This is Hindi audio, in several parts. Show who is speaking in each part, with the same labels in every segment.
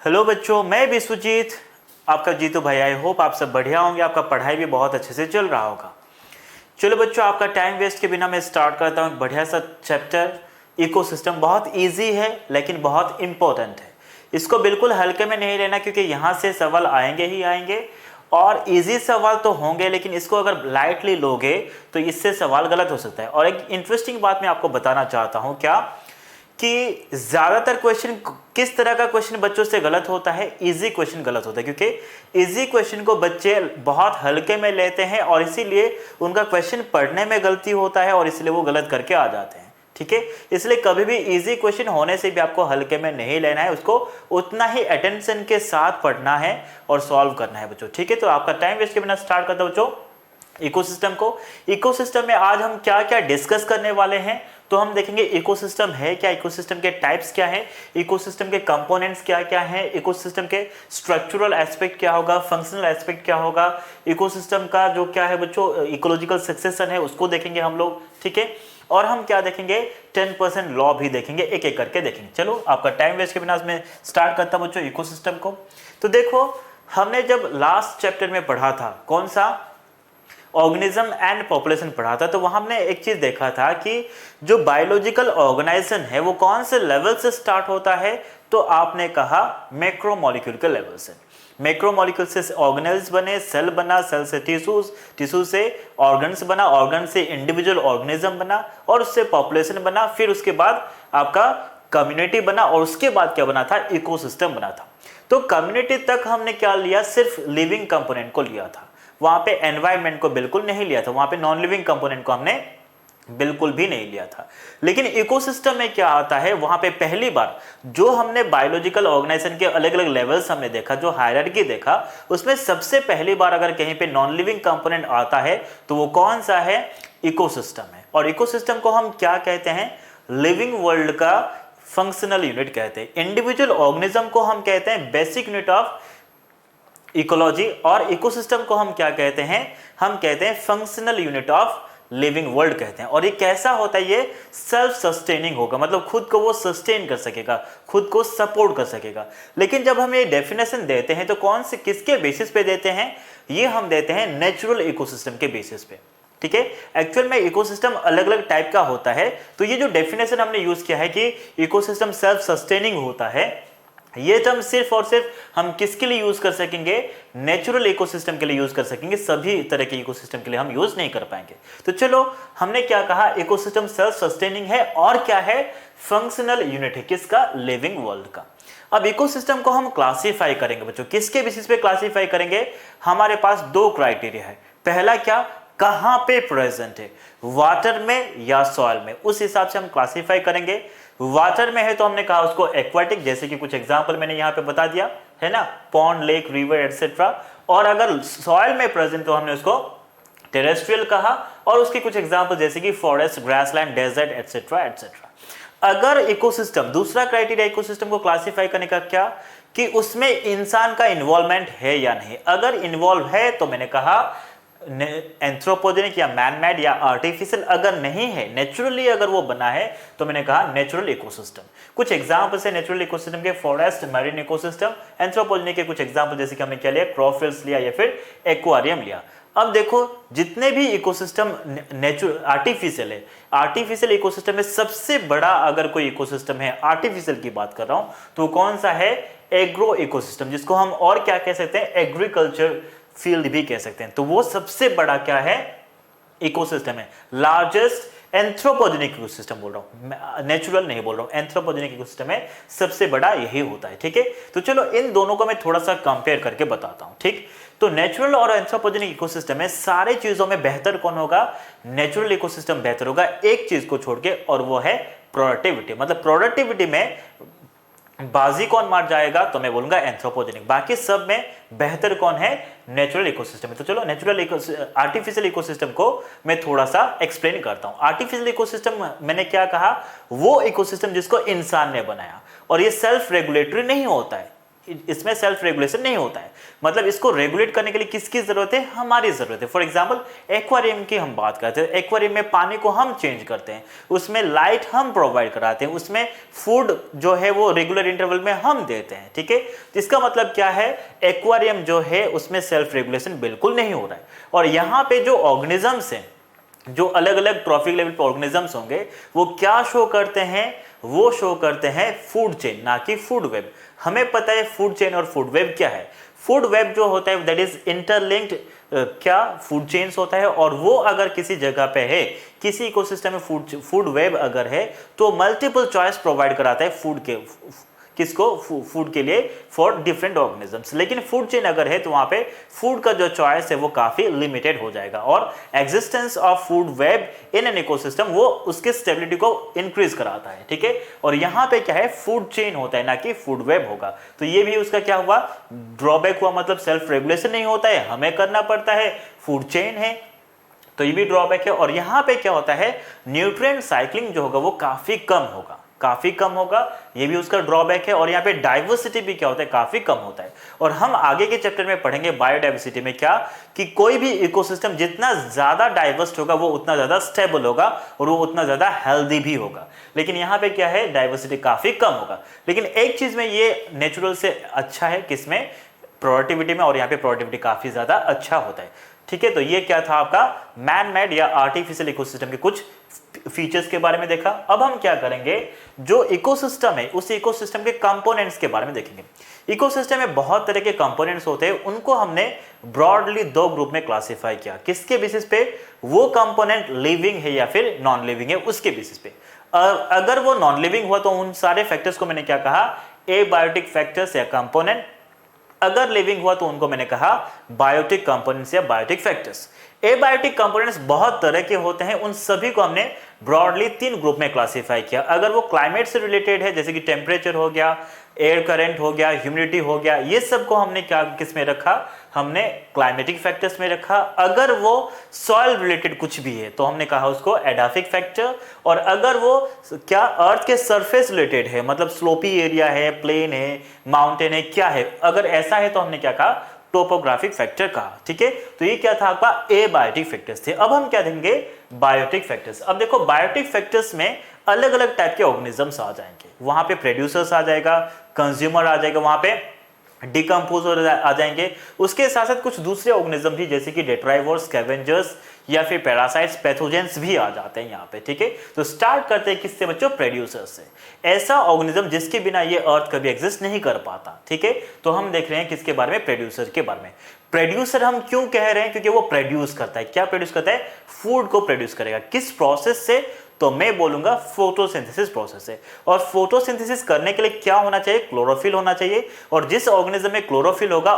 Speaker 1: हेलो बच्चों, मैं विश्वजीत, आपका जीतू भाई। आई होप आप सब बढ़िया होंगे, आपका पढ़ाई भी बहुत अच्छे से चल रहा होगा। चलो बच्चों, आपका टाइम वेस्ट के बिना मैं स्टार्ट करता हूँ एक बढ़िया सा चैप्टर। इकोसिस्टम बहुत इजी है लेकिन बहुत इंपॉर्टेंट है। इसको बिल्कुल हल्के में नहीं लेना, क्योंकि यहाँ से सवाल आएंगे ही आएंगे और इजी सवाल तो होंगे, लेकिन इसको अगर लाइटली लोगे तो इससे सवाल गलत हो सकता है। और एक इंटरेस्टिंग बात मैं आपको बताना चाहता हूँ क्या, कि ज़्यादातर क्वेश्चन किस तरह का क्वेश्चन बच्चों से गलत होता है, इजी क्वेश्चन गलत होता है, क्योंकि इजी क्वेश्चन को बच्चे बहुत हल्के में लेते हैं और इसीलिए उनका क्वेश्चन पढ़ने में गलती होता है और इसलिए वो गलत करके आ जाते हैं। ठीक है, इसलिए कभी भी इजी क्वेश्चन होने से भी आपको हल्के में नहीं लेना है, उसको उतना ही अटेंशन के साथ पढ़ना है और सॉल्व करना है बच्चों। ठीक है, तो आपका टाइम वेस्ट के बिना स्टार्ट करता हूं बच्चों इकोसिस्टम को। इकोसिस्टम में आज हम क्या क्या डिस्कस करने वाले हैं, तो हम देखेंगे इकोसिस्टम है क्या, इकोसिस्टम के टाइप्स क्या है, इकोसिस्टम के कंपोनेंट्स क्या क्या हैं, इकोसिस्टम के स्ट्रक्चरल एस्पेक्ट क्या होगा, फंक्शनल एस्पेक्ट क्या होगा, इकोसिस्टम का जो क्या है बच्चों इकोलॉजिकल सक्सेशन है उसको देखेंगे हम लोग। ठीक है, और हम क्या देखेंगे 10% लॉ भी देखेंगे, एक एक करके देखेंगे। चलो, आपका टाइम वेस्ट के बिना मैं स्टार्ट करता हूं बच्चों इकोसिस्टम को। तो देखो, हमने जब लास्ट चैप्टर में पढ़ा था, कौन सा, ऑर्गेनिज्म एंड पॉपुलेशन पढ़ा था, तो वहां हमने एक चीज देखा था कि जो बायोलॉजिकल ऑर्गेनाइजेशन है वो कौन से लेवल से स्टार्ट होता है, तो आपने कहा मैक्रोमोलिक्यूल के लेवल से। मैक्रोमोलिक्यूल से ऑर्गेनेल्स बने, सेल बना, सेल से टिश्यूज, टिश्यू से ऑर्गन्स बना, ऑर्गन से इंडिविजुअल ऑर्गेनिज्म बना और उससे पॉपुलेशन बना, फिर उसके बाद आपका कम्युनिटी बना और उसके बाद क्या बना था, इकोसिस्टम बना था। तो कम्युनिटी तक हमने क्या लिया, सिर्फ लिविंग कंपोनेंट को लिया था, वहां पे एनवायरनमेंट को बिल्कुल नहीं लिया था, वहां पे नॉन लिविंग कंपोनेंट को हमने बिल्कुल भी नहीं लिया था। लेकिन इकोसिस्टम में क्या आता है, वहां पे पहली बार जो हमने बायोलॉजिकल ऑर्गेनाइजेशन के अलग अलग लेवल्स हमने देखा, जो हायरार्की देखा, उसमें सबसे पहली बार अगर कहीं पे नॉन लिविंग कंपोनेंट आता है तो वो कौन सा है, इकोसिस्टम है। और इकोसिस्टम को हम क्या कहते हैं, लिविंग वर्ल्ड का फंक्शनल यूनिट कहते हैं। इंडिविजुअल ऑर्गेनिज्म को हम कहते हैं बेसिक यूनिट ऑफ इकोलॉजी, और इकोसिस्टम को हम क्या कहते हैं, हम कहते हैं functional unit of living world कहते हैं। और ये कैसा होता है, ये सेल्फ सस्टेनिंग होगा, मतलब खुद को वो सस्टेन कर सकेगा, खुद को सपोर्ट कर सकेगा। लेकिन जब हम ये डेफिनेशन देते हैं तो कौन से किसके बेसिस पे देते हैं, ये हम देते हैं नेचुरल इकोसिस्टम के बेसिस पे। ठीक है, एक्चुअल में इकोसिस्टम अलग अलग टाइप का होता है, तो ये जो डेफिनेशन हमने यूज किया है कि इकोसिस्टम सेल्फ सस्टेनिंग होता है, ये टर्म सिर्फ और सिर्फ हम किसके लिए यूज कर सकेंगे, नेचुरल इकोसिस्टम के लिए यूज कर सकेंगे, सभी तरह के इकोसिस्टम के लिए हम यूज नहीं कर पाएंगे। तो चलो, हमने क्या कहा, इकोसिस्टम सेल्फ सस्टेनिंग है और क्या है, फंक्शनल यूनिट है, किसका, लिविंग वर्ल्ड का। अब इकोसिस्टम को हम क्लासीफाई करेंगे बच्चों, किसके बेसिस पे क्लासीफाई करेंगे, हमारे पास दो क्राइटेरिया है। पहला क्या, कहां पे प्रेजेंट है, वाटर में या सॉइल में, उस हिसाब से हम क्लासीफाई करेंगे। वाटर में है तो हमने कहा उसको एक्वाटिक, जैसे कि कुछ एग्जांपल मैंने यहां पे बता दिया है ना, पॉन्ड, लेक, रिवर एटसेट्रा। और अगर सॉइल में प्रेजेंट तो हमने उसको टेरेस्ट्रियल कहा, और उसके कुछ एग्जांपल जैसे कि forest, grassland, desert etcetera etcetera. अगर इकोसिस्टम, दूसरा क्राइटेरिया इकोसिस्टम को क्लासीफाई करने का क्या, कि उसमें इंसान का इन्वॉल्वमेंट है या नहीं। अगर इन्वॉल्व है तो मैंने कहा एंथ्रोपोजेनिक या मैनमेड या आर्टिफिशियल, अगर नहीं है, नेचुरली अगर वो बना है तो मैंने कहा नेचुरल इकोसिस्टम। कुछ एग्जांपल्स है नेचुरल इकोसिस्टम के, फॉरेस्ट, मैरीन इकोसिस्टम। एंथ्रोपोजेनिक के कुछ एग्जांपल जैसे कि हमने क्या लिया, क्रोफिल्स लिया या फिर एक्वेरियम लिया। अब देखो, जितने भी इकोसिस्टम नेचुरल, आर्टिफिशियल है, आर्टिफिशियल इकोसिस्टम में सबसे बड़ा अगर कोई इकोसिस्टम है, आर्टिफिशियल की बात कर रहा हूं, तो कौन सा है, एग्रो इकोसिस्टम, जिसको हम और क्या कह सकते हैं, एग्रीकल्चर फील्ड भी कह सकते हैं। तो वो सबसे बड़ा क्या है, इकोसिस्टम है, लार्जेस्ट एंथ्रोपोजेनिक इकोसिस्टम बोल रहा हूं, नेचुरल नहीं बोल रहा हूं, एंथ्रोपोजेनिक इकोसिस्टम है, सबसे बड़ा यही होता है। ठीक है, तो चलो इन दोनों को मैं थोड़ा सा कंपेयर करके बताता हूं। ठीक, तो नेचुरल और एंथ्रोपोजेनिक इकोसिस्टम में सारे चीजों में बेहतर कौन होगा, नेचुरल इकोसिस्टम बेहतर होगा, एक चीज को छोड़ के, और वो है प्रोडक्टिविटी। मतलब प्रोडक्टिविटी में बाजी कौन मार जाएगा, तो मैं बोलूंगा एंथ्रोपोजेनिक। बाकी सब में बेहतर कौन है, नेचुरल इकोसिस्टम है। तो चलो, नेचुरल आर्टिफिशियल इकोसिस्टम को मैं थोड़ा सा एक्सप्लेन करता हूं। आर्टिफिशियल इकोसिस्टम मैंने क्या कहा, वो इकोसिस्टम जिसको इंसान ने बनाया, और ये सेल्फ रेगुलेटरी नहीं होता है, इसमें सेल्फ रेगुलेशन नहीं होता है। मतलब इसको रेगुलेट करने के लिए किसकी जरूरत है? हमारी जरूरत है। फॉर एग्जांपल एक्वेरियम की हम बात करते हैं, एक्वेरियम में पानी को हम चेंज करते हैं, उसमें लाइट हम प्रोवाइड कराते हैं, उसमें फूड जो है वो रेगुलर इंटरवल में हम देते हैं, ठीक है। तो इसका मतलब क्या है, एक्वेरियम जो है उसमें सेल्फ रेगुलेशन बिल्कुल नहीं हो रहा है। और यहाँ पे जो ऑर्गेनिजम्स हैं, जो अलग अलग ट्रॉफिक लेवल पर ऑर्गेनिजम्स होंगे, वो क्या शो करते हैं? वो शो करते हैं फूड चेन, ना कि फूड वेब। हमें पता है फूड चेन और फूड वेब क्या है। फूड वेब जो होता है दैट इज इंटरलिंक्ड क्या फूड चेन्स होता है, और वो अगर किसी जगह पे है, किसी इकोसिस्टम में फूड वेब अगर है, तो मल्टीपल चॉइस प्रोवाइड कराता है फूड के, किसको? फूड के लिए, फॉर डिफरेंट ऑर्गेनिजम्स। लेकिन फूड चेन अगर है तो वहां पे फूड का जो चॉइस है वो काफी लिमिटेड हो जाएगा, और existence of food web in an ecosystem वो उसके स्टेबिलिटी को इंक्रीज कराता है, ठीक है। और यहाँ पे क्या है, फूड चेन होता है, ना कि फूड वेब होगा। तो ये भी उसका क्या हुआ, ड्रॉबैक हुआ। मतलब सेल्फ रेगुलेशन नहीं होता है, हमें करना पड़ता है, फूड चेन है, तो ये भी ड्रॉबैक है। और यहाँ पे क्या होता है, न्यूट्रिएंट साइक्लिंग जो होगा वो काफी कम होगा, काफी कम होगा, ये भी उसका ड्रॉबैक है। और यहाँ पे डाइवर्सिटी भी क्या होता है, काफी कम होता है। और हम आगे के चैप्टर में पढ़ेंगे बायोडाइवर्सिटी में क्या, कि कोई भी इकोसिस्टम जितना ज्यादा डाइवर्स होगा वो उतना ज्यादा स्टेबल होगा और वो उतना ज्यादा हेल्दी भी होगा। लेकिन यहाँ पे क्या है, डाइवर्सिटी काफी कम होगा। लेकिन एक चीज में ये नेचुरल से अच्छा है, किसमें? प्रोडक्टिविटी में। और यहाँ पे प्रोडक्टिविटी काफी ज्यादा अच्छा होता है, ठीक है। तो ये क्या था आपका मैन मेड या आर्टिफिशियल इकोसिस्टम के कुछ फीचर्स के बारे में देखा। अब हम क्या करेंगे, जो इकोसिस्टम है उस इकोसिस्टम के कंपोनेंट्स के बारे में देखेंगे। इकोसिस्टम में बहुत तरह के कंपोनेंट्स होते हैं, उनको हमने ब्रॉडली दो ग्रुप में क्लासिफाई किया। किसके बेसिस पे? वो कंपोनेंट लिविंग है या फिर नॉन लिविंग है, उसके बेसिस पे। अगर वो नॉन लिविंग हुआ तो उन सारे फैक्टर्स को मैंने क्या कहा, एबायोटिक फैक्टर्स या कंपोनेंट। अगर लिविंग हुआ तो उनको मैंने कहा बायोटिक कंपोनेंट्स या बायोटिक फैक्टर्स। एबायोटिक कंपोनेंट्स बहुत तरह के होते हैं, उन सभी को हमने ब्रॉडली 3 ग्रुप में क्लासिफाई किया। अगर वो क्लाइमेट से रिलेटेड है, जैसे कि टेम्परेचर हो गया, एयर करंट हो गया, ह्यूमिडिटी हो गया, ये सब को हमने क्या किस में रखा, हमने क्लाइमेटिक फैक्टर्स में रखा। अगर वो सॉइल रिलेटेड कुछ भी है तो हमने कहा उसको एडाफिक फैक्टर। और अगर वो क्या अर्थ के सरफेस रिलेटेड है, मतलब स्लोपी एरिया है, प्लेन है, माउंटेन है, क्या है, अगर ऐसा है तो हमने क्या कहा, टोपोग्राफिक फैक्टर कहा, ठीक है। तो ये क्या था आपका एबायोटिक फैक्टर्स थे। अब हम क्या देंगे, बायोटिक फैक्टर्स। अब देखो बायोटिक फैक्टर्स में अलग अलग टाइप के ऑर्गेनिजम्स आ जाएंगे, वहां पे प्रोड्यूसर्स आ जाएगा, कंज्यूमर आ जाएगा, वहां पे डिकम्पोजर आ जाएंगे। उसके साथ साथ कुछ दूसरे ऑर्गेनिज्म भी, जैसे कि डेट्राइवर्स, स्कैवेंजर्स या फिर पैरासाइट्स, पैथोजेंस भी आ जाते हैं यहाँ पे, ठीक है। तो स्टार्ट करते हैं किससे बच्चों, प्रोड्यूसर से। ऐसा ऑर्गेनिज्म जिसके बिना ये अर्थ कभी एग्जिस्ट नहीं कर पाता, ठीक है। तो हम देख रहे हैं किसके बारे में, प्रोड्यूसर के बारे में। प्रोड्यूसर हम क्यों कह रहे हैं, क्योंकि वो प्रोड्यूस करता है। क्या प्रोड्यूस करता है, फूड को प्रोड्यूस करेगा। किस प्रोसेस से, तो मैं बोलूंगा फोटोसिंथेसिस प्रोसेस है। और फोटोसिंथेसिस करने के लिए क्या होना चाहिए, क्लोरोफिल होना चाहिए। और जिस ऑर्गेनिज्म में क्लोरोफिल होगा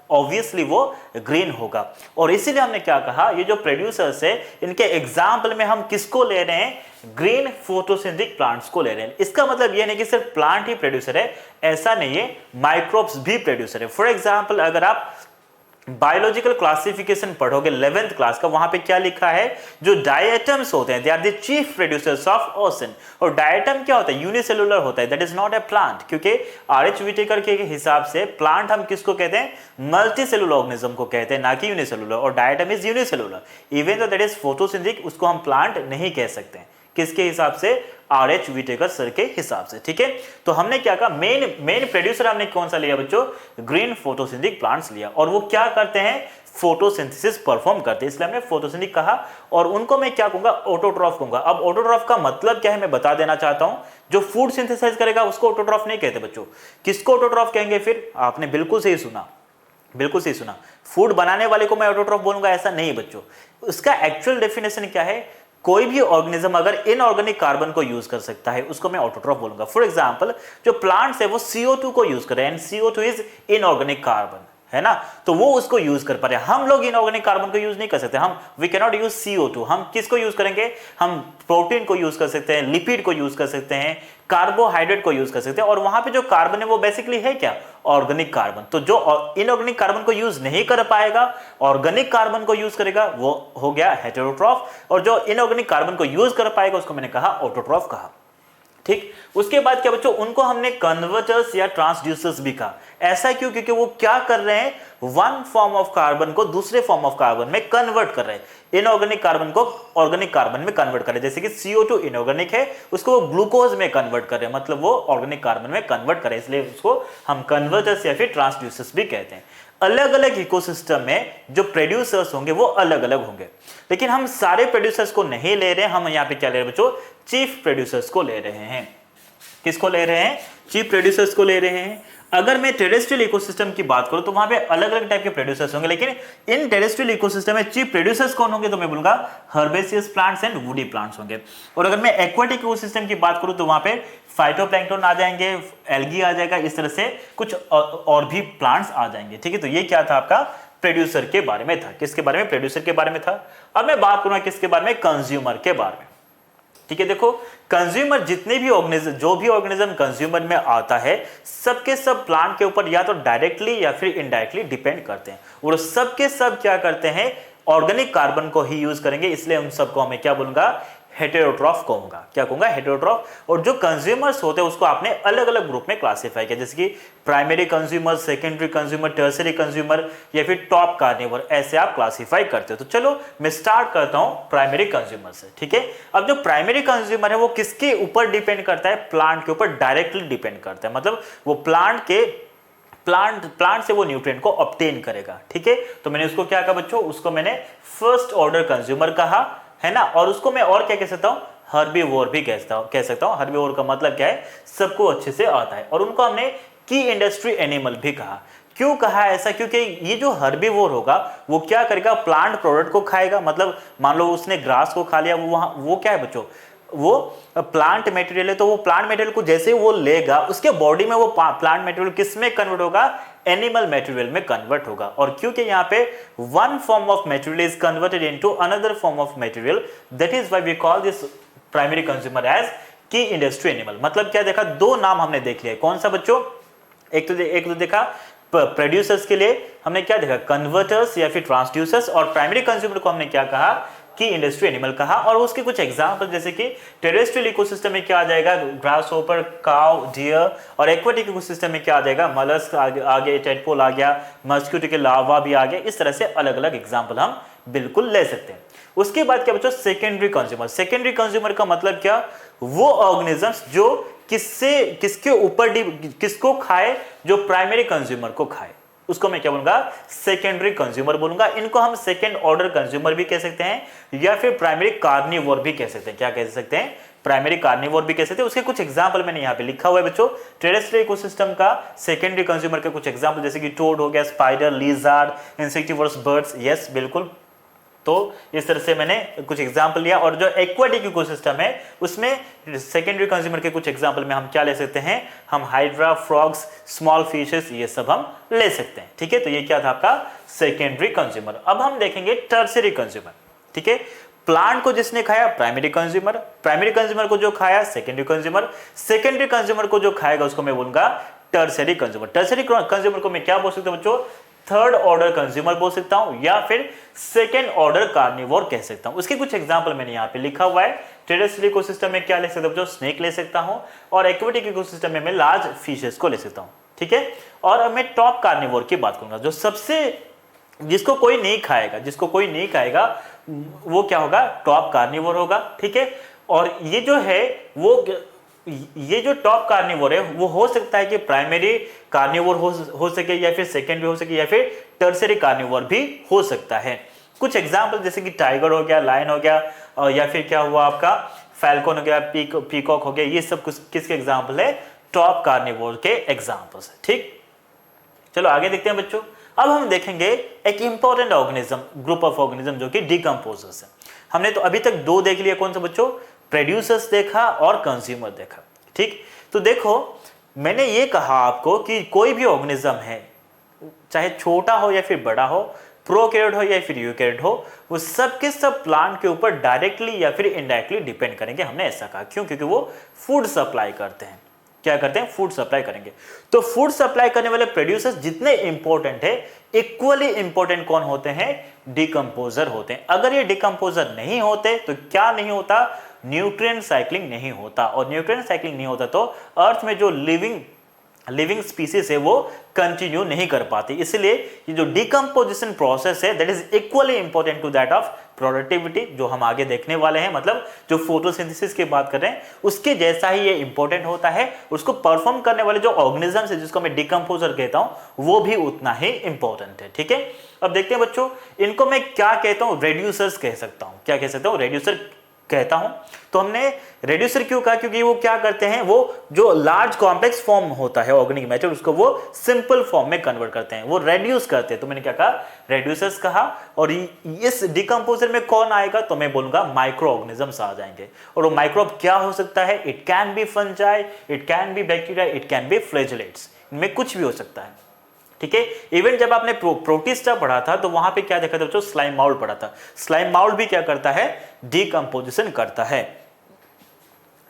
Speaker 1: ऑब्वियसली वो ग्रीन होगा। और इसीलिए हमने क्या कहा, ये जो प्रोड्यूसर्स है इनके एग्जाम्पल में हम किसको ले रहे हैं, ग्रीन फोटोसिंथेटिक प्लांट्स को ले रहे हैं। इसका मतलब ये नहीं कि सिर्फ प्लांट ही प्रोड्यूसर है, ऐसा नहीं है, माइक्रोब्स भी प्रोड्यूसर है। फॉर एग्जाम्पल अगर आप बायोलॉजिकल क्लासिफिकेशन पढ़ोगे 11th क्लास का, वहां पे क्या लिखा है, जो डायटम्स होते हैं they are the chief producers of ocean. और डायटम क्या होता है, यूनिसेलुलर होता है, that is not a plant. क्योंकि आर.एच. व्हिटेकर के हिसाब से प्लांट हम किसको कहते हैं, मल्टी सेलुलर ऑर्गेनिज्म को कहते हैं, ना कि यूनिसेलुलर। और diatom is unicellular, even though that is photosynthetic, उसको हम प्लांट नहीं कह सकते हैं। किसके हिसाब से, आर.एच. व्हिटेकर सर के हिसाब से, ठीक है। तो हमने क्या कहा, मेन प्रोड्यूसर हमने कौन सा लिया बच्चों, ग्रीन फोटोसिंथेटिक प्लांट्स लिया। और वो क्या करते हैं, फोटोसिंथेसिस परफॉर्म करते हैं, इसलिए हमने फोटोसिंथेटिक कहा। और उनको मैं क्या कहूंगा, ऑटोट्रॉफ कहूंगा। अब ऑटोट्रॉफ का मतलब क्या है मैं बता देना चाहता हूं। जो फूड सिंथेसाइज करेगा उसको ऑटोट्रॉफ नहीं कहते बच्चों। किसको ऑटोट्रॉफ कहेंगे फिर, आपने बिल्कुल सही सुना, बिल्कुल सही सुना, फूड बनाने वाले को मैं ऑटोट्रॉफ बोलूंगा, ऐसा नहीं बच्चों। उसका एक्चुअल डेफिनेशन क्या है, कोई भी ऑर्गेनिज्म अगर इनऑर्गेनिक कार्बन को यूज कर सकता है उसको मैं ऑटोट्रॉफ बोलूंगा। फॉर एग्जांपल जो प्लांट्स है वो CO2 को यूज कर रहे हैं, and CO2 is inorganic carbon, है ना। तो वो उसको यूज कर पा रहे हैं। हम लोग इनऑर्गेनिक कार्बन को यूज नहीं कर सकते, हम we can not use CO2। हम किसको यूज करेंगे, हम प्रोटीन को यूज कर सकते हैं, लिपिड को यूज कर सकते हैं, कार्बोहाइड्रेट को यूज कर सकते हैं। और वहां पे जो कार्बन है वो बेसिकली है क्या, ऑर्गेनिक कार्बन। तो जो इनऑर्गेनिक कार्बन को यूज नहीं कर पाएगा, ऑर्गेनिक कार्बन को यूज करेगा, वो हो गया हेटेरोट्रॉफ। और जो इनऑर्गेनिक कार्बन को यूज कर पाएगा उसको मैंने कहा ऑटोट्रॉफ कहा, ठीक। उसके बाद क्या बच्चों, उनको हमने कन्वर्टर्स या ट्रांसड्यूसर्स भी कहा। ऐसा क्यों? क्योंकि वो क्या कर रहे हैं, वन फॉर्म ऑफ कार्बन को दूसरे फॉर्म ऑफ कार्बन में कन्वर्ट कर रहे हैं, इनऑर्गेनिक कार्बन को ऑर्गेनिक कार्बन में कन्वर्ट कर रहे हैं। जैसे कि CO2 इनऑर्गेनिक है, उसको वो ग्लूकोज में कन्वर्ट कर रहे हैं, मतलब वो ऑर्गेनिक कार्बन में कन्वर्ट कर रहे हैं, इसलिए उसको हम कन्वर्टर्स या फिर ट्रांसड्यूसर्स भी कहते हैं। अलग अलग इकोसिस्टम में जो प्रोड्यूसर्स होंगे वो अलग अलग होंगे, लेकिन हम सारे प्रोड्यूसर्स को नहीं ले रहे हैं, हम यहाँ पे क्या ले रहे हैं बच्चों, चीफ प्रोड्यूसर्स को ले रहे हैं। किसको ले रहे हैं? चीफ प्रोड्यूसर्स को ले रहे हैं। अगर मैं टेरेस्ट्रियल इकोसिस्टम की बात करूं तो वहां पे अलग अलग टाइप के प्रोड्यूसर्स होंगे, लेकिन इन टेरेस्ट्रियल इकोसिस्टम में चीफ प्रोड्यूसर्स कौन होंगे? तो मैं बोलूंगा herbaceous plants and woody plants होंगे। और अगर मैं एक्वाटिक इकोसिस्टम की बात करूं तो वहां पे फाइटोप्लैंक्टन आ जाएंगे, एल्गी आ जाएगा, इस तरह से कुछ और भी प्लांट्स आ जाएंगे। ठीक है, तो ये क्या था आपका प्रोड्यूसर के बारे में था। किसके बारे में? प्रोड्यूसर के बारे में था। अब मैं बात करूंगा किसके बारे में? कंज्यूमर के बारे में। ठीक है, देखो कंज्यूमर जितने भी ऑर्गेनिज्म, जो भी ऑर्गेनिज्म कंज्यूमर में आता है, सबके सब प्लांट के ऊपर या तो डायरेक्टली या फिर इनडायरेक्टली डिपेंड करते हैं, और सबके सब क्या करते हैं, ऑर्गेनिक कार्बन को ही यूज करेंगे, इसलिए उन सबको हमें क्या बोलूंगा, हेटेरोट्रॉफ कहूंगा। क्या कहूंगा? हेटेरोट्रॉफ। और जो कंज्यूमर्स होते हैं उसको आपने अलग अलग ग्रुप में क्लासिफाई किया, जैसे कि primary consumer, secondary consumer, tertiary consumer या फिर टॉप कार्निवोर, ऐसे आप क्लासिफाई करते हो। तो चलो मैं स्टार्ट करता हूं प्राइमरी कंज्यूमर से। ठीक है, अब जो प्राइमरी कंज्यूमर है वो किसके ऊपर डिपेंड करता है? प्लांट के ऊपर डायरेक्टली डिपेंड करता है, मतलब वो प्लांट से वो न्यूट्रिएंट को ऑब्टेन करेगा। ठीक है, तो मैंने उसको क्या कहा बच्चों, उसको मैंने फर्स्ट ऑर्डर कंज्यूमर कहा है ना, और उसको मैं और क्या कह सकता हूं, हर्बीवोर भी कह सकता हूं। हर्बीवोर का मतलब क्या है, सबको अच्छे से आता है, और उनको हमने की इंडस्ट्री एनिमल भी कहा। क्यों कहा ऐसा? क्योंकि ये जो हर्बीवोर होगा वो क्या करेगा, प्लांट प्रोडक्ट को खाएगा, मतलब मान लो उसने ग्रास को खा लिया, वो क्या है बच्चों, वो प्लांट मटेरियल है, तो वो प्लांट मटेरियल को जैसे वो लेगा उसके बॉडी में वो प्लांट मटेरियल किस में कन्वर्ट होगा, एनिमल मटेरियल में कन्वर्ट होगा। और क्योंकि यहाँ पे one form of material is converted into another form of material, that is why we call this primary consumer as key industry animal. मतलब क्या देखा, दो नाम हमने देख लिया, कौन सा बच्चों, एक तो देखा प्रोड्यूसर्स के लिए हमने क्या देखा, कन्वर्टर्स या फिर ट्रांसड्यूसर्स, और प्राइमरी कंज्यूमर को हमने क्या कहा, की इंडस्ट्री एनिमल कहा। और उसके कुछ एग्जांपल जैसे कि टेरेस्ट्रियल इकोसिस्टम में क्या आ जाएगा, ग्रासहोपर, काउ, डियर, और एक्वाटिक इकोसिस्टम में क्या आ जाएगा, मलस्क आगे, टेडपोल आ गया, मस्क्यूटो के लार्वा भी आ गया। इस तरह से अलग अलग एग्जांपल हम बिल्कुल ले सकते हैं। उसके बाद क्या बच्चों, सेकेंडरी कंज्यूमर। सेकेंडरी कंज्यूमर का मतलब क्या, वो ऑर्गेनिजम्स जो किसके ऊपर किसको खाए, जो प्राइमरी कंज्यूमर को खाए, उसको मैं क्या बोलूंगा, सेकेंडरी कंज्यूमर बोलूंगा। इनको हम सेकेंड ऑर्डर कंज्यूमर भी कह सकते हैं या फिर प्राइमरी कार्निवोर भी कह सकते हैं। क्या कह सकते हैं, प्राइमरी कार्निवोर भी कह सकते हैं। उसके कुछ एग्जांपल मैंने यहाँ पे लिखा हुआ है बच्चों, टेरेस्ट्रियल इकोसिस्टम का सेकेंडरी कंज्यूमर के कुछ एग्जांपल, जैसे कि टोड हो गया, spider, lizard, insectivores, birds. Yes बिल्कुल, तो इस तरह से मैंने कुछ एग्जांपल लिया। और जो एक्वाटिक इकोसिस्टम है उसमें सेकेंडरी कंज्यूमर के कुछ एग्जांपल में हम क्या ले सकते हैं, हम हाइड्रा, फ्रॉग्स, स्मॉल फिशेस, ये सब हम ले सकते हैं। ठीक है, तो ये क्या था आपका सेकेंडरी कंज्यूमर। अब हम देखेंगे टर्सरी कंज्यूमर। ठीक है, प्लांट को जिसने खाया प्राइमरी कंज्यूमर, प्राइमरी कंज्यूमर को जो खाया सेकेंडरी कंज्यूमर, सेकेंडरी कंज्यूमर को जो खाएगा उसको मैं बोलूंगा टर्सरी कंज्यूमर। टर्सरी कंज्यूमर को मैं क्या बोल सकता हूं बच्चों, थर्ड ऑर्डर कंज्यूमर बोल सकता हूं या फिर सेकेंड ऑर्डर कार्निवोर कह सकता हूं। उसके कुछ एग्जांपल मैंने यहां पे लिखा हुआ है। टेरेस्ट्रियल इकोसिस्टम में क्या ले सकता हूं बच्चों, स्नेक ले सकता हूं, और एक्वाटिक इकोसिस्टम में मैं लार्ज फिशेस को ले सकता हूं। ठीक है, और अब मैं टॉप कार्निवोर की बात करूंगा, जो सबसे जिसको कोई नहीं खाएगा वो क्या होगा, टॉप कार्निवोर होगा। ठीक है, और ये जो है ये जो टॉप कार्निवोर है वो हो सकता है कि प्राइमरी कार्निवोर हो सके, या फिर सेकेंडरी हो सके, या फिर टर्सरी कार्निवोर भी हो सकता है। कुछ एग्जांपल जैसे कि टाइगर हो गया, लायन हो गया, या फिर क्या हुआ आपका फैल्कन हो गया, पीकॉक हो गया, ये सब किसके एग्जांपल है, टॉप कार्निवोर के एग्जांपल्स। ठीक, चलो आगे देखते हैं बच्चों। अब हम देखेंगे एक important organism, group of organism जो कि डिकम्पोजर्स है। हमने तो अभी तक दो देख लिया, कौन सा बच्चों, प्रोड्यूसर्स देखा और कंज्यूमर देखा। ठीक, तो देखो मैंने ये कहा आपको कि कोई भी ऑर्गेनिज्म है, चाहे छोटा हो या फिर बड़ा हो, प्रोकैरियोट हो या फिर यूकैरियोट हो, वो सब के सब प्लांट के ऊपर डायरेक्टली या फिर इनडायरेक्टली डिपेंड करेंगे। हमने ऐसा कहा क्यों, क्योंकि वो फूड सप्लाई करते हैं। क्या करते हैं, फूड सप्लाई करेंगे। तो फूड सप्लाई करने वाले प्रोड्यूसर्स जितने इंपॉर्टेंट है, इक्वली इंपॉर्टेंट कौन होते हैं, डिकम्पोजर होते हैं। अगर ये डिकम्पोजर नहीं होते तो क्या नहीं होता, न्यूट्रिएंट साइक्लिंग नहीं होता, और न्यूट्रिएंट साइक्लिंग नहीं होता तो अर्थ में जो लिविंग लिविंग स्पीसीज है वो कंटिन्यू नहीं कर पाती। इसलिए ये जो डिकम्पोजिशन प्रोसेस है that is equally important to that of productivity, जो हम आगे देखने वाले हैं, मतलब जो फोटोसिंथेसिस की बात कर रहे हैं उसके जैसा ही ये इंपॉर्टेंट होता है। उसको परफॉर्म करने वाले जो ऑर्गेनिजम्स है जिसको मैं डिकम्पोजर कहता हूं वो भी उतना ही इंपॉर्टेंट है। ठीक है, अब देखते हैं बच्चों, इनको मैं क्या कहता हूं, रेड्यूसर्स कह सकता हूं। क्या कह सकता हूं, रेड्यूसर कहता हूं। तो हमने रेड्यूसर क्यों कहा, क्योंकि वो क्या करते हैं, वो जो लार्ज कॉम्प्लेक्स फॉर्म होता है ऑर्गेनिक मैटर उसको वो सिंपल फॉर्म में कन्वर्ट करते हैं, वो रेड्यूस करते हैं। तो मैंने क्या कहा, रेड्यूसर्स कहा। और इस डिकम्पोजर में कौन आएगा, तो मैं बोलूंगा माइक्रो ऑर्गेनिजम्स आ जाएंगे। और वो माइक्रोब क्या हो सकता है, it can be fungi, it can be bacteria, it can be flagellates, इनमें कुछ भी हो सकता है। ठीक है, इवन जब आपने प्रोटिस्टा पढ़ा था तो वहां पे क्या देखा था बच्चों, स्लाइम माउल्ड पढ़ा था। स्लाइम माउल्ड भी क्या करता है, डिकम्पोजिशन करता है।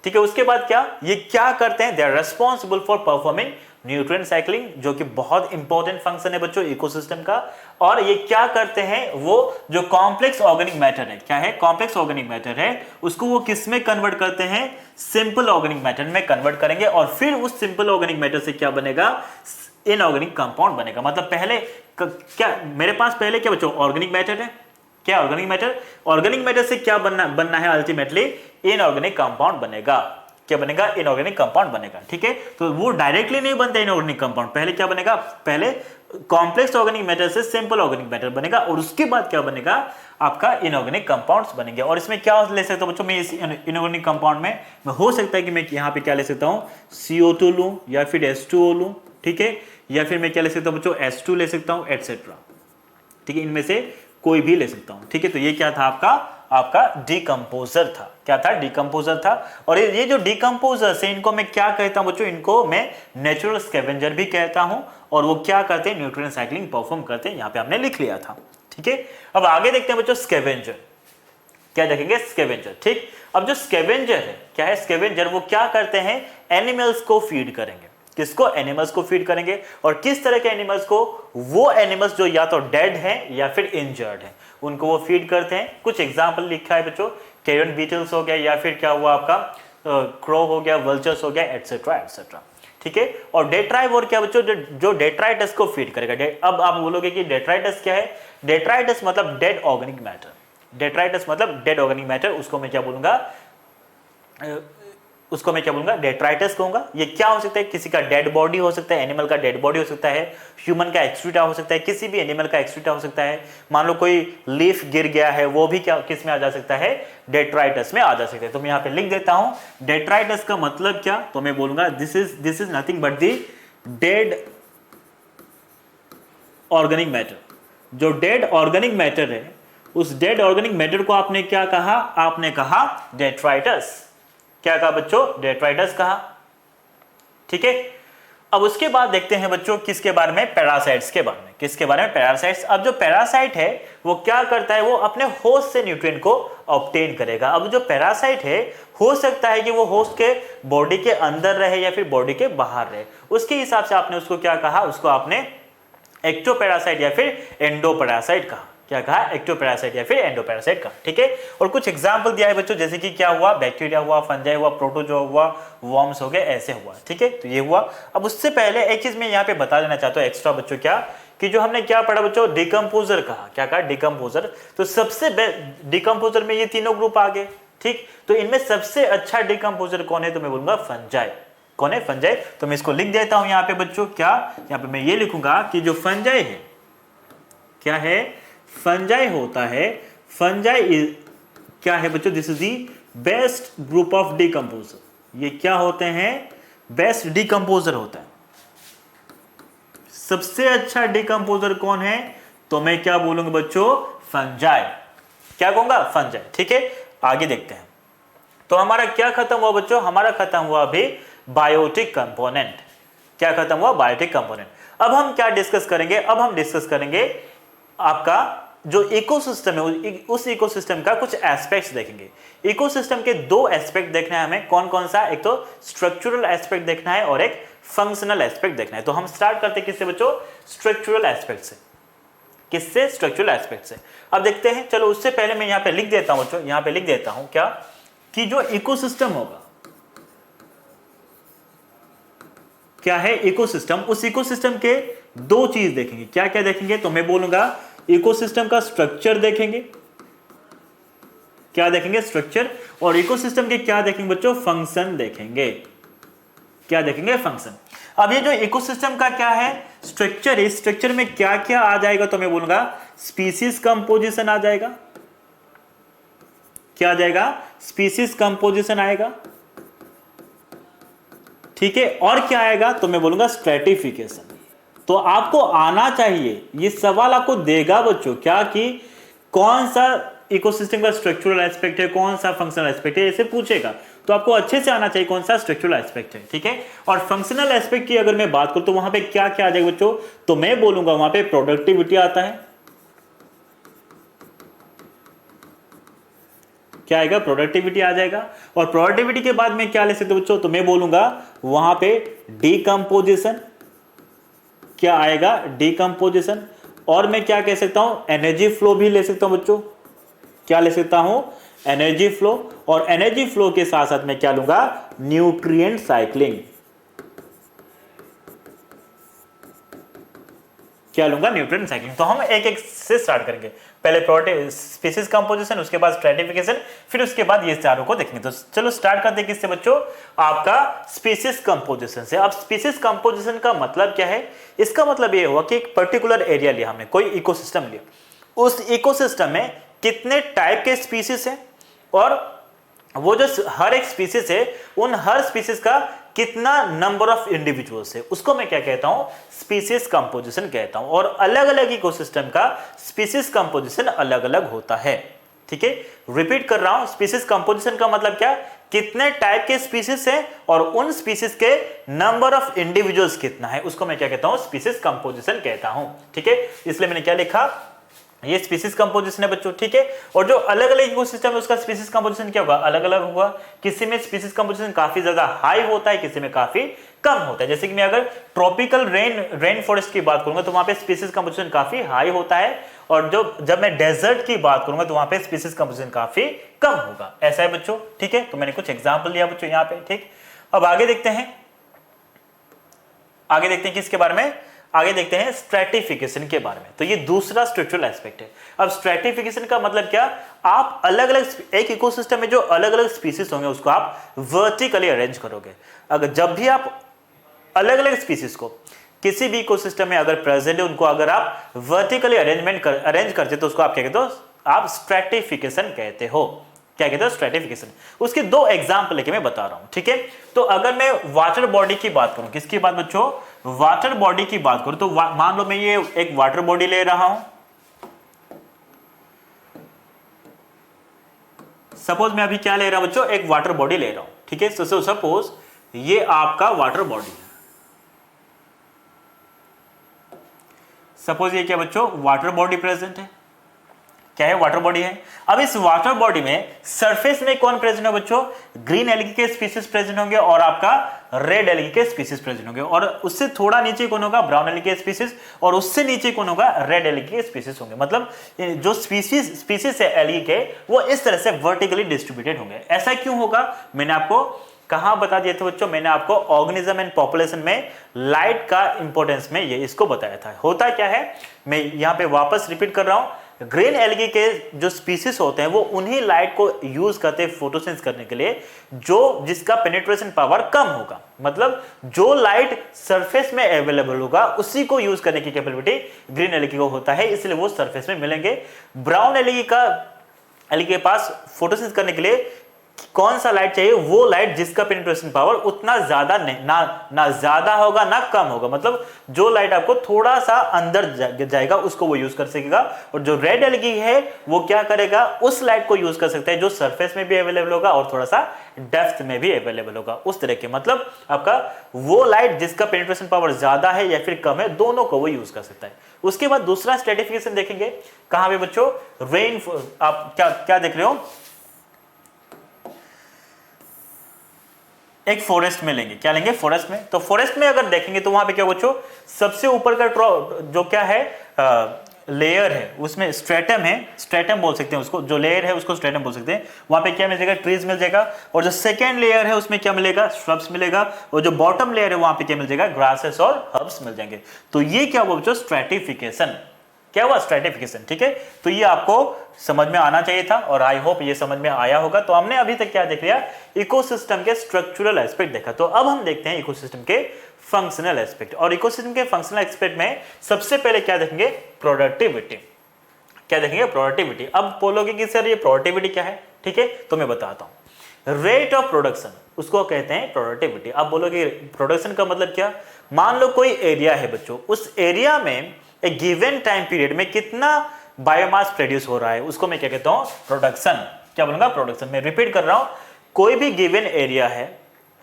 Speaker 1: ठीक है, उसके बाद क्या, ये क्या करते हैं, they are responsible for performing nutrient cycling, जो कि बहुत इंपॉर्टेंट फंक्शन है बच्चों इकोसिस्टम का। और ये क्या करते हैं, वो जो कॉम्प्लेक्स ऑर्गेनिक मैटर है, क्या है, कॉम्प्लेक्स ऑर्गेनिक मैटर है, उसको वो किस में कन्वर्ट करते हैं, सिंपल ऑर्गेनिक मैटर में कन्वर्ट करेंगे। और फिर उस सिंपल ऑर्गेनिक मैटर से क्या बनेगा, इनऑर्गेनिक कंपाउंड बनेगा। मतलब पहले क्या मेरे पास पहले क्या बच्चों, ऑर्गेनिक मैटर है, क्या ऑर्गेनिक मैटर, ऑर्गेनिक मैटर से क्या बनना है, अल्टीमेटली इनऑर्गेनिक कंपाउंड बनेगा। क्या बनेगा, इनऑर्गेनिक कंपाउंड बनेगा। ठीक है, तो वो डायरेक्टली नहीं बनता इनऑर्गेनिक कंपाउंड, पहले क्या बनेगा, पहले कॉम्प्लेक्स ऑर्गेनिक मैटर से सिंपल ऑर्गेनिक मैटर बनेगा और उसके बाद क्या बनेगा, आपका इनऑर्गेनिक कंपाउंड्स बनेंगे। और इसमें क्या ले सकता हूं बच्चों मैं, इस इनऑर्गेनिक कंपाउंड में हो सकता है कि मैं यहाँ पे क्या ले सकता हूँ, CO2 लूं या फिर H2O लूं। ठीक है, या फिर मैं क्या ले सकता हूं बच्चों, H2 ले सकता हूं, एटसेट्रा। ठीक है, इनमें से कोई भी ले सकता हूं। ठीक है, तो ये क्या था, आपका डिकम्पोजर था। क्या था, डिकम्पोजर था। और ये जो डिकम्पोजर है इनको मैं क्या कहता हूं बच्चों, इनको मैं नेचुरल स्कैवेंजर भी कहता हूं। और वो क्या करते हैं, न्यूट्रिएंट साइक्लिंग परफॉर्म करते हैं, यहां पे हमने लिख लिया था। ठीक है, अब आगे देखते हैं बच्चों स्कैवेंजर, क्या देखेंगे, स्कैवेंजर। ठीक, अब जो स्कैवेंजर है, क्या है स्कैवेंजर, वो क्या करते हैं, एनिमल्स को फीड करेंगे। किसको, एनिमल्स को फीड करेंगे। और किस तरह के एनिमल्स को, वो एनिमल्स जो या तो डेड हैं या फिर इंजर्ड हैं, उनको वो फीड करते हैं। कुछ एग्जांपल लिखा है बच्चों, कैरियन बीटल्स हो गया, या फिर क्या हुआ आपका क्रो हो गया, वल्चर्स हो गया, एटसेट्रा एटसेट्रा। ठीक है, और डेट्राइवोर क्या बच्चों, जो डेट्राइटस को फीड करेगा। अब आप बोलोगे कि डेट्राइटस क्या है, डेट्राइटस मतलब डेड ऑर्गेनिक मैटर, डेट्राइटस मतलब डेड ऑर्गेनिक मैटर, उसको मैं क्या बोलूंगा, डेट्राइटस कहूंगा। ये क्या हो सकता है, किसी का डेड बॉडी हो सकता है, एनिमल का डेड बॉडी हो सकता है, ह्यूमन का एक्सक्रीटा हो सकता है, किसी भी एनिमल का एक्सक्रीटा हो सकता है। मान लो कोई लीफ गिर गया है, वो भी क्या किस में आ जा सकता है, डेट्राइटस में आ जा सकता है। तो मैं यहाँ पे लिख देता हूं, डेट्राइटस का मतलब क्या, तो मैं बोलूंगा this is nothing but the dead organic matter. जो डेड ऑर्गेनिक मैटर है, उस डेड ऑर्गेनिक मैटर को आपने क्या कहा, आपने कहा डेट्राइटस। क्या कहा बच्चों, डेट्राइटस कहा। ठीक है, अब उसके बाद देखते हैं बच्चों किसके बारे में, पैरासाइट्स के बारे में। किसके बारे में, पैरासाइट्स। अब जो पैरासाइट है वो क्या करता है, वो अपने होस्ट से न्यूट्रिएंट को ऑब्टेन करेगा। अब जो पैरासाइट है हो सकता है कि वो होस्ट के बॉडी के अंदर रहे या फिर बॉडी के बाहर रहे, उसके हिसाब से आपने उसको क्या कहा, उसको आपने एक्टोपैरासाइट या फिर एंडोपैरासाइट कहा। क्या कहा, एक्टोपैरासाइट या फिर एंडोपैरासाइट कहा। ठीक है, और कुछ एग्जांपल दिया है बच्चों, जैसे कि क्या हुआ, बैक्टीरिया हुआ, फंजाई हुआ, प्रोटोजोआ हुआ, वर्म्स हो गए, ऐसे हुआ। ठीक है, तो ये हुआ। अब उससे पहले एक चीज मैं यहाँ पे बता देना चाहता हूँ एक्स्ट्रा बच्चों, क्या कि जो हमने क्या पढ़ा बच्चों, डिकम्पोजर कहा। क्या कहा, डिकम्पोजर। तो सबसे डिकम्पोजर में ये तीनों ग्रुप आ गए। ठीक, तो इनमें सबसे अच्छा डिकम्पोजर कौन है, तो मैं बोलूंगा फंजाई। कौन है, फंजाई। तो मैं इसको लिख देता हूं यहाँ पे बच्चों, क्या यहाँ पे मैं ये लिखूंगा कि जो फंजाई है, क्या है, फंजाई होता है, फंजाई क्या है बच्चों, this is the best group of decomposer. ये क्या होते हैं, बेस्ट डिकम्पोजर होता है। सबसे अच्छा डिकम्पोजर कौन है, तो मैं क्या बोलूंगा बच्चों, फंजाई। क्या कहूंगा, फंजाई। ठीक है, आगे देखते हैं। तो हमारा क्या खत्म हुआ बच्चों, हमारा खत्म हुआ अभी बायोटिक कंपोनेंट। क्या खत्म हुआ, बायोटिक कंपोनेंट। अब हम क्या डिस्कस करेंगे, अब हम डिस्कस करेंगे आपका जो इकोसिस्टम है, उस इकोसिस्टम का कुछ एस्पेक्ट्स देखेंगे। इकोसिस्टम के दो एस्पेक्ट देखना है हमें, कौन कौन सा, एक तो स्ट्रक्चरल एस्पेक्ट देखना है और एक फंक्शनल एस्पेक्ट देखना है। तो हम स्टार्ट करते हैं किससे बच्चों, स्ट्रक्चरल एस्पेक्ट से। किससे, स्ट्रक्चरल एस्पेक्ट से। अब देखते हैं, चलो उससे पहले मैं यहां पे लिख देता हूं बच्चों, यहां पे लिख देता हूं क्या, कि जो इकोसिस्टम होगा, क्या है, इकोसिस्टम। उस इकोसिस्टम के दो चीज देखेंगे, क्या क्या देखेंगे, तो मैं बोलूंगा इकोसिस्टम का स्ट्रक्चर देखेंगे, क्या देखेंगे, स्ट्रक्चर, और इकोसिस्टम के क्या देखेंगे बच्चों, फंक्शन देखेंगे, क्या देखेंगे, फंक्शन। अब ये जो इकोसिस्टम का क्या है, स्ट्रक्चर, इस स्ट्रक्चर में क्या क्या आ जाएगा, तो मैं बोलूंगा स्पीसीज कंपोजिशन आ जाएगा, क्या आ जाएगा, स्पीसीज कंपोजिशन आएगा, ठीक है, और क्या आएगा, तो मैं बोलूंगा स्ट्रेटिफिकेशन। तो आपको आना चाहिए, ये सवाल आपको देगा बच्चों क्या, कि कौन सा इकोसिस्टम का स्ट्रक्चरल एस्पेक्ट है, कौन सा फंक्शनल एस्पेक्ट है, ऐसे पूछेगा। तो आपको अच्छे से आना चाहिए कौन सा स्ट्रक्चरल एस्पेक्ट है, ठीक है। और फंक्शनल एस्पेक्ट की अगर मैं बात करूं तो वहां पे क्या क्या आ जाएगा बच्चों, तो मैं बोलूंगा वहां पे प्रोडक्टिविटी आता है, क्या आएगा, प्रोडक्टिविटी आ जाएगा। और प्रोडक्टिविटी के बाद में क्या ले सकते हो बच्चों, तो मैं बोलूंगा वहां पे डीकंपोजिशन, क्या आएगा, डीकंपोजिशन। और मैं क्या कह सकता हूं, एनर्जी फ्लो भी ले सकता हूं बच्चों, क्या ले सकता हूं, एनर्जी फ्लो। और एनर्जी फ्लो के साथ साथ मैं क्या लूंगा, न्यूट्रिएंट साइक्लिंग, क्या लूंगा, न्यूट्रिएंट साइक्लिंग। तो हम एक एक से स्टार्ट करेंगे, पहले स्पीसीज कंपोजिशन, उसके बाद स्ट्रेटिफिकेशन, फिर उसके बाद ये चारों को देखेंगे। तो चलो स्टार्ट करते हैं किससे बच्चों, आपका स्पीसीज कंपोजिशन से। अब स्पीसीज कंपोजिशन का मतलब क्या है, इसका मतलब ये हुआ कि एक पर्टिकुलर एरिया लिया हमने, कोई इकोसिस्टम लिया, उस इकोसिस्टम में कितने टाइप के स्पीसीज हैं, और वो जो हर एक स्पीसीज है, उन हर स्पीसीज का कितना नंबर ऑफ इंडिविजुअल्स है, उसको मैं क्या कहता हूं, स्पीसीज कंपोजिशन कहता हूं। और अलग अलग इकोसिस्टम का स्पीसीज कंपोजिशन अलग अलग होता है, ठीक है। रिपीट कर रहा हूं, स्पीसीज कंपोजिशन का मतलब क्या, कितने टाइप के स्पीसीज है और उन स्पीसीज के नंबर ऑफ इंडिविजुअल्स कितना है, उसको मैं क्या कहता हूं, स्पीसीज कंपोजिशन कहता हूं, ठीक है। इसलिए मैंने क्या लिखा, ये स्पीसीज कंपोजिशन है बच्चों, ठीक है। और जो अलग अलग इकोसिस्टम है उसका स्पीसीज कंपोजिशन क्या होगा, अलग अलग होगा। किसी में स्पीसीज कंपोजिशन काफी ज्यादा हाई होता है, किसी में काफी कम होता है। जैसे कि मैं अगर ट्रॉपिकल रेन फॉरेस्ट की बात करूंगा तो वहां पे स्पीसीज कंपोजिशन काफी हाई होता है, और जब मैं डेजर्ट की बात करूंगा तो वहां पे स्पीसीज कंपोजिशन काफी कम होगा, ऐसा है बच्चों, ठीक है। तो मैंने कुछ एग्जाम्पल लिया बच्चों यहाँ पे, ठीक। अब आगे देखते हैं, किसके बारे में, आगे देखते हैं स्ट्रेटिफिकेशन के बारे में। तो ये दूसरा स्ट्रक्चरल एस्पेक्ट है। अब स्ट्रेटिफिकेशन का मतलब क्या, आप अलग अलग एक इकोसिस्टम में जो अलग अलग स्पीसीज होंगे उसको आप वर्टिकली अरेंज करोगे। अगर जब भी आप अलग अलग स्पीसीज को किसी भी इकोसिस्टम में अगर प्रेजेंट है, उनको अगर आप वर्टिकली अरेंज करते तो उसको आप क्या कहते हो, आप स्ट्रेटिफिकेशन कहते हो, क्या कहते हो, स्ट्रेटिफिकेशन। उसके दो एग्जांपल लेके मैं बता रहा हूं, ठीक है। तो अगर मैं वाटर बॉडी की बात करूं, किसकी बात बच्चों, वाटर बॉडी की बात करूं, तो मान लो मैं ये एक वाटर बॉडी ले रहा हूं, सपोज मैं अभी क्या ले रहा हूं बच्चों, एक वाटर बॉडी ले रहा हूं, ठीक है। सो सपोज ये आपका वाटर बॉडी है, सपोज ये क्या बच्चों, वाटर बॉडी प्रेजेंट है, क्या है, वाटर बॉडी है। अब इस वाटर बॉडी में सरफेस में कौन प्रेजेंट है बच्चों, ग्रीन एल्गी के स्पीसीज प्रेजेंट होंगे और आपका रेड एल्गी के स्पीसीज प्रेजेंट होंगे, और उससे थोड़ा नीचे कौन होगा, ब्राउन एल्गी के स्पीसीज, और उससे नीचे कौन होगा, रेड एल्गी के स्पीसीज होंगे। मतलब जो स्पीसीज है एल्गी के, वो इस तरह से वर्टिकली डिस्ट्रीब्यूटेड होंगे। ऐसा क्यों होगा, मैंने आपको कहां बता दिए थे बच्चों, मैंने आपको ऑर्गेनिज्म एंड पॉपुलेशन में लाइट का इंपॉर्टेंस में ये इसको बताया था। होता क्या है, मैं यहां पे वापस रिपीट कर रहा हूं, ग्रीन एल्गी के जो स्पीसीज होते हैं वो उन्हीं लाइट को यूज करते हैं फोटोसिंथेसिस करने के लिए जिसका पेनिट्रेशन पावर कम होगा। मतलब जो लाइट सरफेस में अवेलेबल होगा उसी को यूज करने की कैपेबिलिटी ग्रीन एल्गी को होता है, इसलिए वो सरफेस में मिलेंगे। ब्राउन एल्गी के पास फोटोसिंथेसिस करने के लिए कौन सा लाइट चाहिए, वो लाइट जिसका पेनिट्रेशन पावर उतना ज्यादा नहीं, ना ज्यादा होगा ना कम होगा। मतलब जो लाइट आपको थोड़ा सा अंदर जाएगा उसको वो यूज कर सकेगा। और जो रेड एल्गी है वो क्या करेगा, उस लाइट को यूज कर सकता है जो सरफेस में भी अवेलेबल होगा और थोड़ा सा डेप्थ में भी अवेलेबल होगा, उस तरह के। मतलब आपका वो लाइट जिसका पेनिट्रेशन पावर ज्यादा है या फिर कम है, दोनों को वो यूज कर सकता है। उसके बाद दूसरा स्ट्रेटिफिकेशन देखेंगे, कहां पे बच्चों, रेन, आप क्या देख रहे हो, एक फॉरेस्ट में लेंगे, क्या लेंगे, फॉरेस्ट में। तो फॉरेस्ट में अगर देखेंगे तो वहां पे क्या बच्चों, सबसे ऊपर का जो क्या है लेयर है उसमें स्ट्रेटम है, स्ट्रेटम बोल सकते हैं उसको, जो लेयर है उसको स्ट्रेटम बोल सकते हैं। वहां पे क्या मिल जाएगा, ट्रीज मिल जाएगा। और जो सेकेंड लेयर है उसमें क्या मिलेगा, श्रब्स मिलेगा। और जो बॉटम लेयर है वहां पे क्या मिल जाएगा, ग्रासेस और हर्ब्स मिल जाएंगे। तो ये क्या हुआ बच्चों, स्ट्रेटिफिकेशन। क्या हुआ, स्ट्रेटिफिकेशन। ठीक है, तो ये आपको समझ में आना चाहिए था और आई होप ये समझ में आया होगा। तो हमने अभी तक क्या देख लिया, इकोसिस्टम के स्ट्रक्चरल एस्पेक्ट देखा। तो अब हम देखते हैं इकोसिस्टम के फंक्शनल एस्पेक्ट। और इकोसिस्टम के फंक्शनल एस्पेक्ट में सबसे पहले क्या देखेंगे, प्रोडक्टिविटी। क्या देखेंगे, प्रोडक्टिविटी। अब बोलोगे कि सर ये प्रोडक्टिविटी क्या है, ठीक है, तो मैं बताता हूं। रेट ऑफ प्रोडक्शन उसको कहते हैं प्रोडक्टिविटी। अब बोलोगे प्रोडक्शन का मतलब क्या, मान लो कोई एरिया है बच्चों, उस एरिया में एक गिवन टाइम पीरियड में कितना बायोमास प्रोड्यूस हो रहा है, उसको मैं क्या कहता हूं, प्रोडक्शन। क्या बोलूंगा, प्रोडक्शन। मैं रिपीट कर रहा हूं, कोई भी गिवन एरिया है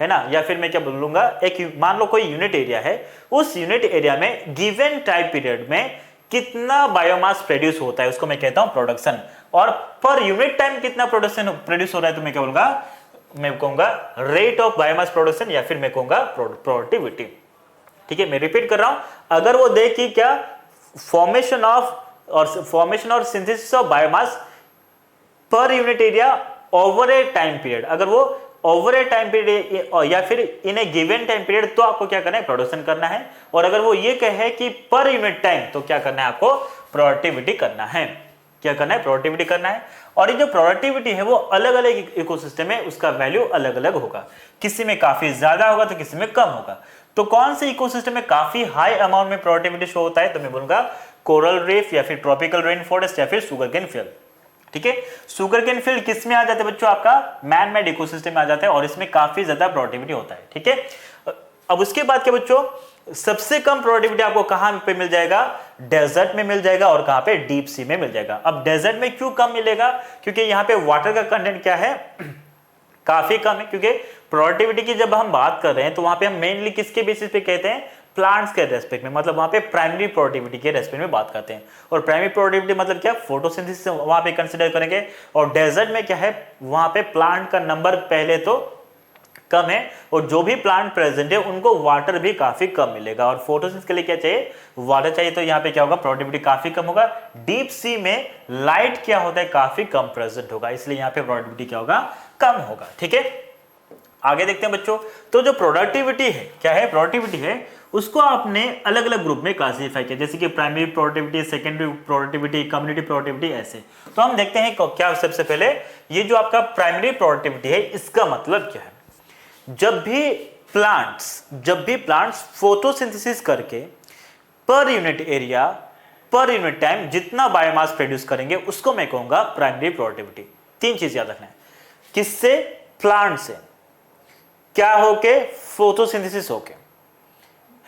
Speaker 1: ना, या फिर मैं क्या बोलूंगा, एक मान लो कोई यूनिट एरिया है, उस यूनिट एरिया में गिवन टाइम पीरियड में कितना बायोमास प्रोड्यूस होता है उसको मैं कहता हूं प्रोडक्शन। और पर यूनिट टाइम कितना प्रोडक्शन प्रोड्यूस हो रहा है तो मैं क्या बोलूंगा, मैं कहूंगा रेट ऑफ बायोमास प्रोडक्शन, या फिर मैं कहूंगा प्रोडक्टिविटी। ठीक है, मैं रिपीट कर रहा हूं, अगर वो देख कि क्या फॉर्मेशन और synthesis of biomass per unit area over A time period, अगर वो ओवर ए टाइम पीरियड या फिर इन ए गिवन टाइम पीरियड, तो आपको क्या करना है, प्रोडक्शन करना है। और अगर वो ये कहे कि पर यूनिट टाइम, तो क्या करना है, आपको प्रोडक्टिविटी करना है। क्या करना है, प्रोडक्टिविटी करना है। और ये जो प्रोडक्टिविटी है वो अलग अलग इकोसिस्टम में उसका वैल्यू अलग अलग होगा, किसी में काफी ज्यादा होगा तो किसी में कम होगा। तो कौन से इकोसिस्टम में काफी हाई अमाउंट में प्रोडक्टिविटी शो होता है, तो मैं बोलूंगा कोरल रीफ, या फिर ट्रॉपिकल रेन फॉरेस्ट, या फिर सुगरकेन फील्ड। ठीक है, सुगरकेन फील्ड किस में आ जाता है बच्चों, आपका मैन मेड इकोसिस्टम में आ जाता है, और इसमें काफी ज्यादा प्रोडक्टिविटी होता है। ठीक है, अब उसके बाद क्या बच्चों, सबसे कम प्रोडक्टिविटी आपको कहां पे मिल जाएगा, डेजर्ट में मिल जाएगा, और कहां पे, डीप सी में मिल जाएगा। अब डेजर्ट में क्यों कम मिलेगा, क्योंकि यहां पे वाटर का कंटेंट क्या है, काफी कम है। क्योंकि प्रोडक्टिविटी की जब हम बात कर रहे हैं तो वहां पे हम मेनली किसके बेसिस पे कहते हैं, प्लांट्स के रेस्पेक्ट में, मतलब वहां पे प्राइमरी प्रोडक्टिविटी के रेस्पेक्ट में बात करते हैं। और प्राइमरी प्रोडक्टिविटी मतलब क्या, फोटोसिंथेसिस वहां पे कंसीडर करेंगे। और डेजर्ट में क्या है, वहां पे प्लांट का नंबर पहले तो कम है, और जो भी प्लांट प्रेजेंट है उनको वाटर भी काफी कम मिलेगा। और फोटोसिंथेसिस के लिए क्या चाहिए, वाटर चाहिए। तो यहाँ पे क्या होगा, प्रोडक्टिविटी काफी कम होगा। डीप सी में लाइट क्या होता है, काफी कम प्रेजेंट होगा, इसलिए यहाँ पे प्रोडक्टिविटी क्या होगा, कम होगा। ठीक है, आगे देखते हैं बच्चों। तो जो प्रोडक्टिविटी है, क्या है, प्रोडक्टिविटी है, उसको आपने अलग अलग ग्रुप में क्लासिफाई किया, जैसे कि primary productivity, secondary productivity, community productivity, ऐसे। तो हम देखते हैं क्या, सबसे पहले ये जो आपका प्राइमरी प्रोडक्टिविटी है, इसका मतलब क्या है, जब भी प्लांट्स फोटोसिंथेसिस करके per unit area, per unit time जितना बायोमास प्रोड्यूस करेंगे, उसको मैं कहूंगा प्राइमरी प्रोडक्टिविटी। तीन चीज याद रखना है, किससे, प्लांट से, क्या होके, फोटोसिंथेसिस होके,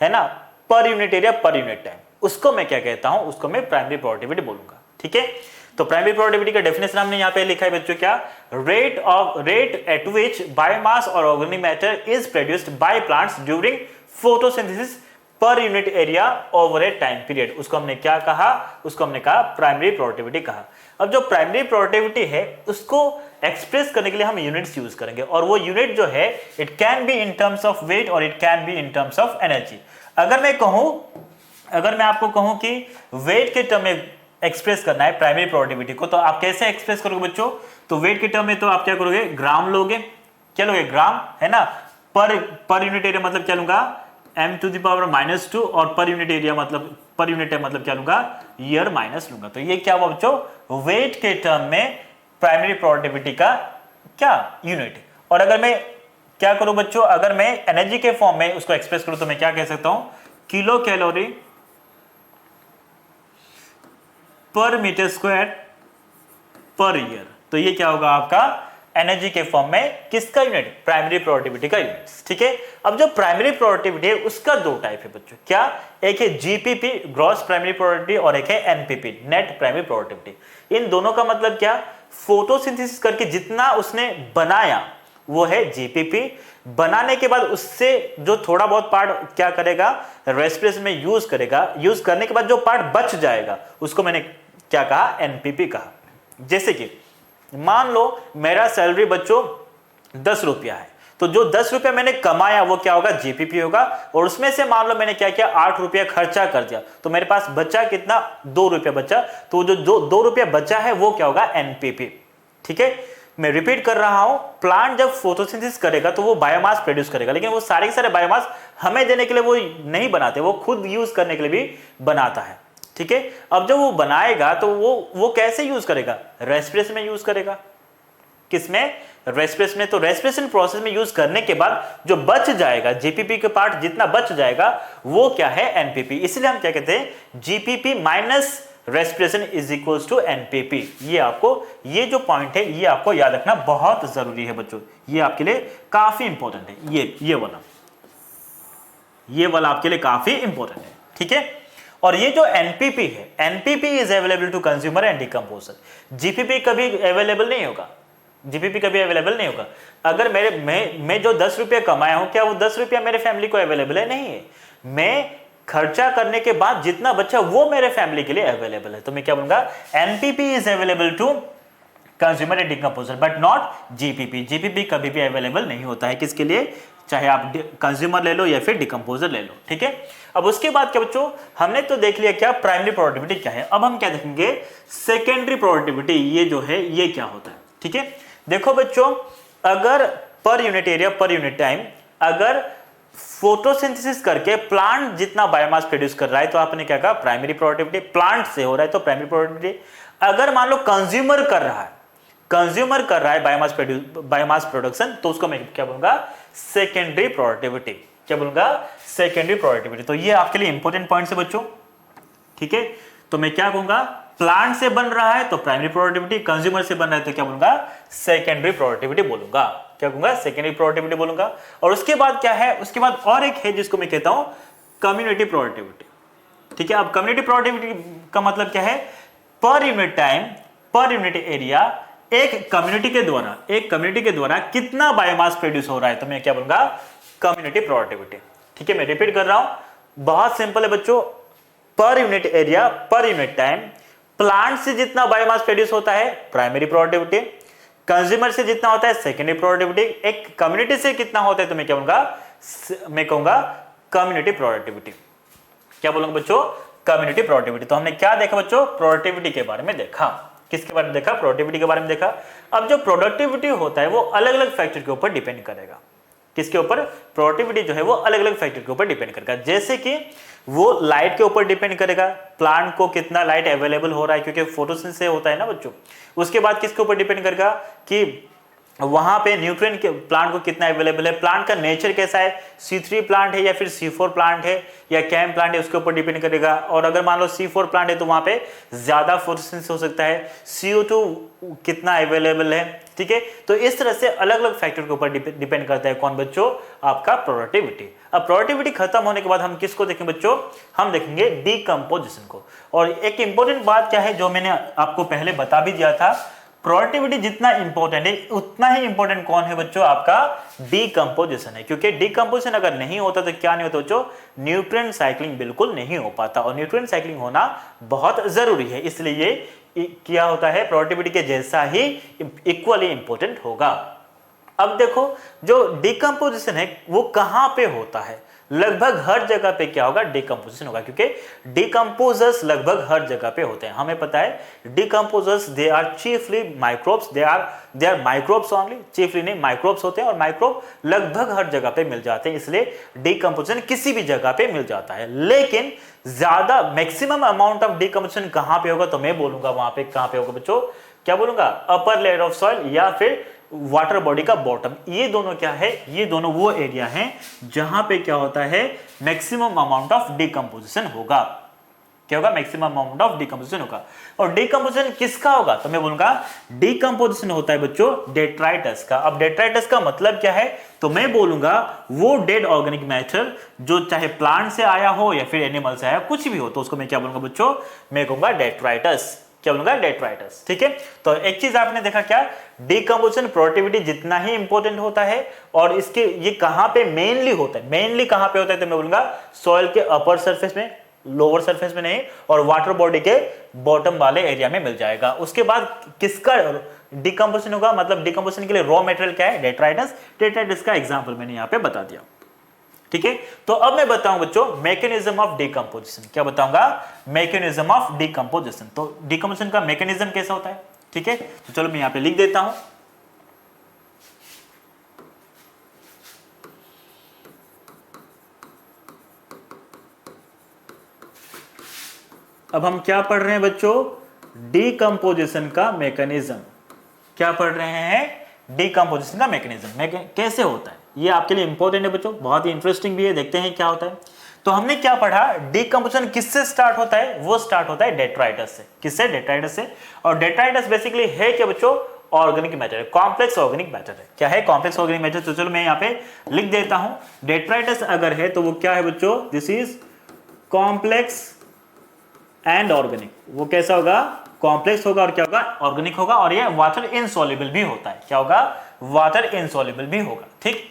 Speaker 1: है ना, per unit area, per unit time, उसको मैं क्या कहता हूं, उसको मैं प्राइमरी प्रोडक्टिविटी बोलूंगा। ठीक है, तो प्राइमरी प्रोडक्टिविटी का डेफिनेशन हमने यहां पे लिखा है बच्चों, क्या, रेट एट विच बायोमास और organic matter is produced by plants during photosynthesis per unit area over A time period, उसको हमने क्या कहा, उसको हमने कहा प्राइमरी प्रोडक्टिविटी कहा। अब जो प्राइमरी प्रोडक्टिविटी है उसको एक्सप्रेस करने के लिए हम यूनिट्स यूज करेंगे, और वो यूनिट जो है, it can be in terms of weight और it can be in terms of energy. अगर मैं आपको कहूं कि वेट के टर्म में एक्सप्रेस करना है प्राइमरी प्रोडक्टिविटी को, तो आप कैसे एक्सप्रेस करोगे बच्चों, तो वेट के टर्म में तो आप क्या करोगे, ग्राम लोगे, क्या लोगे, ग्राम, है ना। पर यूनिट एरिया मतलब क्या लूंगा, m⁻⁻², और पर यूनिट एरिया मतलब, पर यूनिट टाइम मतलब क्या लूंगा, ईयर माइनस लूंगा। तो ये क्या हुआ बच्चों, वेट के टर्म में प्राइमरी प्रोडक्टिविटी का क्या, यूनिट। और अगर मैं क्या करूं बच्चों, अगर मैं एनर्जी के फॉर्म में उसको एक्सप्रेस करूं, तो मैं क्या कह सकता हूं, किलो कैलोरी पर मीटर स्क्वायर पर ईयर। तो ये क्या होगा आपका, एनर्जी के फॉर्म में किसका यूनिट, प्राइमरी प्रोडक्टिविटी का यूनिट। ठीक है, अब जो प्राइमरी प्रोडक्टिविटी है उसका दो टाइप है बच्चों, क्या, एक है जीपीपी, ग्रॉस प्राइमरी प्रोडक्टिविटी, और एक है एनपीपी, नेट प्राइमरी प्रोडक्टिविटी। इन दोनों का मतलब क्या, फोटोसिंथेसिस करके जितना उसने बनाया वो है जीपीपी, बनाने के बाद उससे जो थोड़ा बहुत पार्ट क्या करेगा, रेस्पिरेशन में यूज करेगा, यूज करने के बाद जो पार्ट बच जाएगा उसको मैंने क्या कहा, एनपीपी कहा। जैसे कि मान लो मेरा सैलरी बच्चों 10 रुपया है, तो जो 10 रुपया मैंने कमाया वो क्या होगा, जीपीपी होगा। और उसमें से मान लो मैंने क्या किया, 8 रुपया खर्चा कर दिया, तो मेरे पास बचा कितना, 2 रुपया बचा। तो जो 2 रुपया बचा है वो क्या होगा, एनपीपी। ठीक है, मैं रिपीट कर रहा हूं, प्लांट जब फोटोसिंथेसिस करेगा तो वो बायोमास प्रोड्यूस करेगा, लेकिन वो सारे के सारे बायोमास हमें देने के लिए वो नहीं बनाते, वो खुद यूज करने के लिए भी बनाता है। ठीक है, अब जब वो बनाएगा तो वो कैसे यूज करेगा, रेस्पिरेशन में यूज करेगा। किसमें, रेस्पिरेशन में। तो रेस्पिरेशन प्रोसेस में यूज करने के बाद जो बच जाएगा, जीपीपी के पार्ट जितना बच जाएगा वो क्या है, एनपीपी। इसलिए हम क्या कहते हैं, GPP minus respiration is equals to NPP. ये आपको, ये जो पॉइंट है ये आपको याद रखना बहुत जरूरी है बच्चों, ये आपके लिए काफी इंपॉर्टेंट है। ये वाला आपके लिए काफी इंपॉर्टेंट है। ठीक है, और ये जो एनपीपी है, NPP is available to consumer and decomposer. GPP कभी अवेलेबल नहीं होगा, जीपीपी कभी अवेलेबल नहीं होगा। अगर मैं जो 10 रुपया कमाया हूं, क्या वो 10 रुपया मेरे फैमिली को अवेलेबल है, नहीं है। मैं खर्चा करने के बाद जितना बचा वो मेरे फैमिली के लिए अवेलेबल है। तो मैं क्या बोलूंगा, NPP is available to consumer and decomposer but not GPP. GPP कभी भी अवेलेबल नहीं होता है, किसके लिए, चाहे आप कंज्यूमर ले लो या फिर डिकम्पोजर ले लो। ठीक है, अब उसके बाद क्या बच्चों, हमने तो देख लिया क्या प्राइमरी प्रोडक्टिविटी क्या है। अब हम क्या देखेंगे, सेकेंडरी प्रोडक्टिविटी। ये जो है ये क्या होता है। ठीक है, देखो बच्चों, अगर per unit area per unit time, अगर फोटोसिंथेसिस करके प्लांट जितना बायोमास प्रोड्यूस कर रहा है तो आपने क्या कहा, प्राइमरी प्रोडक्टिविटी। प्लांट से हो रहा है तो प्राइमरी प्रोडक्टिविटी। अगर मान लो कंज्यूमर कर रहा है बायोमास प्रोडक्शन, तो उसको मैं क्या बोलूंगा, सेकेंडरी प्रोडक्टिविटी। क्या बोलूंगा, सेकेंडरी प्रोडक्टिविटी। तो ये आपके लिए इंपॉर्टेंट पॉइंट है बच्चों। ठीक है, तो मैं क्या कहूंगा, प्लांट से बन रहा है तो प्राइमरी प्रोडक्टिविटी, कंज्यूमर से बन रहा है तो क्या बोलूंगा, सेकेंडरी प्रोडक्टिविटी बोलूंगा। क्या कहूंगा, सेकेंडरी प्रोडक्टिविटी बोलूंगा। और उसके बाद क्या है, उसके बाद और एक है जिसको मैं कहता हूं कम्युनिटी प्रोडक्टिविटी। ठीक है, अब कम्युनिटी प्रोडक्टिविटी का मतलब क्या है, per unit time, per unit area, एक कम्युनिटी के द्वारा कितना बायोमास प्रोड्यूस हो रहा है, तो मैं क्या बोलूंगा, कम्युनिटी प्रोडक्टिविटी। ठीक है, मैं रिपीट कर रहा हूं, बहुत सिंपल है बच्चों, per unit area, per unit time, plant से जितना बायोमास प्रोड्यूस होता है प्राइमरी प्रोडक्टिविटी, कंज्यूमर से जितना होता है सेकेंडरी प्रोडक्टिविटी, एक कम्युनिटी से कितना होता है तो मैं क्या बोलूंगा, मैं कहूंगा कम्युनिटी प्रोडक्टिविटी। क्या बोलूंगा बच्चों, कम्युनिटी प्रोडक्टिविटी। तो हमने क्या देखा बच्चों, प्रोडक्टिविटी के बारे में देखा। किसके बारे में देखा, प्रोडक्टिविटी के बारे में देखा। अब जो प्रोडक्टिविटी होता है वो अलग अलग फैक्टर के ऊपर डिपेंड करेगा। किसके ऊपर, प्रोडक्टिविटी जो है वो अलग अलग फैक्टर के ऊपर डिपेंड करेगा। जैसे कि वो लाइट के ऊपर डिपेंड करेगा, प्लांट को कितना लाइट अवेलेबल हो रहा है, क्योंकि फोटोसिंथेसिस से होता है ना बच्चों। उसके बाद किसके ऊपर डिपेंड करेगा कि वहां पे न्यूट्रिएंट के प्लांट को कितना अवेलेबल है, प्लांट का नेचर कैसा है, C3 प्लांट है या फिर C4 प्लांट है या कैम प्लांट है, उसके ऊपर डिपेंड करेगा। और अगर मान लो C4 प्लांट है तो वहां पे ज्यादा फोटोसिंथेसिस हो सकता है, CO2 कितना अवेलेबल है। ठीक है, तो इस तरह से अलग अलग फैक्टर के ऊपर डिपेंड करता है कौन बच्चों, आपका प्रोडक्टिविटी। अब प्रोडक्टिविटी खत्म होने के बाद हम किसको देखेंगे बच्चों, हम देखेंगे डीकंपोजिशन को। और एक इंपॉर्टेंट बात क्या है जो मैंने आपको पहले बता भी दिया था, प्रोडक्टिविटी जितना इंपॉर्टेंट है उतना ही इंपॉर्टेंट कौन है बच्चों, आपका डीकंपोजिशन है। क्योंकि डीकंपोजिशन अगर नहीं होता तो क्या नहीं होता बच्चों, न्यूट्रिएंट साइक्लिंग बिल्कुल नहीं हो पाता। और न्यूट्रिएंट साइक्लिंग होना बहुत जरूरी है, इसलिए ये क्या होता है, प्रोडक्टिविटी के जैसा ही इक्वली इंपॉर्टेंट होगा। अब देखो, जो डीकंपोजिशन है वो कहां पे होता है, लगभग हर जगह पे क्या होगा, डिकम्पोजिशन होगा। क्योंकि डिकम्पोजर्स लगभग हर जगह पे होते हैं, हमें पता है। Decomposers they are chiefly microbes, they are microbes only, chiefly नहीं माइक्रोब्स होते हैं, और माइक्रोब लगभग हर जगह पे मिल जाते हैं, इसलिए डिकम्पोजिशन किसी भी जगह पे मिल जाता है। लेकिन ज्यादा मैक्सिमम अमाउंट ऑफ डिकम्पोजिशन कहां पे होगा, तो मैं बोलूंगा वहां पे कहां पे होगा बच्चों, क्या बोलूंगा, अपर लेयर ऑफ सॉइल या फिर वाटर बॉडी का बॉटम। ये दोनों क्या है, ये दोनों वो एरिया हैं जहां पे क्या होता है, मैक्सिमम अमाउंट ऑफ डिकम्पोजिशन होगा। क्या होगा, मैक्सिमम अमाउंट ऑफ डिकम्पोजिशन होगा। और डिकम्पोजिशन किसका होगा, तो मैं बोलूंगा डिकम्पोजिशन होता है बच्चों डेट्राइटस का। अब डेट्राइटस का मतलब क्या है, तो मैं बोलूंगा वो डेड ऑर्गेनिक मैटर जो चाहे प्लांट से आया हो या फिर एनिमल से आया, कुछ भी हो, तो उसको मैं क्या बोलूंगा बच्चों, मैं कहूंगा डेट्राइटस। क्या बोलूंगा, डेट्राइटस। ठीक है, तो एक चीज आपने देखा क्या, डीकंपोजिशन प्रोडक्टिविटी जितना ही इंपॉर्टेंट होता है, और इसके ये कहां पे मेनली होता है, मेनली कहां पे होता है, तो मैं बोलूंगा सॉइल के अपर सरफेस में, लोअर सरफेस में नहीं, और वाटर बॉडी के बॉटम वाले एरिया में मिल जाएगा। उसके बाद किसका डिकम्पोजिशन होगा, मतलब डिकम्पोजिशन के लिए रॉ मटेरियल क्या है, डेट्राइटस। डेट्राइटस का एग्जांपल मैंने यहाँ पे बता दिया, ठीक है। तो अब मैं बताऊं बच्चों मैकेनिज्म ऑफ डिकम्पोजिशन, क्या बताऊंगा, मैकेनिज्म ऑफ डिकम्पोजिशन। तो डिकम्पोजिशन का मैकेनिज्म कैसा होता है, ठीक है। तो चलो मैं यहाँ पे लिख देता हूं। अब हम क्या पढ़ रहे हैं बच्चों, डिकम्पोजिशन का मैकेनिज्म। क्या पढ़ रहे हैं, डिकम्पोजिशन का मैकेनिज्म कैसे होता है, ये आपके लिए इंपॉर्टेंट है बच्चों, बहुत ही इंटरेस्टिंग भी है। देखते हैं क्या होता है। तो हमने क्या पढ़ा, डिकम्पोजिशन किससे स्टार्ट होता है, वो स्टार्ट होता है डेट्राइटस से। किससे, डेट्राइटस से। और डेट्राइटस बेसिकली है क्या बच्चों, ऑर्गेनिक मैटर है, कॉम्प्लेक्स ऑर्गेनिक मैटर है। क्या है, कॉम्प्लेक्स ऑर्गेनिक मैटर। तो चलो मैं यहाँ पे लिख देता हूं, डेट्राइटस अगर है तो वो क्या है बच्चों, this is complex and organic. वो कैसा होगा, कॉम्प्लेक्स होगा और क्या होगा, ऑर्गेनिक होगा। और ये वाटर इनसॉल्युबल भी होता है, क्या होगा, वाटर इनसॉल्युबल भी होगा, ठीक।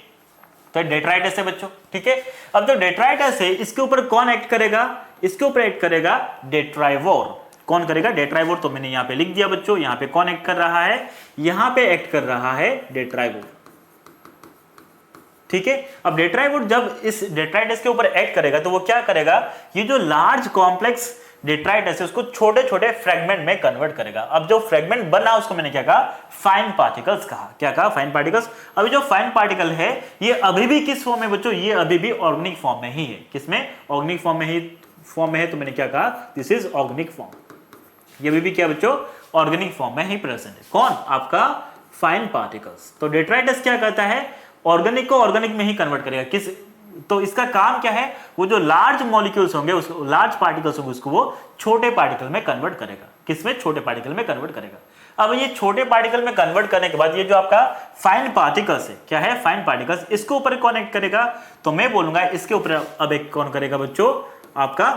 Speaker 1: तो डेट्राइटस है बच्चों, ठीक है। अब जो डेट्राइटस है इसके ऊपर कौन एक्ट करेगा, इसके ऊपर एक्ट करेगा डेट्राइवोर। कौन करेगा, डेट्राइवोर। तो मैंने यहां पे लिख दिया बच्चों, यहां पे कौन एक्ट कर रहा है, यहां पे एक्ट कर रहा है डेट्राइवोर, ठीक है। अब डेट्राइवोर जब इस डेट्राइटस के ऊपर एक्ट करेगा तो वो क्या करेगा, ये जो लार्ज कॉम्प्लेक्स डेट्राइटस है उसको छोटे छोटे फ्रेगमेंट में कन्वर्ट करेगा। अब जो फ्रेगमेंट बना उसको मैंने क्या कहा, फाइन पार्टिकल्स कहा। क्या कहा, फाइन पार्टिकल्स। अभी जो फाइन पार्टिकल है ये अभी भी किस फॉर्म में बच्चों, ये अभी भी ऑर्गेनिक फॉर्म में ही है। किसमें, ऑर्गेनिक फॉर्म में है। तो मैंने क्या कहा, दिस इज ऑर्गेनिक फॉर्म। ये अभी भी क्या बच्चों, ऑर्गेनिक फॉर्म में ही प्रेजेंट है। कौन, आपका फाइन पार्टिकल्स। तो डेट्राइटस क्या करता है, ऑर्गेनिक को ऑर्गेनिक में ही कन्वर्ट करेगा। किस, तो इसका काम क्या है, वो जो लार्ज मॉलिक्यूल्स होंगे, उसको लार्ज पार्टिकल्स होंगे, उसको वो छोटे पार्टिकल में कन्वर्ट करेगा। किसमें, छोटे पार्टिकल में कन्वर्ट करेगा। अब ये छोटे पार्टिकल में कन्वर्ट करने के बाद ये जो आपका फाइन पार्टिकल्स है, क्या है, फाइन पार्टिकल्स, इसके ऊपर कनेक्ट करेगा। तो मैं बोलूंगा इसके ऊपर अब एक कौन करेगा बच्चों, आपका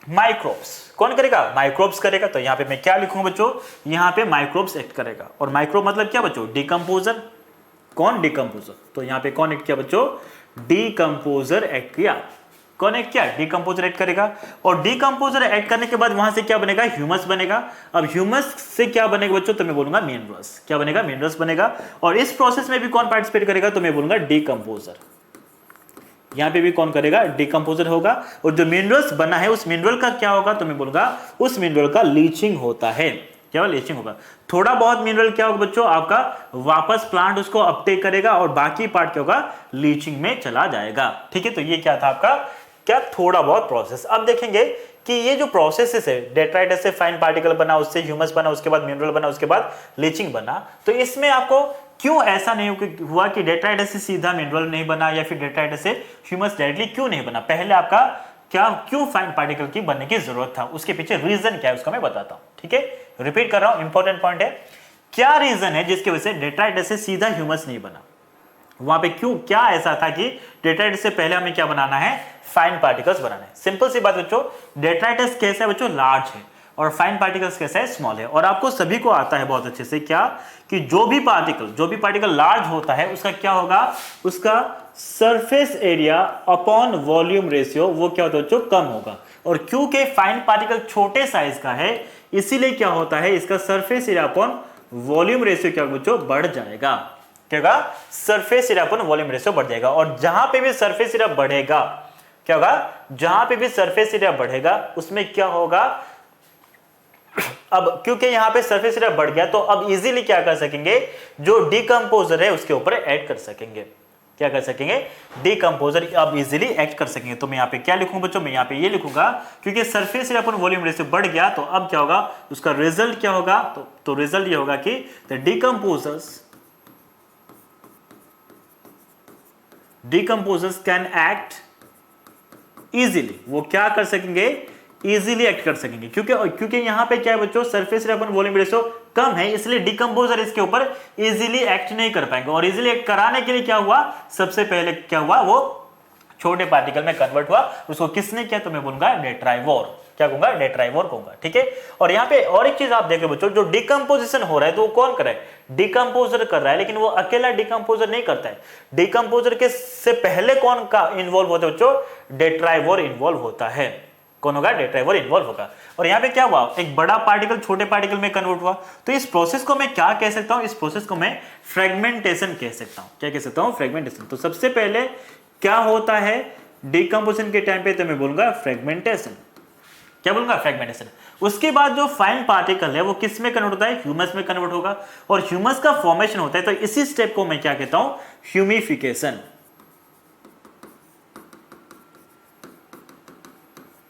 Speaker 1: माइक्रोब्स। कौन करेगा, माइक्रोब्स करेगा। तो यहां पे मैं क्या लिखूंगा बच्चों, यहां पे माइक्रोब्स एक्ट करेगा। और माइक्रोब मतलब क्या बच्चों, डिकम्पोजर। कौन, डिकम्पोजर। तो यहां पे कौन एक्ट किया बच्चों, डिकम्पोजर एक्ट किया। कौन एक्ट किया, डिकम्पोजर एक्ट करेगा। और डिकम्पोजर एक्ट करने के बाद वहां से क्या बनेगा, ह्यूमस बनेगा। अब ह्यूमस से क्या बनेगा बच्चों, तो मैं बोलूंगा मिनरल्स। क्या बनेगा, मिनरल्स बनेगा। और इस प्रोसेस में भी कौन पार्टिसिपेट करेगा, तो मैं बोलूंगा डिकम्पोजर। यहां पे भी कौन करेगा, डिकम्पोजर होगा। और जो मिनरल्स बना है उस मिनरल का क्या होगा, तो मैं बोलूंगा उस मिनरल का लीचिंग होता है। क्या लीचिंग होगा। थोड़ा बहुत मिनरल क्या होगा बच्चों, आपका वापस प्लांट उसको अपटेक करेगा और बाकी पार्ट क्या होगा, लीचिंग में चला जाएगा, ठीक है। तो ये क्या था आपका, क्या थोड़ा बहुत प्रोसेस। अब देखेंगे कि ये जो प्रोसेसेस है, डेट्राइटस से फाइन पार्टिकल बना, उससे ह्यूमस बना, उसके बाद मिनरल बना, उसके बाद लीचिंग बना। तो इसमें आपको क्यों ऐसा नहीं हुआ कि डेट्राइटस से सीधा मिनरल नहीं बना या फिर डेट्राइटस से ह्यूमस डायरेक्टली क्यों नहीं बना, पहले आपका क्या, क्यों फाइन पार्टिकल की बनने की जरूरत था, उसके पीछे रीजन क्या है उसका मैं बताता हूं, ठीक है। रिपीट कर रहा हूं, इंपॉर्टेंट पॉइंट है। क्या रीजन है जिसकी वजह से डेट्राइटस से सीधा ह्यूमस नहीं बना, वहां पे क्यों, क्या ऐसा था कि डेट्राइटस से पहले हमें क्या बनाना है, फाइन पार्टिकल्स बनाना है। सिंपल सी बात बच्चों, डेट्राइटस कैसा है बच्चों, लार्ज है, और फाइन पार्टिकल्स कैसा है, स्मॉल है। और आपको सभी को आता है बहुत अच्छे से क्या, कि जो भी पार्टिकल लार्ज होता है उसका क्या होगा, उसका surface area upon volume ratio वो क्या होता है बच्चों, कम होगा। और क्योंकि फाइन पार्टिकल छोटे साइज का है इसीलिए क्या होता है, इसका surface area upon volume ratio क्या बच्चों, बढ़ जाएगा। क्या होगा, surface area upon volume ratio बढ़ जाएगा। और जहां पे भी सरफेस एरिया बढ़ेगा क्या होगा, जहां पे भी सरफेस एरिया बढ़ेगा उसमें क्या होगा, अब क्योंकि यहां पे सरफेस एरिया बढ़ गया तो अब इजीली क्या कर सकेंगे, जो डिकम्पोजर है उसके ऊपर ऐड कर सकेंगे। क्या कर सकेंगे, डिकम्पोजर अब इजीली एक्ट कर सकेंगे। तो मैं यहां पे क्या लिखूंगा बच्चों, मैं यहां पे ये लिखूंगा, क्योंकि surface area upon volume ratio बढ़ गया तो अब क्या होगा, उसका रिजल्ट क्या होगा, तो रिजल्ट ये होगा कि the decomposers can act easily, वो क्या कर सकेंगे, इजीली एक्ट कर सकेंगे। क्योंकि यहां पे क्या है बच्चों, surface area upon volume ratio कम है, इसलिए डिकम्पोजर इसके ऊपर इजीली एक्ट नहीं कर पाएंगे। और इजीली एक्ट कराने के लिए क्या हुआ, सबसे पहले क्या हुआ, वो छोटे पार्टिकल में कन्वर्ट हुआ। उसको किसने किया, तो मैं बोलूंगा डेट्राइवोर। क्या कहूंगा, डेट्राइवोर कहूंगा, ठीक है। और यहाँ पे और एक चीज आप देख रहे बच्चों, जो डिकम्पोजिशन हो रहा है तो वो कौन कर रहा है, डिकम्पोजर कर रहा है, लेकिन वो अकेला डिकम्पोजर नहीं करता है। डिकम्पोजर के से पहले कौन का इन्वॉल्व होता है बच्चों, डेट्राइवोर इन्वॉल्व होता है। कौन होगा, डेट्राइवर इन्वॉल्व होगा। और यहाँ पे क्या हुआ, एक बड़ा पार्टिकल छोटे पार्टिकल में कन्वर्ट हुआ। तो इस प्रोसेस को मैं क्या कह सकता हूँ, इस प्रोसेस को मैं फ्रेगमेंटेशन कह सकता हूँ। क्या कह सकता हूँ, फ्रेगमेंटेशन। तो सबसे पहले क्या होता है डिकम्पोजिशन के टाइम पे, तो मैं बोलूंगा फ्रेगमेंटेशन। क्या बोलूंगा, फ्रेगमेंटेशन। उसके बाद जो फाइन पार्टिकल है वो किस में कन्वर्ट होता है, ह्यूमस में कन्वर्ट होगा, और ह्यूमस का फॉर्मेशन होता है। तो इसी स्टेप को मैं क्या कहता हूं, ह्यूमिफिकेशन।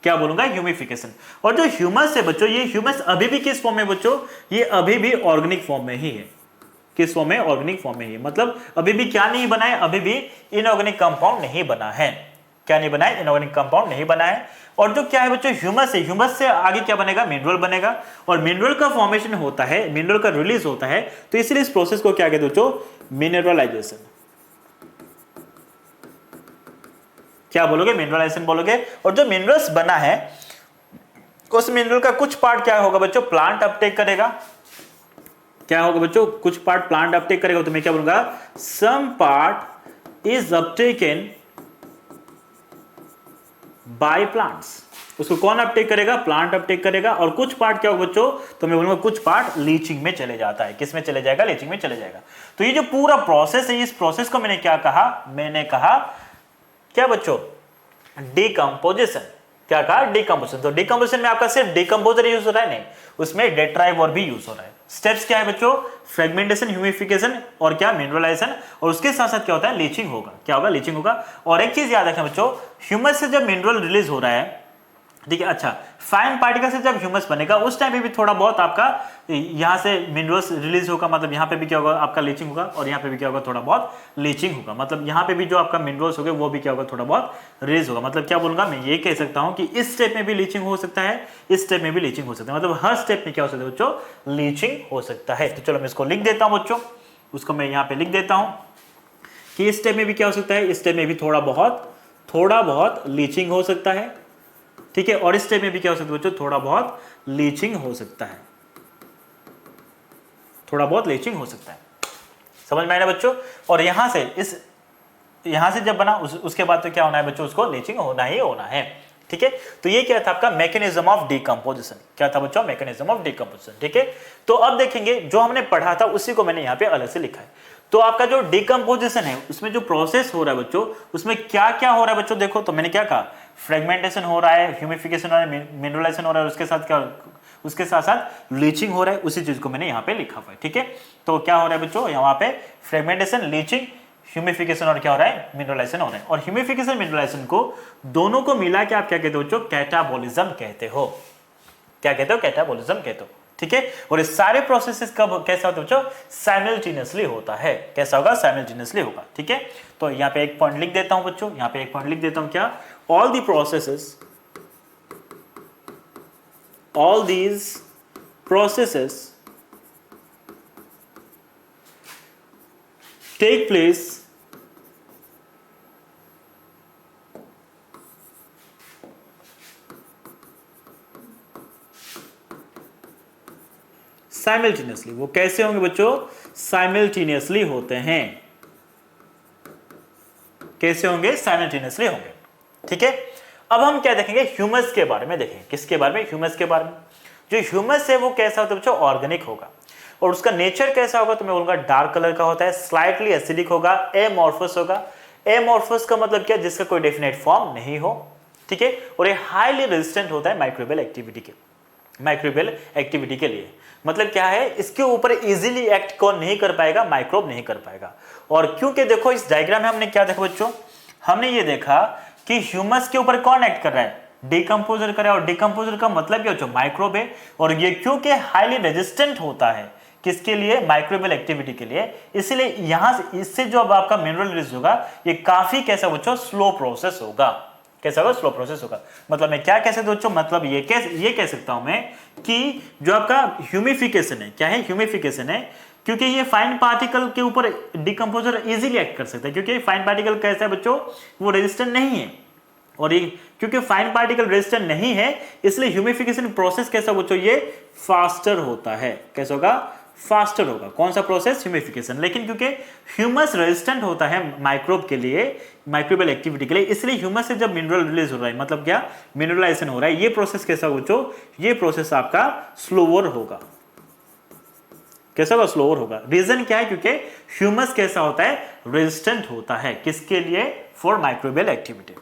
Speaker 1: क्या बोलूंगा, ह्यूमिफिकेशन। और जो ह्यूमस है बच्चों, ये ह्यूमस अभी भी किस फॉर्म में बच्चों, ये अभी भी ऑर्गेनिक फॉर्म में ही है। किस फॉर्म में, ऑर्गेनिक फॉर्म में ही, मतलब अभी भी क्या नहीं बना है, अभी भी इनऑर्गेनिक कंपाउंड नहीं बना है। क्या नहीं बना है, इनऑर्गेनिक कंपाउंड नहीं बना है। और जो क्या है बच्चों, ह्यूमस है, ह्यूमस से आगे क्या बनेगा, मिनरल बनेगा। और मिनरल का फॉर्मेशन होता है, मिनरल का रिलीज होता है। तो इसलिए इस प्रोसेस को क्या कहते हैं बच्चों, मिनरलाइजेशन। क्या बोलोगे, मिनरलाइजेशन बोलोगे। और जो मिनरल्स बना है उस मिनरल का कुछ पार्ट क्या होगा बच्चों, प्लांट अपटेक करेगा। क्या होगा बच्चों, कुछ पार्ट प्लांट अपटेक करेगा। तो मैं क्या बोलूंगा, some part is uptaken by plants. उसको कौन अपटेक करेगा, प्लांट अपटेक करेगा। और कुछ पार्ट क्या होगा बच्चों, तो मैं बोलूंगा कुछ पार्ट लीचिंग में चले जाता है। किस में चले जाएगा, लीचिंग में चले जाएगा। तो ये जो पूरा प्रोसेस है, इस प्रोसेस को मैंने क्या कहा, मैंने कहा क्या बच्चों, डिकम्पोजिशन। क्या कहा, डिकम्पोजिशन। तो डिकम्पोजिशन में आपका सिर्फ डिकम्पोजर यूज हो रहा है, नहीं, उसमें डेट्राइवर भी यूज हो रहा है। स्टेप्स क्या है बच्चों, फ्रेगमेंटेशन, ह्यूमिफिकेशन और क्या, मिनरलाइजेशन। और उसके साथ साथ क्या होता है, लीचिंग होगा। क्या होगा, लीचिंग होगा। और एक चीज याद रखना बच्चों, ह्यूमस से जब मिनरल रिलीज हो रहा है, ठीक है, अच्छा, फाइन पार्टिकल से जब ह्यूमस बनेगा उस टाइम पे भी थोड़ा बहुत आपका यहां से मिनरल्स रिलीज होगा, मतलब यहां पे भी क्या होगा, आपका लीचिंग होगा। और यहां पे भी क्या होगा, थोड़ा बहुत लीचिंग होगा। मतलब यहां पे भी जो आपका मिनरल्स होंगे वो भी क्या होगा, थोड़ा बहुत रिलीज होगा। मतलब क्या बोलूंगा, मैं ये कह सकता हूं कि इस स्टेप में भी लीचिंग हो सकता है, इस स्टेप में भी लीचिंग हो सकता है। मतलब हर स्टेप में क्या हो सकता है बच्चों, लीचिंग हो सकता है। तो चलो मैं इसको लिख देता हूं बच्चों, उसको मैं यहां पे लिख देता हूं कि इस स्टेप में भी क्या हो सकता है, इस स्टेप में भी थोड़ा बहुत लीचिंग हो सकता है, ठीक है। और इस स्टेप में भी क्या हो सकता है बच्चों, थोड़ा बहुत लीचिंग हो सकता है, थोड़ा बहुत लीचिंग हो सकता है। समझ में आया ना बच्चों। और यहां से जब बना उसके बाद तो क्या होना है बच्चों, उसको लीचिंग होना ही होना है, ठीक है। तो ये क्या था आपका मैकेनिज्म ऑफ डिकम्पोजिशन। क्या था बच्चों, मैकेनिज्म ऑफ डिकम्पोजिशन, ठीक है। तो अब देखेंगे जो हमने पढ़ा था उसी को मैंने यहां पे अलग से लिखा है। तो आपका जो डिकम्पोजिशन है उसमें जो प्रोसेस हो रहा है बच्चों, उसमें क्या क्या हो रहा है बच्चों, देखो। तो मैंने क्या कहा, फ्रेगमेंटेशन हो रहा है, ह्यूमिफिकेशन हो रहा है, मिनरलाइजेशन हो रहा है, उसके साथ साथ लीचिंग हो रहा है। उसी चीज को मैंने यहाँ पे लिखा हुआ है, ठीक है। तो क्या हो रहा है बच्चों, यहाँ पे फ्रेगमेंटेशन, लीचिंग, ह्यूमिफिकेशन और क्या हो रहा है, मिनरलाइजेशन हो रहा है। और ह्यूमिफिकेशन, मिनरलाइजेशन को दोनों को मिला के आप क्या कहते हो बच्चों, कैटाबोलिज्म कहते हो। क्या कहते हो, कैटाबोलिज्म कहते हो, ठीक है। और ये सारे प्रोसेसेस कब कैसा होता है बच्चों, साइमल्टेनियसली होता है। कैसा होगा, साइमल्टेनियसली होगा, ठीक है। तो यहाँ पे एक पॉइंट लिख देता हूं बच्चों, यहाँ पे एक पॉइंट लिख देता हूं, क्या, all these processes take place simultaneously. वो कैसे होंगे बच्चों, साइमल्टेनियसली होते हैं। कैसे होंगे, साइमल्टेनियसली होंगे, ठीक है। अब हम क्या देखेंगे, ह्यूमस के बारे में देखेंगे। किसके बारे में, ह्यूमस के बारे में। जो ह्यूमस है वो कैसा होता है बच्चों, ऑर्गेनिक होगा। और उसका नेचर कैसा होगा, तो मैं बोलूंगा डार्क कलर का होता है, स्लाइटली एसिडिक होगा, एमॉर्फस होगा। एमॉर्फस का मतलब क्या, जिसका कोई डेफिनेट फॉर्म नहीं हो, ठीक है। और ये हाईली रेजिस्टेंट होता है माइक्रोबियल एक्टिविटी के लिए। मतलब क्या है, इसके ऊपर इजीली एक्ट कौन नहीं कर पाएगा, माइक्रोब नहीं कर पाएगा। और क्योंकि देखो इस डायग्राम में हमने क्या देखा बच्चों, हमने ये देखा कि ह्यूमस के ऊपर कौन एक्ट कर रहा है, डिकम्पोजर कर रहा है। और डिकम्पोजर का मतलब क्या बच्चों, माइक्रोब है। और ये क्योंकि हाईली रेजिस्टेंट होता है किसके लिए, माइक्रोबियल एक्टिविटी के लिए, इसलिए यहां से इससे जो अब आपका मिनरल रिलीज होगा ये काफी कैसा बच्चों, स्लो प्रोसेस होगा। कैसा होगा, स्लो प्रोसेस होगा। मतलब मैं क्या कह सकता हूं बच्चों, मतलब ये कह सकता हूं मैं कि जो आपका ह्यूमिफिकेशन है, क्या है, ह्यूमिफिकेशन है, क्योंकि ये फाइन पार्टिकल के ऊपर डिकम्पोजर इजीली एक्ट कर सकता है। क्योंकि फाइन पार्टिकल कैसा है बच्चों, वो रेजिस्टेंट नहीं है। और ये क्योंकि फाइन पार्टिकल रेजिस्टेंट नहीं है, इसलिए ह्यूमिफिकेशन प्रोसेस कैसा बच्चों, ये फास्टर होता है। कैसा होगा, फास्टर होगा। कौन सा प्रोसेस? ह्यूमिफिकेशन। लेकिन क्योंकि ह्यूमस रेजिस्टेंट होता है माइक्रोब के लिए, माइक्रोबियल एक्टिविटी के लिए, इसलिए ह्यूमस से जब मिनरल रिलीज हो रहा है, मतलब क्या, मिनरलाइजेशन हो रहा है, ये प्रोसेस कैसा हो बच्चों? ये प्रोसेस आपका स्लोअर होगा। कैसा होगा? स्लोअर होगा। रीजन क्या है? क्योंकि ह्यूमस कैसा होता है? रेजिस्टेंट होता है। किसके लिए? For microbial activity.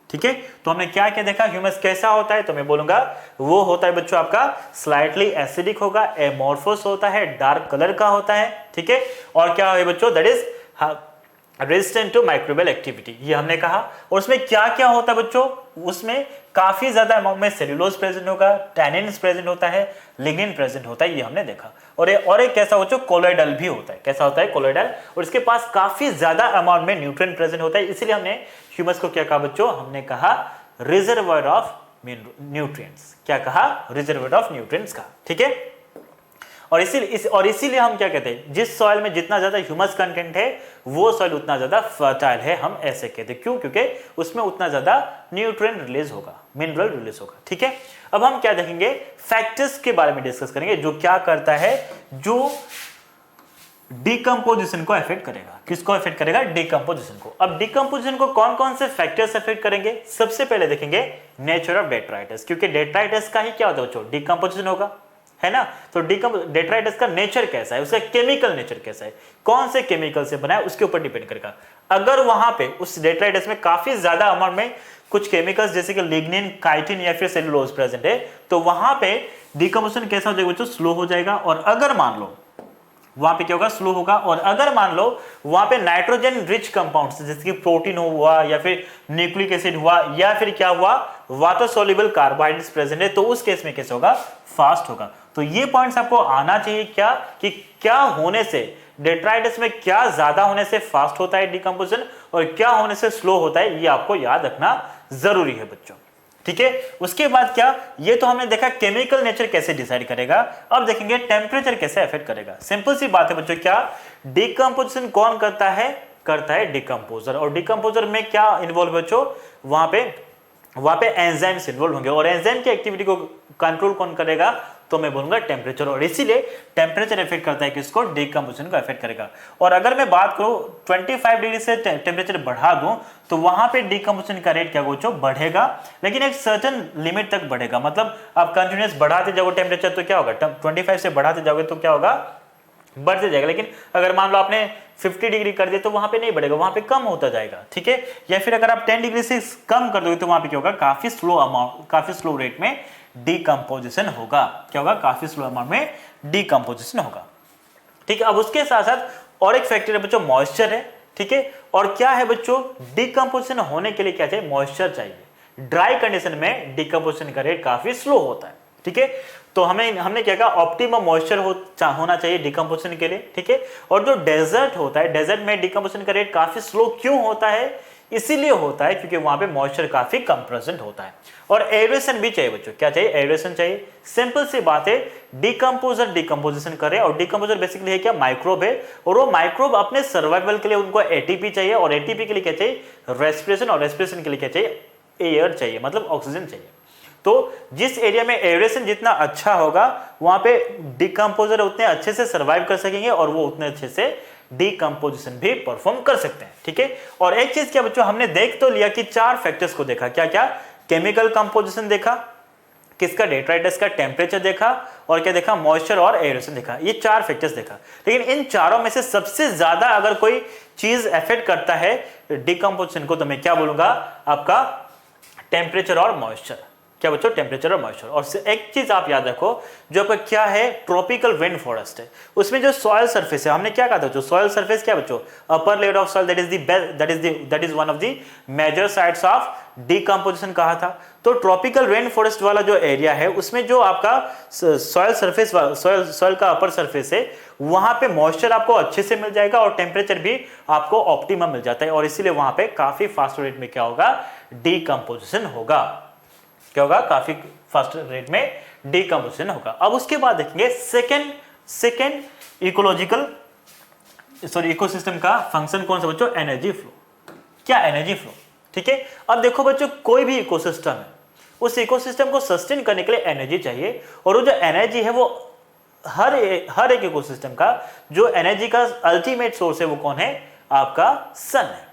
Speaker 1: ठीक है, तो हमने क्या क्या देखा? ह्यूमस कैसा होता है? तो मैं बोलूंगा वो होता है बच्चों आपका स्लाइटली एसिडिक होगा, एमोर्फस होता है, डार्क कलर का होता है। ठीक है, और क्या है बच्चों? That is resistant to microbial activity, ये हमने कहा। और उसमें क्या क्या होता है बच्चों? उसमें काफी ज्यादा अमाउंट में सेल्यूलोज प्रेजेंट होगा, टैनिन्स प्रेजेंट होता है, लिग्निन प्रेजेंट होता है, ये हमने देखा। और एक कैसा बच्चों? कोलोइडल भी होता है। कैसा होता है? कोलोइडल। और इसके पास काफी ज्यादा अमाउंट में न्यूट्रिएंट प्रेजेंट होता है, इसलिए हमने ह्यूमस को क्या कहा बच्चों? हमने कहा रिजर्वॉयर ऑफ न्यूट्रिएंट्स। क्या कहा? रिजर्वॉयर ऑफ न्यूट्रिएंट्स का। ठीक है, और इसीलिए हम क्या कहते हैं? जिस सॉइल में जितना ज्यादा ह्यूमस कंटेंट है वो सॉइल उतना ज्यादा फर्टाइल है, हम ऐसे कहते हैं। क्यों? क्योंकि उसमें उतना ज्यादा न्यूट्रिएंट रिलीज होगा, मिनरल रिलीज होगा। ठीक है, अब हम क्या देखेंगे? फैक्टर्स के बारे में डिस्कस करेंगे, जो क्या करता है, जो डिकम्पोजिशन को अफेक्ट करेगा। किसको अफेक्ट करेगा? डिकम्पोजिशन को। अब डिकम्पोजिशन को कौन कौन से फैक्टर्स अफेक्ट करेंगे? सबसे पहले देखेंगे नेचर ऑफ डेट्राइटस, क्योंकि डेट्राइटस का ही क्या होता है बच्चों? डिकम्पोजिशन होगा, है ना। तो डेट्राइटस का नेचर कैसा है, उसका केमिकल नेचर कैसा है, कौन से केमिकल से बना है, उसके ऊपर डिपेंड करेगा। अगर वहां पे उस डेट्राइटस में काफी ज्यादा अमाउंट में कुछ केमिकल्स जैसे कि लिग्निन, काइटिन या फिर सेलुलोज प्रेजेंट है, तो वहां पे डिकम्पोजिशन कैसा हो जाएगा बच्चों? स्लो हो जाएगा। और अगर मान लो वहां पे क्या होगा? स्लो होगा। और अगर मान लो वहां पे नाइट्रोजन रिच कंपाउंड्स जैसे कि प्रोटीन हुआ या फिर न्यूक्लिक एसिड हुआ या फिर क्या हुआ, वाटर सोल्यूबल कार्बोहाइड्रेट्स प्रेजेंट है, तो उस केस में कैसे होगा? फास्ट होगा। तो ये पॉइंट्स आपको आना चाहिए क्या, कि क्या होने से डेट्राइटस में क्या ज्यादा होने से फास्ट होता है डिकम्पोजिशन और क्या होने से स्लो होता है, ये आपको याद रखना जरूरी है बच्चों। ठीक है, उसके बाद क्या, ये तो हमने देखा केमिकल नेचर कैसे डिसाइड करेगा। अब देखेंगे टेम्परेचर कैसे अफेक्ट करेगा। सिंपल सी बात है बच्चों, क्या डिकम्पोजिशन कौन करता है? करता है डिकम्पोजर। और डिकम्पोजर में क्या इन्वॉल्व बच्चों? वहां पे एंजाइम्स इन्वॉल्व होंगे। और एंजाइम की एक्टिविटी को कंट्रोल कौन करेगा? तो मैं बोलूंगा टेम्परेचर। और इसीलिए टेम्परेचर इफेक्ट करता है किसको? डिकम्पोजिशन को इफेक्ट करेगा। और अगर मैं बात करूं 25 डिग्री से टेम्परेचर बढ़ा दूं तो वहां पे डिकम्पोजिशन का रेट क्या बच्चों? बढ़ेगा, लेकिन एक सर्टेन लिमिट तक बढ़ेगा। मतलब आप कंटिन्यूअस बढ़ाते जाओगे टेम्परेचर तो क्या होगा? 25 से बढ़ाते जाओगे तो क्या होगा? बढ़ते जाएगा। लेकिन अगर मान लो आपने 50 डिग्री कर दिया तो वहां पे नहीं बढ़ेगा, वहां पे कम होता जाएगा। ठीक है, या फिर अगर आप 10 डिग्री से कम कर दोगे तो वहां पे क्या होगा? काफी स्लो रेट में डिकम्पोजिशन होगा। क्या होगा? काफी स्लो अमाउंट में डिकम्पोजिशन होगा। ठीक है, अब उसके साथ साथ और एक फैक्टर है बच्चों, मॉइस्चर है। ठीक है, और क्या है बच्चों? डिकम्पोजिशन होने के लिए क्या चाहिए? मॉइस्चर चाहिए। ड्राई कंडीशन में डिकम्पोजिशन का रेट काफी स्लो होता है। ठीक है, तो हमने क्या कहा? ऑप्टिमम मॉइस्चर होना चाहिए डिकम्पोजिशन के लिए। ठीक है, और जो डेजर्ट होता है, डेजर्ट में डिकम्पोजिशन का रेट काफी स्लो क्यों होता है? इसीलिए होता है क्योंकि वहां पे मॉइस्चर काफी कम प्रेजेंट होता है। और एरेशन भी चाहिए बच्चों। क्या चाहिए? एरेशन चाहिए। सिंपल सी बात है, डिकम्पोजर डिकम्पोजिशन करे, और डिकम्पोजर बेसिकली है क्या? माइक्रोब है। और वो माइक्रोब अपने सर्वाइवल के लिए उनको एटीपी चाहिए, और एटीपी के लिए क्या चाहिए? रेस्पिरेशन, और रेस्पिरेशन के लिए क्या चाहिए? एयर चाहिए, मतलब ऑक्सीजन चाहिए। तो जिस एरिया में एरेशन जितना अच्छा होगा वहां पे डिकम्पोजर उतने अच्छे से सर्वाइव कर सकेंगे और वो उतने अच्छे से डिकम्पोजिशन भी परफॉर्म कर सकते हैं। ठीक है, और एक चीज क्या बच्चों, हमने देख तो लिया कि 4 फैक्टर्स को देखा। क्या क्या? केमिकल कंपोजिशन देखा, किसका? डेट्राइटस का टेम्परेचर देखा, और क्या देखा? मॉइस्चर और एरेशन देखा। ये 4 फैक्टर्स देखा। लेकिन इन चारों में से सबसे ज्यादा अगर कोई चीज अफेक्ट करता है डिकम्पोजिशन को तो मैं क्या बोलूंगा? आपका टेम्परेचर और मॉइस्चर। क्या बच्चों? टेम्परेचर और मॉइस्चर। और एक चीज आप याद रखो, जो आपका क्या है? ट्रॉपिकल रेन फॉरेस्ट है, उसमें जो सॉइल सरफेस है, हमने क्या कहा था बच्चों? सॉइल सरफेस क्या बच्चों? Upper layer of soil, that is one of the major sites of decomposition कहा था। तो ट्रॉपिकल रेन फॉरेस्ट वाला जो एरिया है उसमें जो आपका सॉइल सरफेस, सॉइल का अपर सरफेस है, वहां पे मॉइस्चर आपको अच्छे से मिल जाएगा और टेम्परेचर भी आपको ऑप्टिमम मिल जाता है, और इसीलिए वहां पे काफी फास्ट रेट में क्या होगा? डिकम्पोजिशन होगा। क्या होगा? काफी फास्ट रेट में डिकम्पोजिशन होगा। अब उसके बाद देखेंगे सेकेंड इकोसिस्टम का फंक्शन कौन सा बच्चों? Energy flow. क्या? Energy flow. ठीक है, अब देखो बच्चों, कोई भी इकोसिस्टम है, उस इकोसिस्टम को सस्टेन करने के लिए एनर्जी चाहिए, और वो जो एनर्जी है वो हर एक इकोसिस्टम का जो एनर्जी का अल्टीमेट सोर्स है वो कौन है? आपका सन है।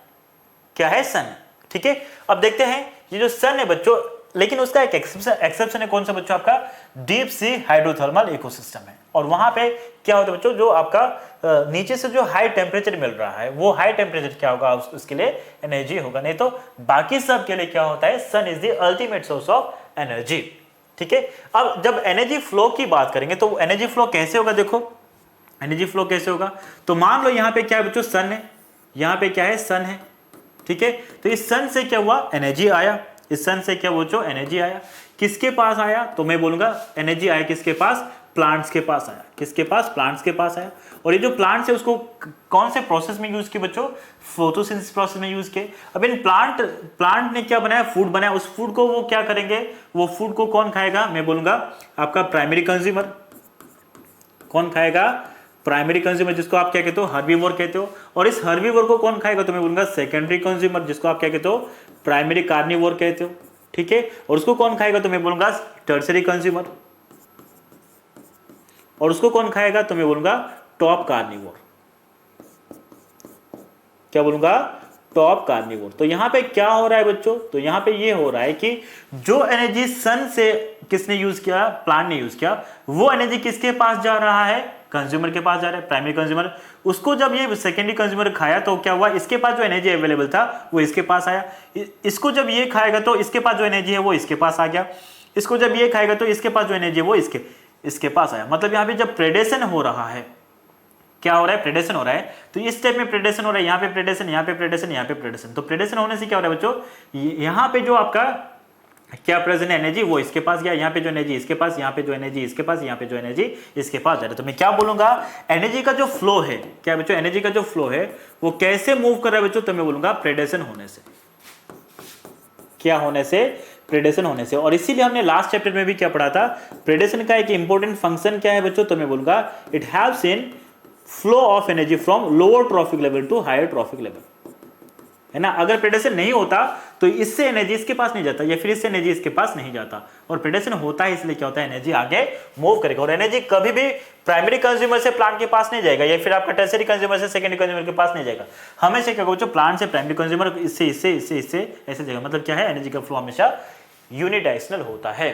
Speaker 1: क्या है? सन है। ठीक है, अब देखते हैं ये जो सन है बच्चों, लेकिन उसका एक एक्सेप्शन है। कौन सा बच्चों? आपका डीप सी हाइड्रोथर्मल इकोसिस्टम है। और वहां पे क्या होता है बच्चों, जो आपका नीचे से जो हाई टेम्परेचर मिल रहा है वो हाई टेम्परेचर क्या होगा? उसके लिए एनर्जी होगा। नहीं तो बाकी सब के लिए क्या होता है? Sun is the ultimate source of energy. ठीक है, अब जब एनर्जी फ्लो की बात करेंगे तो एनर्जी फ्लो कैसे होगा? देखो एनर्जी फ्लो कैसे होगा, तो मान लो यहां पे क्या है बच्चों? सन है। यहां पे क्या है? सन है। ठीक है, तो इस सन से क्या हुआ? एनर्जी आया। इस सन से क्या बच्चों? एनर्जी आया। किसके पास आया? तो मैं बोलूंगा एनर्जी आया किसके पास? प्लांट्स के पास आया। किसके पास? प्लांट्स के पास आया। और ये जो प्लांट्स है उसको कौन से प्रोसेस में यूज किए बच्चों? फोटोसिंथेसिस प्रोसेस में यूज किए। अब इन प्लांट ने क्या बनाया? फूड बनाया। उस फूड को वो क्या करेंगे? वो फूड को कौन खाएगा? मैं बोलूंगा आपका प्राइमरी कंज्यूमर। कौन खाएगा? प्राइमरी कंज्यूमर, जिसको आप क्या कहते हो? हर्बीवोर कहते हो। और इस हर्बीवोर को कौन खाएगा? तो मैं बोलूंगा सेकेंडरी कंज्यूमर, जिसको आप क्या कहते हो? प्राइमरी कार्निवोर कहते हो। ठीक है, और उसको कौन खाएगा? तो मैं बोलूंगा टर्सरी कंज्यूमर। और उसको कौन खाएगा? तो मैं बोलूंगा टॉप कार्निवोर। क्या बोलूंगा? Top carnivore. तो यहां पे क्या हो रहा है बच्चों? तो यहां पे ये हो रहा है कि जो एनर्जी सन से किसने यूज किया? प्लांट ने यूज किया। वो एनर्जी किसके पास जा रहा है? कंज्यूमर के पास जा रहा है, प्राइमरी कंज्यूमर। उसको जब ये सेकेंडरी कंज्यूमर खाया तो क्या हुआ? इसके पास जो एनर्जी अवेलेबल था वो इसके पास आया। इसको जब ये खाएगा तो इसके पास जो एनर्जी है वो इसके पास आ गया। इसको जब ये खाएगा तो इसके पास जो एनर्जी है वो इसके पास आया। मतलब यहाँ पे जब प्रेडेशन हो रहा है, क्या हो रहा है? प्रेडेशन हो रहा है। तो इस स्टेप में प्रेडेशन हो रहा है, यहाँ पे प्रेडेशन, यहाँ पे प्रेडेशन, यहाँ पे प्रेडेशन। तो प्रेडेशन होने से क्या हो रहा है बच्चों? यहाँ पे जो आपका क्या प्रेजेंट एनर्जी वो इसके पास गया, यहाँ पे जो एनर्जी इसके पास, यहाँ पे जो एनर्जी इसके पास, यहाँ पे जो एनर्जी इसके पास जा रहा है। तो मैं क्या बोलूंगा? एनर्जी का जो फ्लो है, क्या बच्चों? एनर्जी का जो फ्लो है वो कैसे मूव कर रहा है बच्चों? तो मैं बोलूंगा प्रेडेशन होने से। क्या होने से? प्रेडेशन होने से। और इसीलिए हमने लास्ट चैप्टर में भी क्या पढ़ा था? प्रेडेशन का एक इंपॉर्टेंट फंक्शन क्या है बच्चों? तो मैं बोलूंगा it helps in flow of energy from lower trophic level to higher trophic level, है ना। अगर प्रेडेशन नहीं होता तो इससे एनर्जी इसके पास नहीं जाता, या फिर इससे एनर्जी इसके पास नहीं जाता। और प्रेडेशन होता है इसलिए क्या होता है? एनर्जी आगे मूव करेगा। और एनर्जी कभी भी प्राइमरी कंज्यूमर से प्लांट के पास नहीं जाएगा, या फिर आपका टर्सरी कंज्यूमर से सेकेंडरी कंज्यूमर के पास नहीं जाएगा। हमेशा क्या बच्चों? प्लांट से प्राइमरी कंज्यूमर, इससे इससे इससे इससे ऐसे जाएगा। मतलब क्या है? एनर्जी का फ्लो हमेशा यूनिडायरेक्शनल होता है।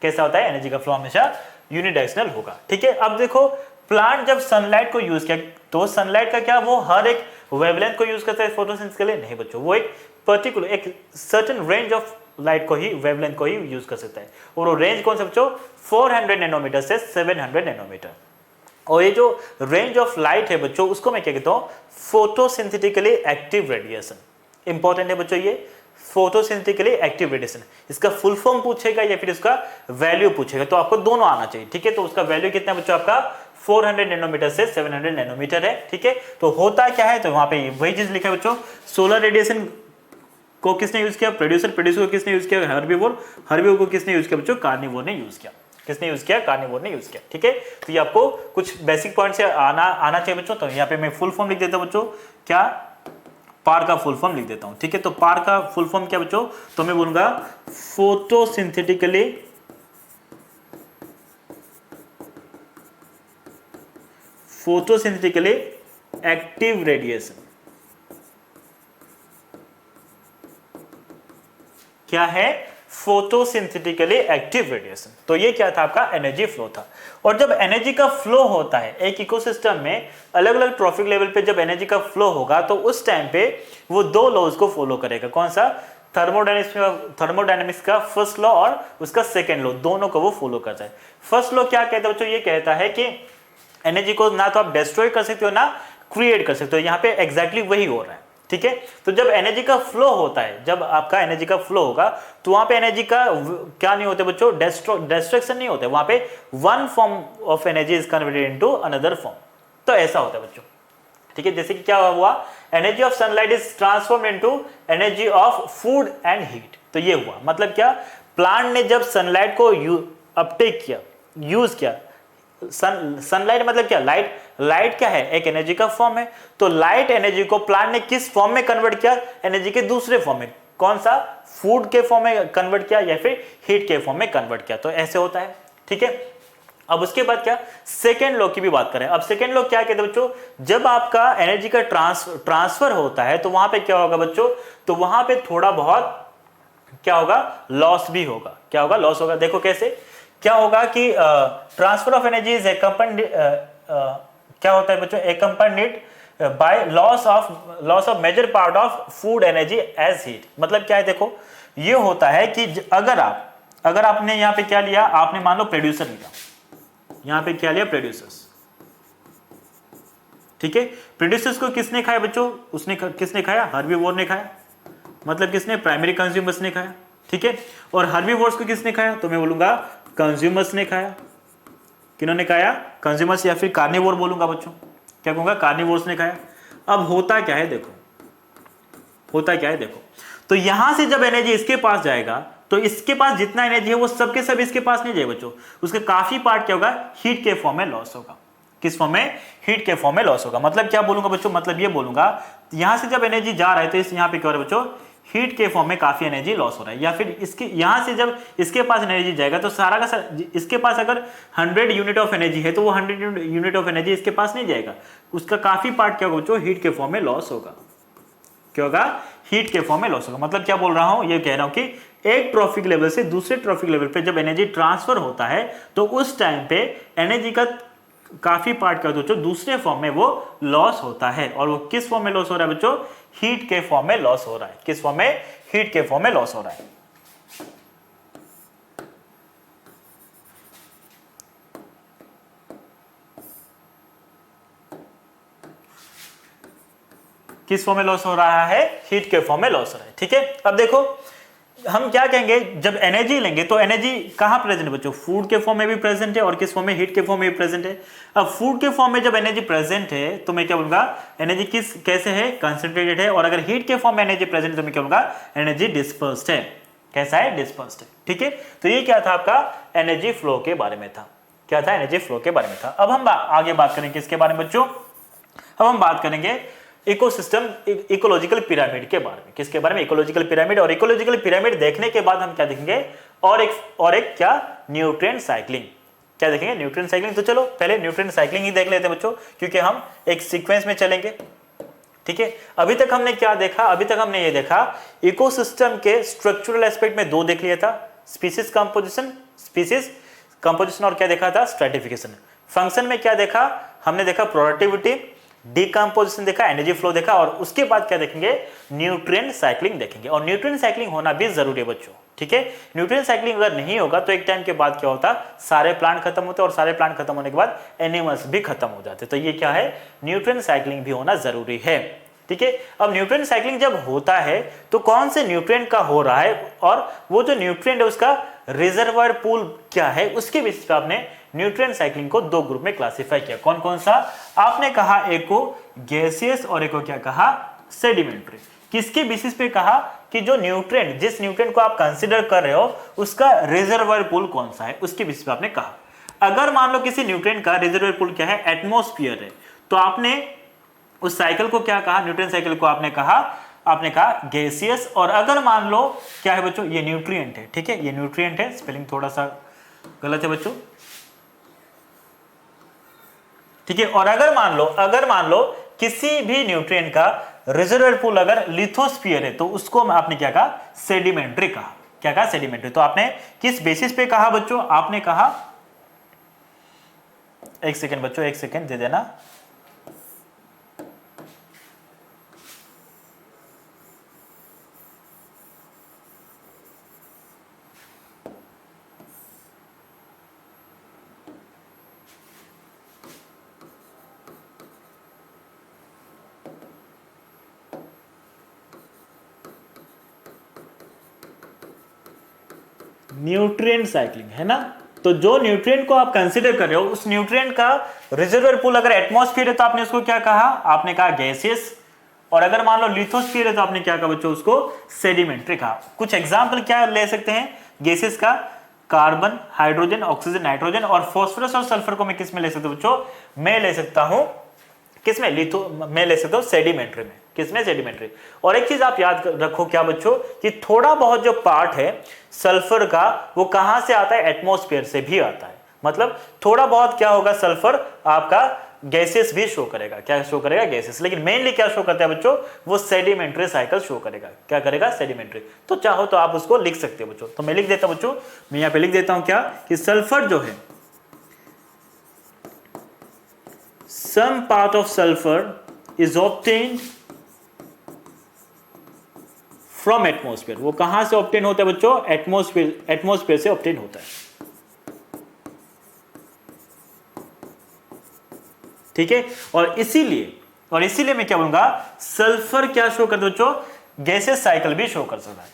Speaker 1: कैसा होता है? एनर्जी का फ्लो हमेशा यूनिडायरेक्शनल होगा। ठीक है, अब देखो प्लांट जब सनलाइट को यूज किया तो सनलाइट का क्या वो हर एक वेवलेंथ को यूज करता है फोटोसिंथेसिस के लिए? नहीं बच्चों, वो एक पर्टिकुलर एक सर्टेन रेंज ऑफ लाइट को ही, वेवलेंथ को ही यूज कर सकता है। और वो रेंज कौन सा बच्चों? 400 नैनोमीटर से 700 नैनोमीटर। और ये जो रेंज ऑफ लाइट है बच्चों उसको मैं क्या कहता हूँ? Photosynthetically active radiation. इंपॉर्टेंट है बच्चों ये, फोटोसिंथेटिकली एक्टिव रेडिएशन। इसका फुल फॉर्म पूछेगा या फिर इसका वैल्यू पूछेगा, तो आपको दोनों आना चाहिए। ठीक है, तो उसका वैल्यू कितना बच्चों? आपका 400 नैनोमीटर से 700 नैनोमीटर है। ठीक है, तो होता क्या है? तो वहां पे वही चीज लिखा है बच्चों। सोलर रेडिएशन को किसने यूज किया? प्रोड्यूसर को किसने यूज किया? हर्बीवोर को किसने यूज किया बच्चों? कार्निवोर ने यूज किया। किसने यूज किया? कार्निवोर ने यूज किया। ठीक है, तो ये आपको कुछ बेसिक पॉइंट से आना चाहिए बच्चों। तो यहाँ पे मैं फुल फॉर्म लिख देता हूं बच्चों। क्या? पार का फुल फॉर्म लिख देता हूं। ठीक है, तो पार का फुल फॉर्म क्या बच्चों? तो मैं बोलूंगा फोटोसिंथेटिकली एक्टिव रेडिएशन। क्या है? Photosynthetically active radiation. तो ये क्या था? आपका एनर्जी फ्लो था। और जब एनर्जी का फ्लो होता है एक इकोसिस्टम में, अलग अलग ट्रॉफिक लेवल पे जब एनर्जी का फ्लो होगा तो उस टाइम पे वो दो लॉज को फॉलो करेगा। कौन सा? थर्मोडायनेमिक्स का फर्स्ट लॉ और उसका सेकेंड लॉ, दोनों को वो फॉलो करता है। फर्स्ट लॉ क्या कहता है बच्चों? ये कहता है कि एनर्जी को ना तो आप डिस्ट्रॉय कर सकते हो ना क्रिएट कर सकते हो। यहाँ पे एग्जैक्टली वही हो रहा है। ठीक है, तो जब एनर्जी का फ्लो होता है, जब आपका एनर्जी का फ्लो होगा तो वहां पे एनर्जी का क्या नहीं होता बच्चों? डिस्ट्रक्शन नहीं होता है। वहां पे one form of energy is converted into another form. तो ऐसा होता है बच्चों। ठीक है, जैसे कि क्या हुआ? Energy of sunlight is transform into energy of food and heat. तो ये हुआ, मतलब क्या? प्लांट ने जब सनलाइट को अपटेक किया, यूज किया, सनलाइट मतलब क्या? लाइट क्या है? एक एनर्जी का फॉर्म है। तो लाइट एनर्जी को प्लांट ने किस फॉर्म में कन्वर्ट किया? एनर्जी के दूसरे फॉर्म में। कौन सा? फूड के फॉर्म में कन्वर्ट किया या फिर हीट के फॉर्म में कन्वर्ट किया। तो ऐसे होता है। ठीक है, अब उसके बाद क्या, सेकेंड लॉ की भी बात करें। अब सेकेंड लॉ क्या कहते हैं बच्चों, जब आपका एनर्जी का ट्रांसफर होता है तो वहां पे क्या होगा बच्चों, तो वहां पे थोड़ा बहुत क्या होगा, लॉस भी होगा। क्या होगा, लॉस होगा। देखो कैसे, क्या होगा कि ट्रांसफर ऑफ एनर्जी इज क्या होता है बच्चों, accompanied by loss of major part of food energy as heat. मतलब क्या है, देखो ये होता है कि अगर आपने यहाँ पे क्या लिया, आपने मान लो प्रोड्यूसर लिया, यहाँ पे क्या लिया, प्रोड्यूसर्स, ठीक है। प्रोड्यूसर्स को किसने खाया बच्चों, किसने खाया, हर्बीवोर ने खाया। मतलब किसने, प्राइमरी कंज्यूमर्स ने खाया, ठीक है। और हर्बीवोर्स को किसने खाया, तो मैं बोलूंगा कंज्यूमर्स ने खाया। किन्होंने खाया, कंज्यूमर्स, या फिर कार्निवोर बोलूंगा बच्चों, क्या कहूंगा, कार्निवोर्स ने खाया। अब होता क्या है देखो, तो यहां से जब एनर्जी इसके पास जाएगा तो इसके पास जितना एनर्जी है वो सबके सब इसके पास नहीं जाएगा बच्चों, उसका काफी पार्ट क्या होगा, हीट के फॉर्म में लॉस होगा। किस फॉर्म में, हीट के फॉर्म में लॉस होगा। मतलब क्या बोलूंगा बच्चों, मतलब ये बोलूंगा यहां से जब एनर्जी जा रहा है तो इस यहां पे क्या हो रहा है बच्चों, हीट के फॉर्म में काफी एनर्जी लॉस हो रहा है। या फिर इसके यहां से जब इसके पास एनर्जी जाएगा तो सारा का सारा, इसके पास अगर 100 यूनिट ऑफ एनर्जी है तो वो 100 यूनिट ऑफ एनर्जी इसके पास नहीं जाएगा, उसका काफी पार्ट क्या होगा बच्चों, हीट के फॉर्म में लॉस होगा। क्या होगा, हीट के फॉर्म में लॉस होगा। मतलब क्या बोल रहा हूं, ये कह रहा हूं कि एक ट्रॉफिक लेवल से दूसरे ट्रॉफिक लेवल पे जब एनर्जी ट्रांसफर होता है तो उस टाइम पे एनर्जी का काफी पार्ट क्या होता है, दूसरे फॉर्म में वो लॉस होता है। और वो किस फॉर्म में लॉस हो रहा है बच्चों, हीट के फॉर्म में लॉस हो रहा है। किस फॉर्म में, हीट के फॉर्म में लॉस हो रहा है। किस फॉर्म में लॉस हो रहा है, हीट के फॉर्म में लॉस हो रहा है, ठीक है। अब देखो हम क्या कहेंगे, जब एनर्जी लेंगे तो एनर्जी कहां प्रेजेंट है बच्चों, फूड के फॉर्म में भी प्रेजेंट है और किस फॉर्म में, हीट के फॉर्म में भी प्रेजेंट है। अब फूड के फॉर्म में जब एनर्जी प्रेजेंट है तो मैं क्या बोलूंगा, एनर्जी कैसे है, कंसंट्रेटेड है। और अगर हीट के फॉर्म में एनर्जी प्रेजेंट है तो मैं क्या बोलूंगा, एनर्जी डिस्पर्स्ड है। कैसा है, डिस्पर्स्ड है, ठीक है। तो ये क्या था आपका, एनर्जी फ्लो के बारे में था। क्या था, एनर्जी फ्लो के बारे में था। अब हम आगे बात करेंगे किसके बारे में बच्चों, अब हम बात करेंगे इकोसिस्टम, इकोलॉजिकल पिरामिड के बारे में। किसके बारे में, इकोलॉजिकल पिरामिड। और इकोलॉजिकल पिरामिड देखने के बाद हम क्या देखेंगे, और एक क्या, न्यूट्रिएंट साइक्लिंग। क्या देखेंगे, न्यूट्रिएंट साइक्लिंग। तो चलो पहले न्यूट्रिएंट साइक्लिंग ही देख लेते हैं बच्चों, क्योंकि हम एक सीक्वेंस में चलेंगे, ठीक है। अभी तक हमने क्या देखा, अभी तक हमने ये देखा इकोसिस्टम के स्ट्रक्चरल एस्पेक्ट में दो देख लिया था, स्पीसीज कंपोजिशन और क्या देखा था, स्ट्रैटिफिकेशन। फंक्शन में क्या देखा, हमने देखा प्रोडक्टिविटी, डिकम्पोजिशन देखा, एनर्जी फ्लो देखा, और उसके बाद क्या देखेंगे, न्यूट्रिएंट साइक्लिंग देखेंगे। और न्यूट्रिएंट साइक्लिंग होना भी जरूरी है बच्चों, ठीक है। न्यूट्रिएंट साइक्लिंग अगर नहीं होगा तो एक टाइम के बाद क्या होता, सारे प्लांट खत्म होते, और सारे प्लांट खत्म होने के बाद एनिमल्स भी खत्म हो जाते। तो ये क्या है, न्यूट्रिएंट साइक्लिंग भी होना जरूरी है, ठीक है। अब न्यूट्रिएंट साइक्लिंग जब होता है तो कौन से न्यूट्रिएंट का हो रहा है, और वो जो न्यूट्रिएंट है उसका रिजर्वायर पूल क्या है, उसके बेसिस पे आपने न्यूट्रिएंट साइक्लिंग को दो ग्रुप में क्लासिफाई किया। कौन कौन सा, आपने कहा एक को गैसियस और एक को क्या कहा, सेडिमेंट्री। किसके बेसिस पे कहा कि जो न्यूट्रिएंट, जिस न्यूट्रिएंट को आप कंसीडर कर रहे हो उसका रिजर्वायर पूल कौन सा है, उसके बेसिस पे आपने कहा। अगर मान लो किसी न्यूट्रिएंट का रिजर्वायर पूल क्या है, एटमॉस्फेयर है, तो आपने उस साइकिल को क्या कहा, न्यूट्रिएंट साइकिल को आपने कहा गैसियस। और अगर मान लो क्या है बच्चों, ये न्यूट्रिएंट है, ठीक है, ये न्यूट्रिएंट है, स्पेलिंग थोड़ा सा गलत है बच्चों, ठीक है। और अगर मान लो किसी भी न्यूट्रिएंट का रिजर्वायर पूल अगर लिथोस्फीयर है तो उसको आपने क्या कहा, सेडिमेंट्री कहा। क्या कहा, सेडिमेंट्री। तो आपने किस बेसिस पे कहा बच्चों, आपने कहा, एक सेकेंड बच्चों, एक सेकेंड दे देना। न्यूट्रिएंट साइक्लिंग है ना, तो जो न्यूट्रिएंट को आप कंसीडर कर रहे हो उस न्यूट्रिएंट का रिजर्वायर पूल अगर एटमॉस्फेयर है तो आपने उसको क्या कहा, आपने कहा गैसियस। और अगर मान लो लिथोस्फीयर है तो आपने क्या कहा बच्चों, उसको सेडिमेंट्री कहा। कुछ एग्जांपल क्या ले सकते हैं गैसेस का, कार्बन, हाइड्रोजन, ऑक्सीजन, नाइट्रोजन। और फास्फोरस और सल्फर को मैं किस में ले सकता हूं बच्चों, मैं ले सकता हूं किसमें, मैं ले सकता हूं सेडिमेंट्री में। किसमें, सेडिमेंट्री। और एक चीज आप याद रखो क्या बच्चों, कि थोड़ा बहुत जो पार्ट है सल्फर का वो कहां से आता है, एटमॉस्फेयर से भी आता है। मतलब थोड़ा बहुत क्या होगा, सल्फर आपका गैसेस भी शो करेगा। क्या शो करेगा? गैसेस। लेकिन मेनली क्या शो करता है बच्चों? वो सेडिमेंट्री साइकिल शो करेगा। क्या करेगा? सेडिमेंट्री। तो चाहो तो आप उसको लिख सकते हो बच्चों। तो मैं लिख देता हूं बच्चों, मैं यहां पे लिख देता हूं क्या, कि सल्फर जो है, some part of sulphur is obtained from atmosphere. वो कहां से ऑब्टेन होता है बच्चों? एटमोस्फेयर से ऑब्टेन होता है। ठीक है। और इसीलिए मैं क्या बोलूंगा, सल्फर क्या शो करता है बच्चों? गैसेस साइकिल भी शो कर सकता है।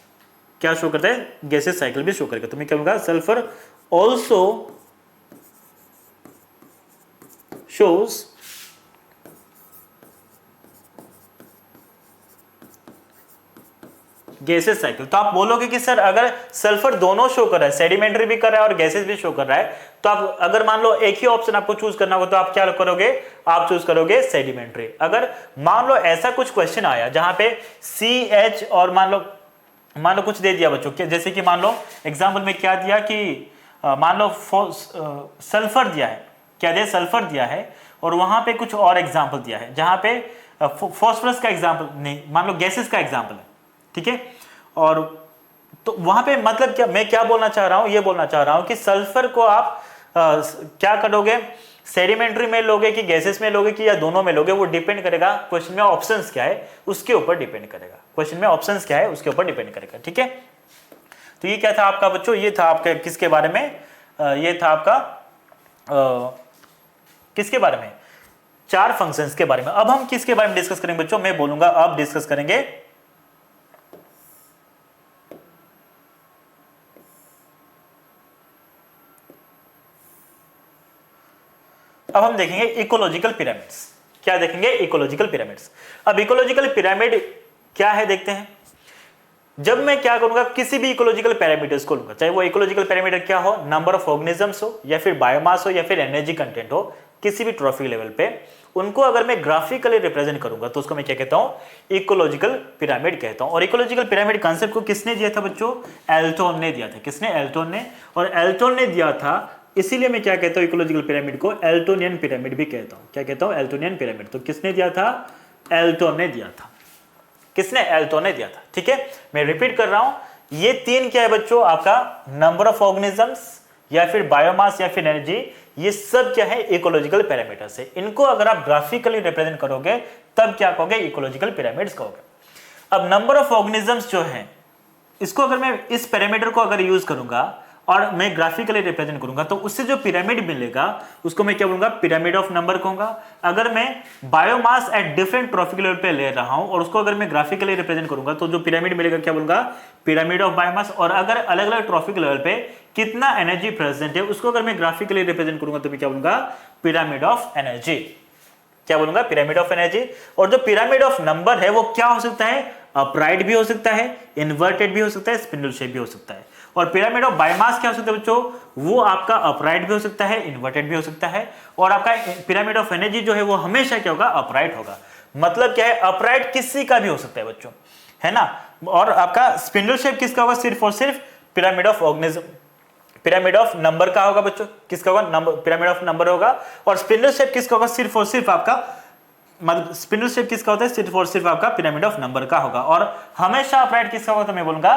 Speaker 1: क्या शो करता है? गैसेस साइकिल भी शो करेगा। तो मैं क्या बोलूंगा, sulphur also shows gases cycle. तो आप बोलोगे कि सर अगर सल्फर दोनों शो कर रहा है, सेडिमेंट्री भी कर रहा है और गैसेस भी शो कर रहा है, तो आप अगर मान लो एक ही ऑप्शन आपको चूज करना होगा तो आप क्या करोगे? आप चूज करोगे सेडिमेंट्री। अगर मान लो ऐसा कुछ क्वेश्चन आया जहां पे CH और मान लो कुछ दे दिया बच्चों, जैसे कि मान लो एग्जाम्पल में क्या दिया कि मान लो सल्फर दिया है, क्या दिया? सल्फर दिया है, और वहां पे कुछ और एग्जाम्पल दिया है जहां पे फॉस्फोरस का एग्जाम्पल नहीं, मान लो गैसेस का एग्जाम्पल है। ठीक है। और तो वहां पे मतलब क्या, मैं क्या बोलना चाह रहा हूं, ये बोलना चाह रहा हूं कि सल्फर को आप क्या करोगे? सेडिमेंट्री में लोगे कि गैसेस में लोगे कि या दोनों में लोगे, वो डिपेंड करेगा क्वेश्चन में ऑप्शंस क्या है उसके ऊपर डिपेंड करेगा। क्वेश्चन में ऑप्शंस क्या है उसके ऊपर डिपेंड करेगा। ठीक है। तो ये क्या था आपका बच्चों? ये था आपका किसके बारे में? ये था आपका किसके बारे में? 4 फंक्शंस के बारे में। अब हम किसके बारे में डिस्कस करेंगे बच्चों? मैं बोलूंगा अब डिस्कस करेंगे अब हम देखेंगे इकोलॉजिकल पिरामिड्स। क्या देखेंगे? Ecological pyramids. अब इकोलॉजिकल पिरामिड क्या है देखते हैं। जब मैं क्या करूंगा, किसी भी इकोलॉजिकल पैरामीटर्स को लूंगा, चाहे वो इकोलॉजिकल पैरामीटर क्या हो, नंबर ऑफ ऑर्गेनिजम्स हो या फिर बायोमास हो या फिर एनर्जी कंटेंट हो, किसी भी ट्रॉफिक लेवल पे उनको अगर मैं ग्राफिकली रिप्रेजेंट करूंगा तो उसको मैं क्या कहता हूं? इकोलॉजिकल पिरामिड कहता हूं। और इकोलॉजिकल पिरामिड कॉन्सेप्ट को किसने दिया था बच्चों? एल्टोन ने दिया था। किसने? एल्टोन ने। और एल्टोन ने दिया था, इसीलिए मैं क्या कहता हूं इकोलॉजिकल पिरामिड को एल्टोनियन पिरामिड भी कहता हूं। क्या कहता हूं? एल्टोनियन पिरामिड। तो किसने दिया था? एल्टोन ने दिया था। किसने? एल्टोन ने दिया था। ठीक है। मैं रिपीट कर रहा हूं, ये 3 क्या है बच्चों? आपका नंबर ऑफ ऑर्गेनिजम्स या फिर बायोमास या फिर एनर्जी, ये सब क्या है? इकोलॉजिकल पैरामीटर्स है। इनको अगर आप ग्राफिकली रिप्रेजेंट करोगे तब क्या कहोगे? इकोलॉजिकल पिरामिड्स कहोगे। अब नंबर ऑफ ऑर्गेनिजम्स जो है, इसको अगर मैं इस पैरामीटर को अगर यूज करूंगा और मैं ग्राफिकली रिप्रेजेंट करूंगा तो उससे जो पिरामिड मिलेगा उसको मैं क्या बोलूंगा? पिरामिड ऑफ नंबर कहूंगा। अगर मैं biomass at different trophic level पे ले रहा हूं और उसको अगर मैं ग्राफिकली रिप्रेजेंट करूंगा तो जो पिरामिड मिलेगा क्या बोलूंगा? Pyramid of biomass. और अगर अलग अलग ट्रॉफिक लेवल पे कितना एनर्जी प्रेजेंट है उसको अगर मैं ग्राफिकली रिप्रेजेंट करूंगा तो मैं क्या बोलूंगा? Pyramid of energy. क्या बोलूंगा? Pyramid of energy. और जो पिरामिड ऑफ नंबर है वो क्या हो सकता है? अपराइट भी हो सकता है, इन्वर्टेड भी हो सकता है, स्पिंडल शेप भी हो सकता है। और पिरामिड ऑफ बायोमास क्या हो सकता है बच्चों? वो आपका अपराइट भी हो सकता है, इन्वर्टेड भी हो सकता है। और आपका पिरामिड ऑफ एनर्जी जो है वो हमेशा क्या होगा? अपराइट होगा। मतलब क्या है? अपराइट किसी का भी हो सकता है बच्चों, है ना। और आपका स्पिंडल शेप किसका होगा? सिर्फ और सिर्फ pyramid of organism, pyramid of number का होगा बच्चों। किसका होगा? नंबर, पिरामिड ऑफ नंबर होगा। और स्पिंडल शेप किसका होगा? सिर्फ और सिर्फ आपका, मतलब स्पिंडल शेप किसका होता है? सिर्फ और सिर्फ आपका पिरामिड ऑफ नंबर का होगा। और हमेशा अपराइट किसका होगा? तो मैं बोलूंगा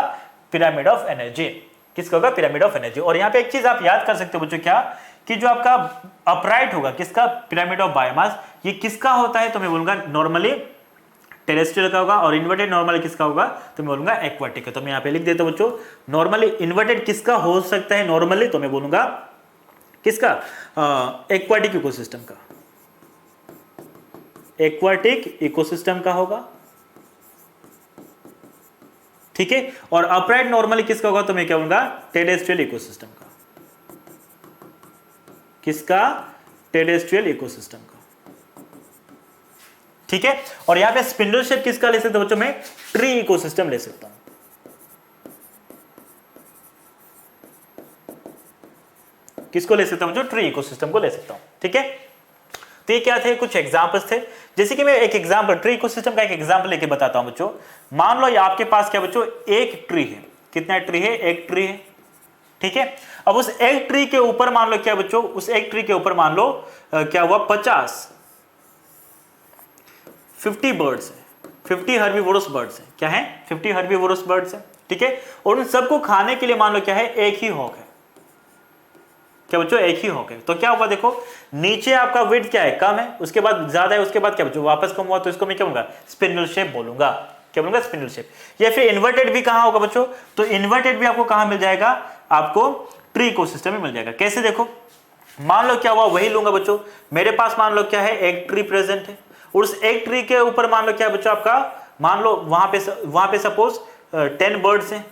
Speaker 1: पिरामिड ऑफ एनर्जी। किसका होगा? Pyramid of energy. और यहाँ पे एक चीज आप याद कर सकते हो बच्चों, क्या कि जो आपका अपराइट होगा किसका? पिरामिड ऑफ बायोमास, ये किसका होता है? तो मैं बोलूंगा नॉर्मली टेरेस्ट्रियल का होगा। और इन्वर्टेड नॉर्मली किसका होगा? तो मैं बोलूंगा एक्वाटिक का। तो मैं यहाँ पे लिख देता हूं बच्चों, नॉर्मली इन्वर्टेड किसका हो सकता है नॉर्मली? तो मैं बोलूंगा किसका? एक्वाटिक इकोसिस्टम का। एक्वाटिक इकोसिस्टम का होगा। ठीक है। और अपराइट नॉर्मली किसका होगा? तो मैं क्या बोलूंगा? टेरेस्ट्रियल इकोसिस्टम का। किसका? टेरेस्ट्रियल इकोसिस्टम का। ठीक है। और यहां पे स्पिंडल शेप किसका ले सकता हूं बच्चों? मैं ट्री इकोसिस्टम ले सकता हूं। किसको ले सकता हूं बच्चों? ट्री इकोसिस्टम को ले सकता हूं। ठीक है। तो ये क्या थे? कुछ एग्जांपल्स थे। जैसे कि मैं एक एग्जांपल, ट्री इकोसिस्टम का एक एग्जांपल लेके बताता हूं बच्चों। मान लो ये आपके पास क्या बच्चों? एक ट्री है। कितना ट्री है? एक ट्री है। ठीक है। अब उस एक ट्री के ऊपर मान लो क्या बच्चों, उस एक ट्री के ऊपर मान लो क्या हुआ 50 बर्ड्स है, 50 हर्बीवोरस बर्ड्स है। क्या है? 50 हर्बीवोरस बर्ड्स है, ठीक है। और उन सबको खाने के लिए मान लो क्या है, एक ही हॉक है। क्या बच्चों? एक ही हॉक है। तो क्या हुआ देखो, नीचे आपका विड्थ क्या है, कम है, उसके बाद ज्यादा है, उसके बाद क्या बच्चों वापस कम हुआ, तो इसको मैं क्या बोलूंगा, स्पिंडल शेप बोलूंगा। क्या बोलूंगा? Spindle shape. या फिर इन्वर्टेड भी कहां होगा बच्चों, तो इन्वर्टेड भी आपको कहां मिल जाएगा, आपको ट्री इकोसिस्टम में मिल जाएगा। कैसे देखो, मान लो क्या हुआ, वही लूंगा बच्चों, मेरे पास मान लो क्या है, एक ट्री प्रेजेंट है, और उस एक ट्री के ऊपर मान लो क्या है बच्चों आपका, मान लो वहां पे सपोज 10 बर्ड्स हैं,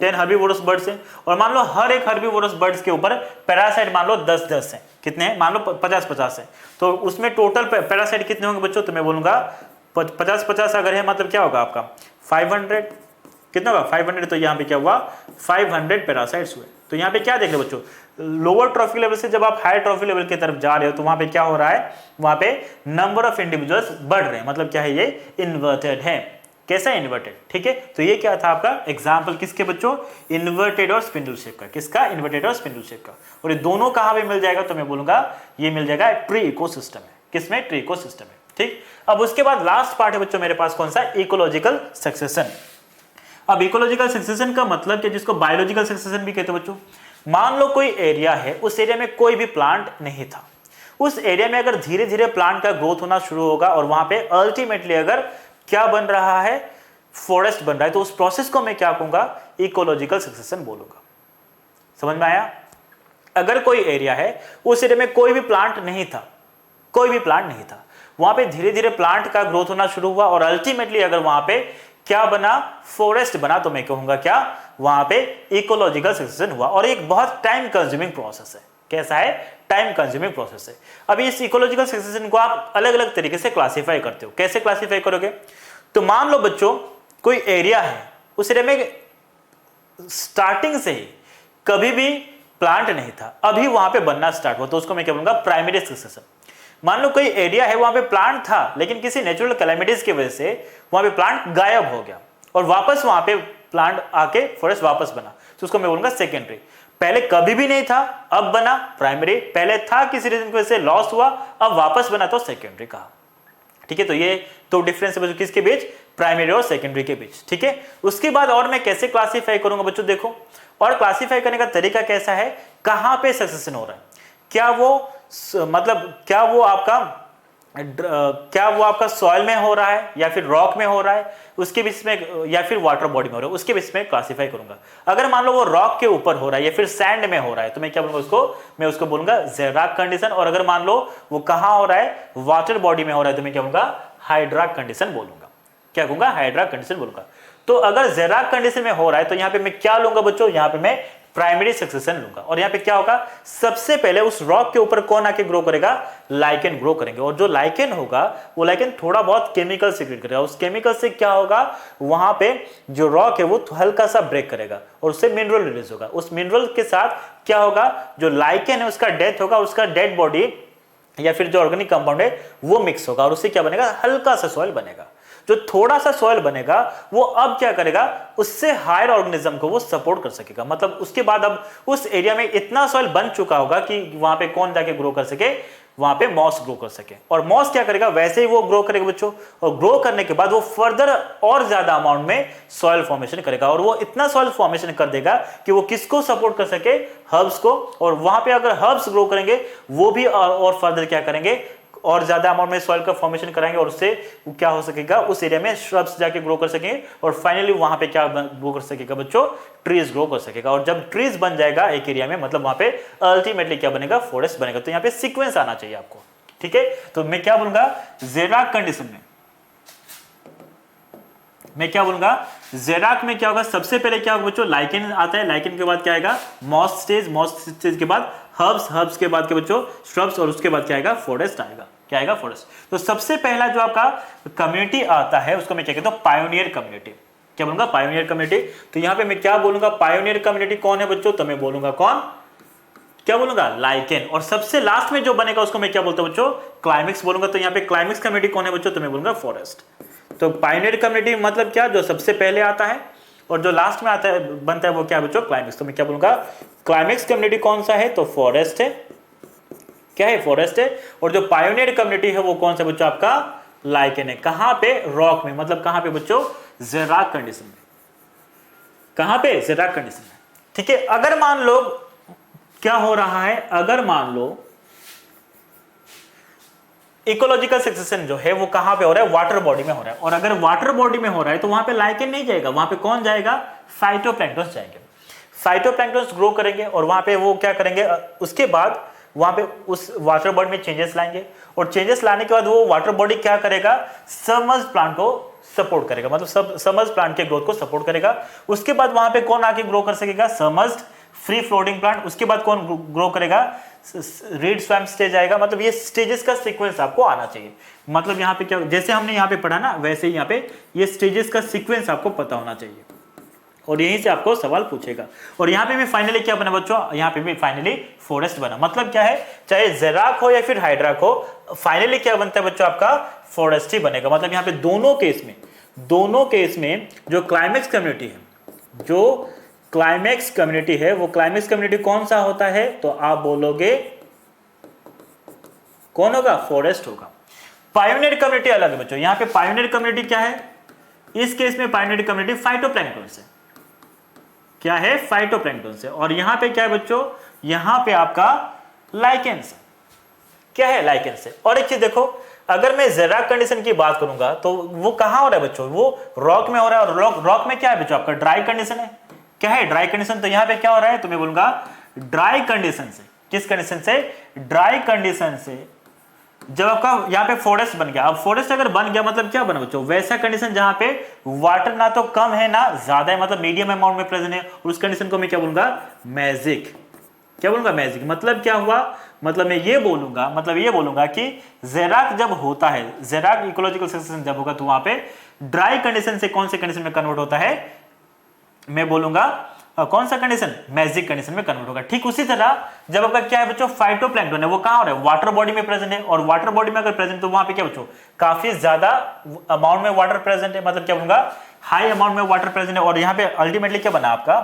Speaker 1: 10 हर्बीवोरस बर्ड्स हैं, और मान लो हर एक हर्बीवोरस बर्ड्स के ऊपर पैरासाइट मान लो 10-10 हैं। कितने हैं? मान लो 50-50 हैं। तो उसमें टोटल पैरासाइट कितने होंगे बच्चों, तो मैं बोलूंगा 50-50 अगर है मतलब क्या होगा आपका 500। कितना होगा? 500। तो यहाँ पे क्या हुआ, 500 पैरासाइट्स हुए। तो यहाँ पे क्या देख रहे हो बच्चों, लोअर ट्रॉफिक लेवल से जब आप हायर ट्रॉफिक लेवल की तरफ जा रहे हो, तो वहां पे क्या हो रहा है, वहां पे नंबर ऑफ इंडिविजुअल्स बढ़ रहे हैं, मतलब क्या है, ये इन्वर्टेड है। कैसा इन्वर्टेड? ठीक है। तो ये क्या था आपका एग्जाम्पल, किसके बच्चों, इन्वर्टेड और स्पिंडल शेप का। किसका? इन्वर्टेड और स्पिंडल शेप का। और ये दोनों कहां पे मिल जाएगा, तो मैं बोलूंगा ये मिल जाएगा ट्री इकोसिस्टम में। किसमें? ट्री इकोसिस्टम में। ठीक। अब उसके बाद लास्ट पार्ट है बच्चों मेरे पास, कौन सा, इकोलॉजिकल सक्सेशन। अब इकोलॉजिकल सक्सेशन का मतलब क्या, जिसको बायोलॉजिकल सक्सेशन भी कहते हैं बच्चों। मान लो कोई एरिया है, उस एरिया में कोई भी प्लांट नहीं था, उस एरिया में अगर धीरे धीरे प्लांट का ग्रोथ होना शुरू होगा, और वहां पे अल्टीमेटली अगर क्या बन रहा है, फॉरेस्ट बन रहा है, तो उस प्रोसेस को मैं क्या कहूंगा, इकोलॉजिकल सक्सेशन बोलूंगा। समझ में आया? अगर कोई एरिया है, उस एरिया में कोई भी प्लांट नहीं था, कोई भी प्लांट नहीं था, वहां पे धीरे धीरे प्लांट का ग्रोथ होना शुरू हुआ, और अल्टीमेटली अगर वहां पे क्या बना, फॉरेस्ट बना, तो मैं कहूंगा क्या, वहां पे इकोलॉजिकल सक्सेशन हुआ। और एक बहुत टाइम कंज्यूमिंग प्रोसेस है। कैसा है? टाइम कंज्यूमिंग प्रोसेस है। अब इस इकोलॉजिकल सक्सेशन को आप अलग अलग तरीके से क्लासिफाई करते हो। कैसे क्लासिफाई करोगे, तो मान लो बच्चों कोई एरिया है, उस एरिया में स्टार्टिंग से ही कभी भी प्लांट नहीं था, अभी वहां पे बनना स्टार्ट हुआ, तो उसको मैं क्या बोलूंगा, प्राइमरी सक्सेशन। मान लो कोई एरिया है, वहां पे प्लांट था, लेकिन किसी नेचुरल कैलेमिटीज की वजह से वहां पे प्लांट गायब हो गया, और वापस वहां पे प्लांट आके फॉरेस्ट वापस बना, तो उसको मैं बोलूंगा सेकेंडरी। पहले कभी भी नहीं था, अब बना, प्राइमरी। पहले था, किसी रीजन की वजह से लॉस हुआ, अब वापस बना, तो सेकेंडरी कहा। ठीक है। तो ये तो डिफरेंस है बच्चों, किसके बीच, प्राइमरी और सेकेंडरी के बीच। ठीक है। उसके बाद और मैं कैसे क्लासीफाई करूंगा बच्चों, देखो, और क्लासीफाई करने का तरीका कैसा है, कहां पे सक्सेशन हो रहा है, क्या वो मतलब क्या वो आपका सॉइल में हो रहा है, या फिर रॉक में हो रहा है, उसके बीच में, या फिर वाटर बॉडी में हो रहा है, उसके बीच में क्लासीफाई करूंगा। अगर मान लो वो रॉक के ऊपर हो रहा है या फिर सैंड में हो रहा है, तो मैं क्या बोलूंगा उसको, मैं उसको बोलूंगा ज़ेराक कंडीशन। और अगर मान लो वो कहां हो रहा है, वाटर बॉडी में हो रहा है, तो मैं क्या बोलूंगा, हाइड्राक कंडीशन बोलूंगा। क्या कहूंगा, हाइड्राक कंडीशन बोलूंगा। तो अगर ज़ेराक कंडीशन में हो रहा है, तो यहां पे मैं क्या लूंगा बच्चों, यहां पे मैं प्राइमरी सक्सेशन लूंगा। और यहां पे क्या होगा, सबसे पहले उस रॉक के ऊपर कौन आके ग्रो करेगा, लाइकेन ग्रो करेंगे। और जो लाइकेन होगा, वो लाइकेन थोड़ा बहुत केमिकल सीक्रेट करेगा। उस केमिकल से क्या होगा, वहां पे जो रॉक है वो हल्का सा ब्रेक करेगा, और उससे मिनरल रिलीज होगा। उस मिनरल के साथ क्या होगा, जो लाइकेन है उसका डेथ होगा, उसका डेड बॉडी या फिर जो ऑर्गेनिक कंपाउंड है वो मिक्स होगा, और उससे क्या बनेगा, हल्का सा सॉइल बनेगा। जो थोड़ा सा सॉइल बनेगा, वो अब क्या करेगा, उससे हायर ऑर्गेनिज्म को वो सपोर्ट कर सकेगा। मतलब उसके बाद अब उस एरिया में इतना सॉइल बन चुका होगा कि वहां पे कौन जाके ग्रो कर सके, वहां पे मॉस ग्रो कर सके। और मॉस क्या करेगा, वैसे ही वो ग्रो करेगा बच्चों, और ग्रो करने के बाद वो फर्दर और ज्यादा अमाउंट में सॉइल फॉर्मेशन करेगा, और वो इतना सॉइल फॉर्मेशन कर देगा कि वो किसको सपोर्ट कर सके, हर्ब्स को। और वहां पे अगर हर्ब्स ग्रो करेंगे, वो भी और फर्दर क्या करेंगे, और ज्यादा अमाउंट में सॉइल का फॉर्मेशन कराएंगे, और उससे क्या हो सकेगा, उस एरिया में श्रब्स जाके ग्रो कर सकेंगे, और फाइनली वहां पे क्या ग्रो कर सकेगा बच्चों, ट्रीज ग्रो कर सकेगा। और जब ट्रीज बन जाएगा एक एरिया में, मतलब वहां पे अल्टीमेटली क्या बनेगा, फॉरेस्ट बनेगा। तो यहाँ पे सीक्वेंस आना चाहिए आपको। ठीक है। तो मैं क्या बोलूंगा, ज़ेराक कंडीशन में मैं क्या बोलूंगा, ज़ेराक में क्या होगा, सबसे पहले क्या होगा बच्चों, लाइकेन आता है, लाइकेन के बाद क्या आएगा, मॉस स्टेज, मॉस स्टेज के बाद हर्ब्स, हर्ब्स के बाद क्या बच्चों, श्रब्स, और उसके बाद क्या आएगा, फॉरेस्ट आएगा। क्या आएगा, फॉरेस्ट। तो सबसे पहला जो आपका कम्युनिटी आता है, उसको मैं क्या कहता हूं, पायोनियर कम्युनिटी। क्या बोलूंगा, पायोनियर कम्युनिटी। तो यहां पे मैं क्या बोलूंगा, पायोनियर कम्युनिटी कौन है बच्चों, तो मैं बोलूंगा कौन, क्या बोलूंगा, लाइकेन। और सबसे लास्ट में जो बनेगा उसको मैं क्या बोलता हूं बच्चों, क्लाइमेक्स बोलूंगा। तो यहाँ पे क्लाइमेक्स कम्युनिटी कौन है बच्चों, तो मैं बोलूंगा फॉरेस्ट। तो पायोनियर कम्युनिटी मतलब क्या, जो सबसे पहले आता है, और जो लास्ट में आता है बनता है वो क्या है बच्चों, क्लाइमेक्स। तो मैं क्या बोलूंगा, क्लाइमेक्स कम्युनिटी कौन सा है, तो फॉरेस्ट है। क्या है, फॉरेस्ट है। और जो पायोनियर कम्युनिटी है वो कौन सा बच्चों, आपका लाइकेन है। कहां पे, रॉक में, मतलब कहां पे बच्चों, ज़ेराक कंडीशन में। कहां पे, ज़ेराक कंडीशन में। ठीक है, अगर मान लो क्या हो रहा है, अगर मान लो इकोलॉजिकल सक्सेशन जो है वो कहां पे हो रहा है, वाटर बॉडी में हो रहा है। और अगर वाटर बॉडी में हो रहा है तो वहां पे लाइकेन नहीं जाएगा, वहां पे कौन जाएगा, फाइटोप्लैंक्टन जाएंगे। फाइटोप्लैंक्टन ग्रो करेंगे और वहां पे वो क्या करेंगे, उसके बाद वहां पे उस वाटर बॉडी में चेंजेस लाएंगे। और चेंजेस लाने के बाद वो वाटर बॉडी क्या करेगा, सबमर्ज्ड प्लांट को सपोर्ट करेगा, मतलब सबमर्ज्ड प्लांट के ग्रोथ को सपोर्ट करेगा। उसके बाद वहां पे कौन आके ग्रो कर सकेगा, सबमर्ज्ड फ्री फ्लोटिंग प्लांट। उसके बाद कौन ग्रो करेगा, रीड स्वैम्प स्टेज आएगा। मतलब ये स्टेजेस का सीक्वेंस आपको आना चाहिए। मतलब यहाँ पे क्या, जैसे हमने यहाँ पे पढ़ा ना, वैसे ही यहाँ पे ये स्टेजेस का सीक्वेंस आपको पता होना चाहिए और यहीं से आपको सवाल पूछेगा। और यहाँ पे भी फाइनली क्या बना बच्चों, यहाँ पे भी फाइनली फॉरेस्ट बना। मतलब क्या है, चाहे ज़ेराक हो या फिर हाइड्राक हो, फाइनली क्या बनता है बच्चों, आपका फॉरेस्ट ही बनेगा। मतलब यहाँ पे दोनों केस में जो क्लाइमेक्स कम्युनिटी है, जो क्लाइमेक्स कम्युनिटी है, वो क्लाइमेक्स कम्युनिटी कौन सा होता है, तो आप बोलोगे कौन होगा, फॉरेस्ट होगा। पायोनियर कम्युनिटी अलग है बच्चों। यहां पे पायोनियर कम्युनिटी क्या है, इस केस में पायोनियर कम्युनिटी फाइटोप्लैंक्टन से, क्या है, फाइटोप्लैंक्टन से। और यहां पे क्या है बच्चों, यहां पे आपका लाइकेन से, क्या है, लाइकेन से। और एक चीज देखो, अगर मैं ज़ेराक कंडीशन की बात करूंगा तो वो कहां हो रहा है बच्चों, वो रॉक में हो रहा है। और रॉक में क्या है बच्चों, आपका ड्राई कंडीशन है। क्या है, ड्राई कंडीशन। तो यहां पे क्या हो रहा है, तो मैं बोलूंगा ड्राई कंडीशन से। किस कंडीशन से, ड्राई कंडीशन से। जब आपका यहाँ पे फॉरेस्ट बन गया, अब फॉरेस्ट अगर बन गया मतलब क्या बना बच्चों, वैसा कंडीशन जहां पे वाटर ना तो कम है ना ज्यादा है, मतलब मीडियम अमाउंट में प्रेजेंट है। और उस कंडीशन को मैं क्या बोलूंगा, मैजिक। क्या बोलूंगा, मैजिक। मतलब क्या हुआ, मतलब मैं ये बोलूंगा कि ज़ेराक जब होता है, ज़ेराक इकोलॉजिकल सक्सेशन जब होगा तो वहां पे ड्राई कंडीशन से कौन से कंडीशन में कन्वर्ट होता है, मैं बोलूंगा कौन सा कंडीशन, मैजिक कंडीशन में कन्वर्ट होगा। ठीक उसी तरह जब आपका क्या है बच्चों, फाइटोप्लैंक्टन है, वो कहां हो रहा है, वाटर बॉडी में प्रेजेंट है। और वाटर बॉडी में अगर प्रेजेंट तो वहां पे क्या बच्चों, काफी ज्यादा अमाउंट में वाटर प्रेजेंट है। मतलब क्या बोलूंगा, हाई अमाउंट में वाटर प्रेजेंट है। और यहाँ पे अल्टीमेटली क्या बना, आपका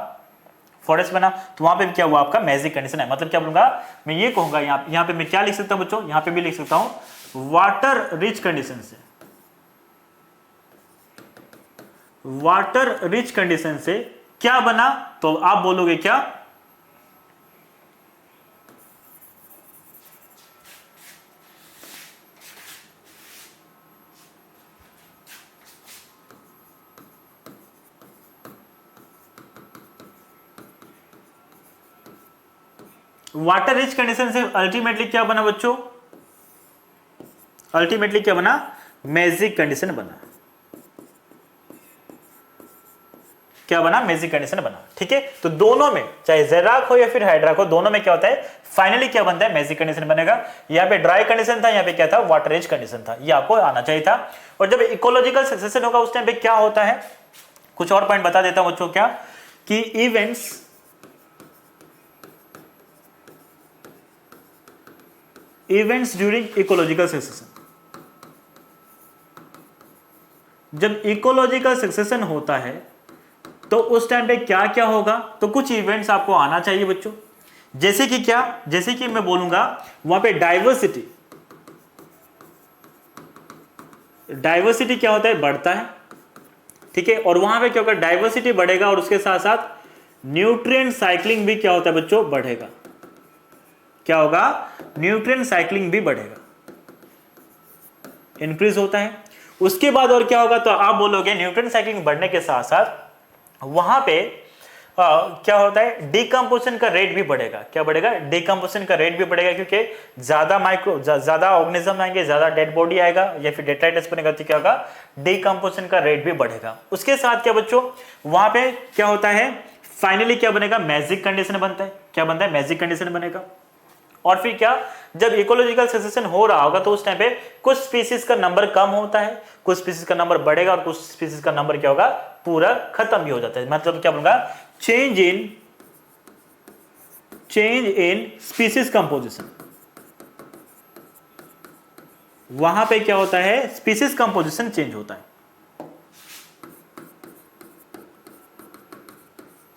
Speaker 1: फॉरेस्ट बना। तो वहां पे क्या हुआ, आपका मैजिक कंडीशन है। मतलब क्या बोलूंगा, मैं ये कहूंगा, यहाँ पे मैं क्या लिख सकता हूं बच्चों, यहाँ पे भी लिख सकता हूं वाटर रिच कंडीशन से, वाटर रिच कंडीशन से क्या बना, तो आप बोलोगे क्या, वाटर रिच कंडीशन से अल्टीमेटली क्या बना बच्चों, अल्टीमेटली क्या बना, मैजिक कंडीशन बना। क्या बना, मैजिक कंडीशन बना। ठीक है, तो दोनों में चाहे ज़ेराक हो या फिर हाइड्राक हो, दोनों में क्या होता है, फाइनली क्या बनता है, मैजिक कंडीशन बनेगा। यहाँ पे ड्राई कंडीशन था, यहाँ पे क्या था, वाटर रिच कंडीशन था। ये आपको आना चाहिए था। और जब इकोलॉजिकल सक्सेशन होगा उस टाइम पे क्या होता है, कुछ और पॉइंट बता देता हूं बच्चों, क्या कि इवेंट्स ड्यूरिंग इकोलॉजिकल सक्सेशन, जब इकोलॉजिकल सक्सेशन होता है तो उस टाइम पे क्या क्या होगा, तो कुछ इवेंट्स आपको आना चाहिए बच्चों। जैसे कि क्या, जैसे कि मैं बोलूंगा वहां पे डाइवर्सिटी क्या होता है, बढ़ता है। ठीक है, और वहां पे क्या होगा, डाइवर्सिटी बढ़ेगा और उसके साथ साथ न्यूट्रिएंट साइक्लिंग भी क्या होता है बच्चों, बढ़ेगा। क्या होगा, न्यूट्रिएंट साइक्लिंग भी बढ़ेगा, इंक्रीज होता है। उसके बाद और क्या होगा, तो आप बोलोगे न्यूट्रिएंट साइक्लिंग बढ़ने के साथ साथ वहां पे क्या होता है, डिकम्पोजिशन का रेट भी बढ़ेगा। क्या बढ़ेगा, डिकम्पोजिशन का रेट भी बढ़ेगा, क्योंकि ज्यादा ऑर्गेनिज्म आएंगे, ज्यादा डेड बॉडी आएगा या फिर डेट्राइटस बनेगा, तो क्या होगा, डिकम्पोजिशन का रेट भी बढ़ेगा। उसके साथ क्या बच्चों, वहां पे क्या होता है, फाइनली क्या बनेगा, मैजिक कंडीशन बनता है। क्या बनता है, मैजिक कंडीशन बनेगा। और फिर क्या, जब इकोलॉजिकल सक्सेशन हो रहा होगा तो उस टाइम पे कुछ स्पीसीज का नंबर कम होता है, कुछ स्पीसीज का नंबर बढ़ेगा और कुछ स्पीसीज का नंबर क्या होगा, पूरा खत्म भी हो जाता है। मतलब क्या बोलूंगा, चेंज इन स्पीसीज कंपोजिशन, वहां पे क्या होता है, स्पीसीज कंपोजिशन चेंज होता है।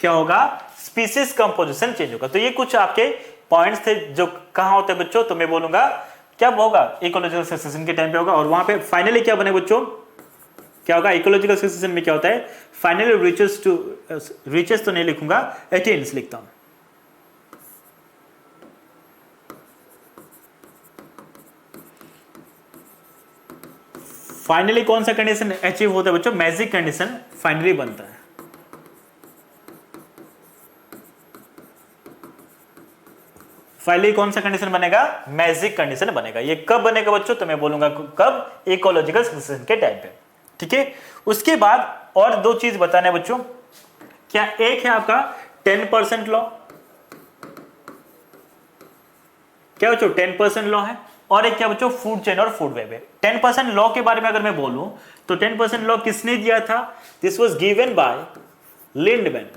Speaker 1: क्या होगा, स्पीसीज कंपोजिशन चेंज होगा। तो ये कुछ आपके पॉइंट्स थे जो कहाँ होते हैं बच्चों, तो मैं बोलूंगा क्या होगा, इकोलॉजिकल सक्सेशन के टाइम पे होगा। और वहां पे फाइनली क्या बने बच्चों, क्या होगा, इकोलॉजिकल सक्सेशन में क्या होता है, फाइनली रीचेस तो नहीं लिखूंगा, अटेन्स लिखता हूं। फाइनली कौन सा कंडीशन अचीव होता है बच्चों, मैजिक कंडीशन फाइनली बनता है। फाइनली कौन सा कंडीशन बनेगा, मैजिक कंडीशन बनेगा। ये कब बनेगा बच्चों, तो मैं बोलूंगा कब, इकोलॉजिकल सक्सेशन के टाइम पे। ठीक है, उसके बाद और दो चीज बताने बच्चों, क्या एक है आपका 10% लॉ, क्या बच्चों 10% लॉ है, और एक क्या बच्चों फूड चेन और फूड वेब है। 10% लॉ के बारे में अगर मैं बोलूं तो 10% लॉ किसने दिया था, this was given by Lindeman.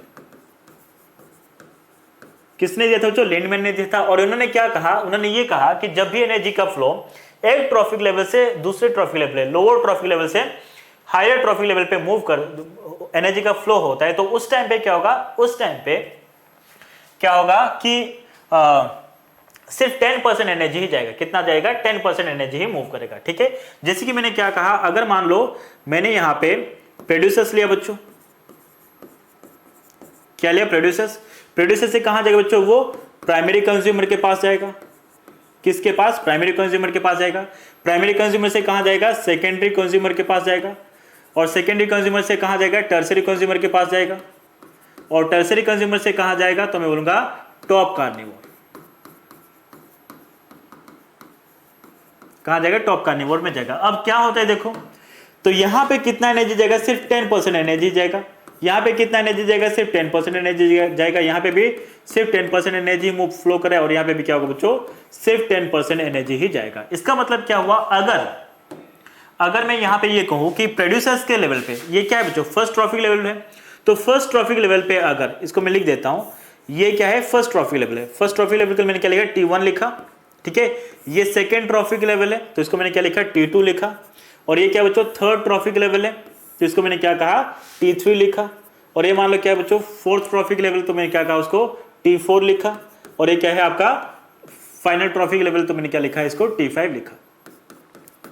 Speaker 1: किसने दिया था बच्चों, लिंडमैन ने दिया था। और उन्होंने क्या कहा, उन्होंने ये कहा कि जब भी एनर्जी का फ्लो एक ट्रॉफिक लेवल से दूसरे trophic level, lower trophic level से हायर ट्रॉफिक लेवल पे मूव कर एनर्जी का फ्लो होता है, तो उस टाइम पे क्या होगा, उस टाइम पे क्या होगा कि सिर्फ 10% एनर्जी ही जाएगा। कितना जाएगा, 10% एनर्जी ही मूव करेगा। ठीक है, जैसे कि मैंने क्या कहा, अगर मान लो मैंने यहां पे प्रोड्यूसर्स लिया बच्चों, क्या लिया, प्रोड्यूसर्स। प्रोड्यूसर से कहां जाएगा बच्चों, वो प्राइमरी कंज्यूमर के पास जाएगा। किसके पास, प्राइमरी कंज्यूमर के पास जाएगा। प्राइमरी कंज्यूमर से कहां जाएगा, सेकेंडरी कंज्यूमर के पास जाएगा। और सेकेंडरी कंज्यूमर से कहां जाएगा, टर्सरी कंज्यूमर के पास जाएगा। और टर्सरी कंज्यूमर से कहां जाएगा, तो मैं बोलूंगा टॉप कार्निवोर। कहां जाएगा, टॉप कार्निवोर में जाएगा। अब क्या होता है देखो, तो यहां पे कितना एनर्जी जाएगा, सिर्फ 10% एनर्जी जाएगा। यहां पे कितना एनर्जी जाएगा, सिर्फ 10% एनर्जी जाएगा। यहां पे भी सिर्फ 10% एनर्जी मूव फ्लो करे, और यहां पे भी क्या होगा बच्चों, सिर्फ 10% एनर्जी ही जाएगा। इसका मतलब क्या हुआ, अगर मैं यहां पे ये कहूं कि प्रोड्यूसर्स के लेवल पे ये क्या है बच्चों, फर्स्ट ट्रॉफिक लेवल है, तो फर्स्ट ट्रॉफिक लेवल पे अगर इसको मैं लिख देता हूं, ये क्या है, फर्स्ट ट्रॉफिक लेवल है। फर्स्ट ट्रॉफिक लेवल को मैंने क्या लिखा, T1 लिखा। ठीक है, ये सेकेंड ट्रॉफिक लेवल है, तो इसको मैंने क्या लिखा, T2 लिखा। और ये क्या बच्चों, थर्ड ट्रॉफिक लेवल है, तो इसको मैंने क्या कहा, T3 लिखा। और ये मान लो क्या है बच्चों, फोर्थ ट्रॉफिक लेवल, तो मैंने क्या कहा, उसको T4 लिखा। और ये क्या है आपका फाइनल ट्रॉफिक लेवल, तो मैंने क्या लिखा है, इसको T5 लिखा।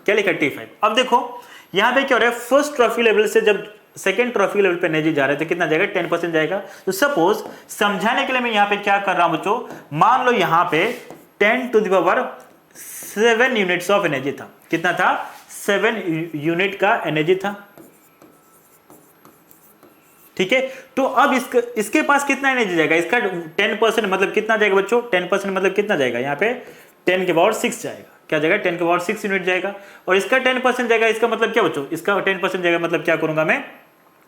Speaker 1: क्या लिखा, T5। अब देखो यहां पे क्या हो रहा है, फर्स्ट ट्रॉफिक लेवल से जब सेकेंड ट्रॉफिक लेवल पे एनर्जी जा रहे हैं, तो कितना जाएगा, 10% जाएगा। तो सपोज समझाने के लिए मैं यहां पे क्या कर रहा हूं बच्चों, मान लो यहां पे 10⁻7 यूनिट्स ऑफ एनर्जी था। कितना था, 7 यूनिट का एनर्जी था। ठीक है, तो अब इसके पास कितना एनर्जी जाएगा, इसका 10% मतलब कितना जाएगा बच्चों, 10% मतलब कितना जाएगा, यहाँ पे 10⁻6 जाएगा। क्या जाएगा, 10⁻6 यूनिट जाएगा। और इसका 10% जाएगा, इसका मतलब क्या बच्चों, इसका 10% जाएगा मतलब क्या करूंगा मैं,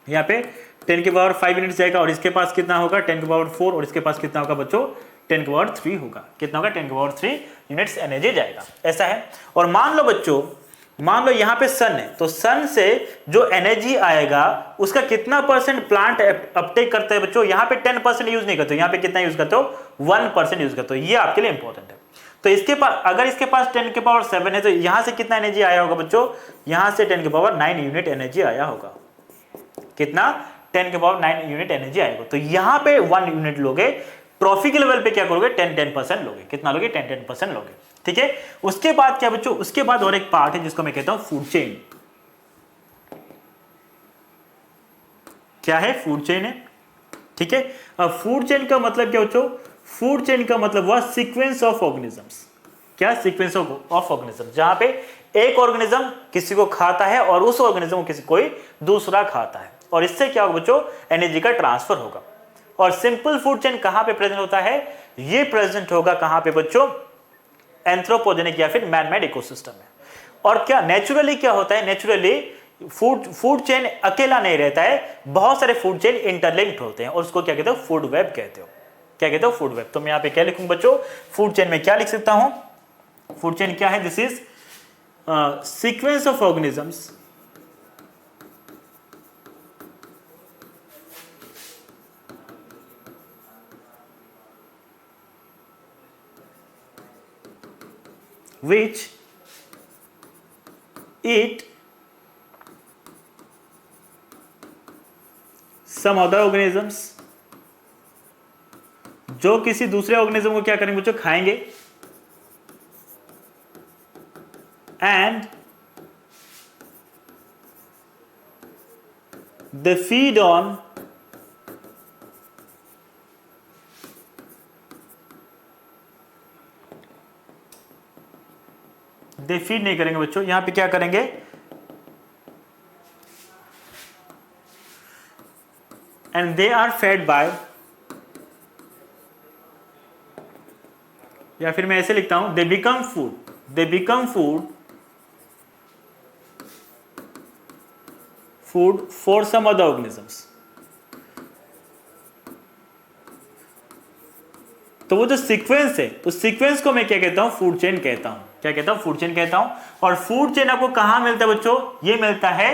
Speaker 1: यहाँ पे 10⁻5 यूनिट जाएगा। और इसके पास कितना होगा, 10⁻4। और इसके पास कितना होगा बच्चों, 10⁻3 होगा। कितना होगा, 10⁻3 यूनिट्स एनर्जी जाएगा। ऐसा है। और मान लो बच्चों, मान लो यहां पे सन है, तो सन से जो एनर्जी आएगा उसका कितना परसेंट प्लांट अपटेक करता है बच्चों, यहां पे 10% यूज नहीं करते, यहां पे कितना यूज करते हो, 1% यूज करते हो। ये आपके लिए इंपॉर्टेंट है। तो इसके पास, अगर इसके पास 10⁻7 है, तो यहां से कितना एनर्जी आया होगा बच्चों, यहां से 10⁻9 यूनिट एनर्जी आया होगा। कितना, 10⁻9 यूनिट एनर्जी आएगा। तो यहां पे 1 यूनिट लोगे, ट्रॉफी के लेवल पे क्या करोगे, 10% लोगे। कितना लोगे, 10% लोगे। ठीक है, उसके बाद क्या बच्चों, उसके बाद और एक पार्ट है जिसको मैं कहता हूं फूड चेन। क्या है, फूड चेन है। ठीक है, अब फूड चेन का मतलब क्या बच्चों, फूड चेन का मतलब हुआ सीक्वेंस ऑफ ऑर्गेनिजम्स। क्या, सीक्वेंस ऑफ ऑर्गेनिज्म, जहां पे एक ऑर्गेनिज्म किसी को खाता है और उस ऑर्गेनिज्म को किसी कोई दूसरा खाता है, और इससे क्या होगा बच्चों, एनर्जी का ट्रांसफर होगा। और सिंपल फूड चेन कहां पे प्रेजेंट होता है, ये प्रेजेंट होगा कहां पे बच्चों, एंथ्रोपोजेनिक या फिर मैन-मेड इकोसिस्टम में। और क्या नेचुरली क्या होता है, नेचुरली फूड चेन अकेला नहीं रहता है, बहुत सारे फूड चेन इंटरलिंक्ड होते हैं, और उसको क्या कहते हो, फूड वेब कहते हो। क्या कहते हो, फूड वेब। तो मैं यहां पे क्या लिखूं बच्चों, फूड चेन में क्या लिख सकता हूं, फूड चेन क्या है, this is sequence of organisms which eat some other organisms जो किसी दूसरे ऑर्गेनिज्म को क्या करेंगे बच्चों, खाएंगे, and they feed on they feed नहीं करेंगे बच्चों, यहां पे क्या करेंगे, and they are fed by, या फिर मैं ऐसे लिखता हूं, they become food, they become food food for some other organisms. तो वो जो सीक्वेंस है, उस सीक्वेंस को मैं क्या कहता हूं, फूड चेन कहता हूं। क्या कहता हूं, फूड चेन कहता हूं। और फूड चेन आपको कहां मिलता है बच्चों, ये मिलता है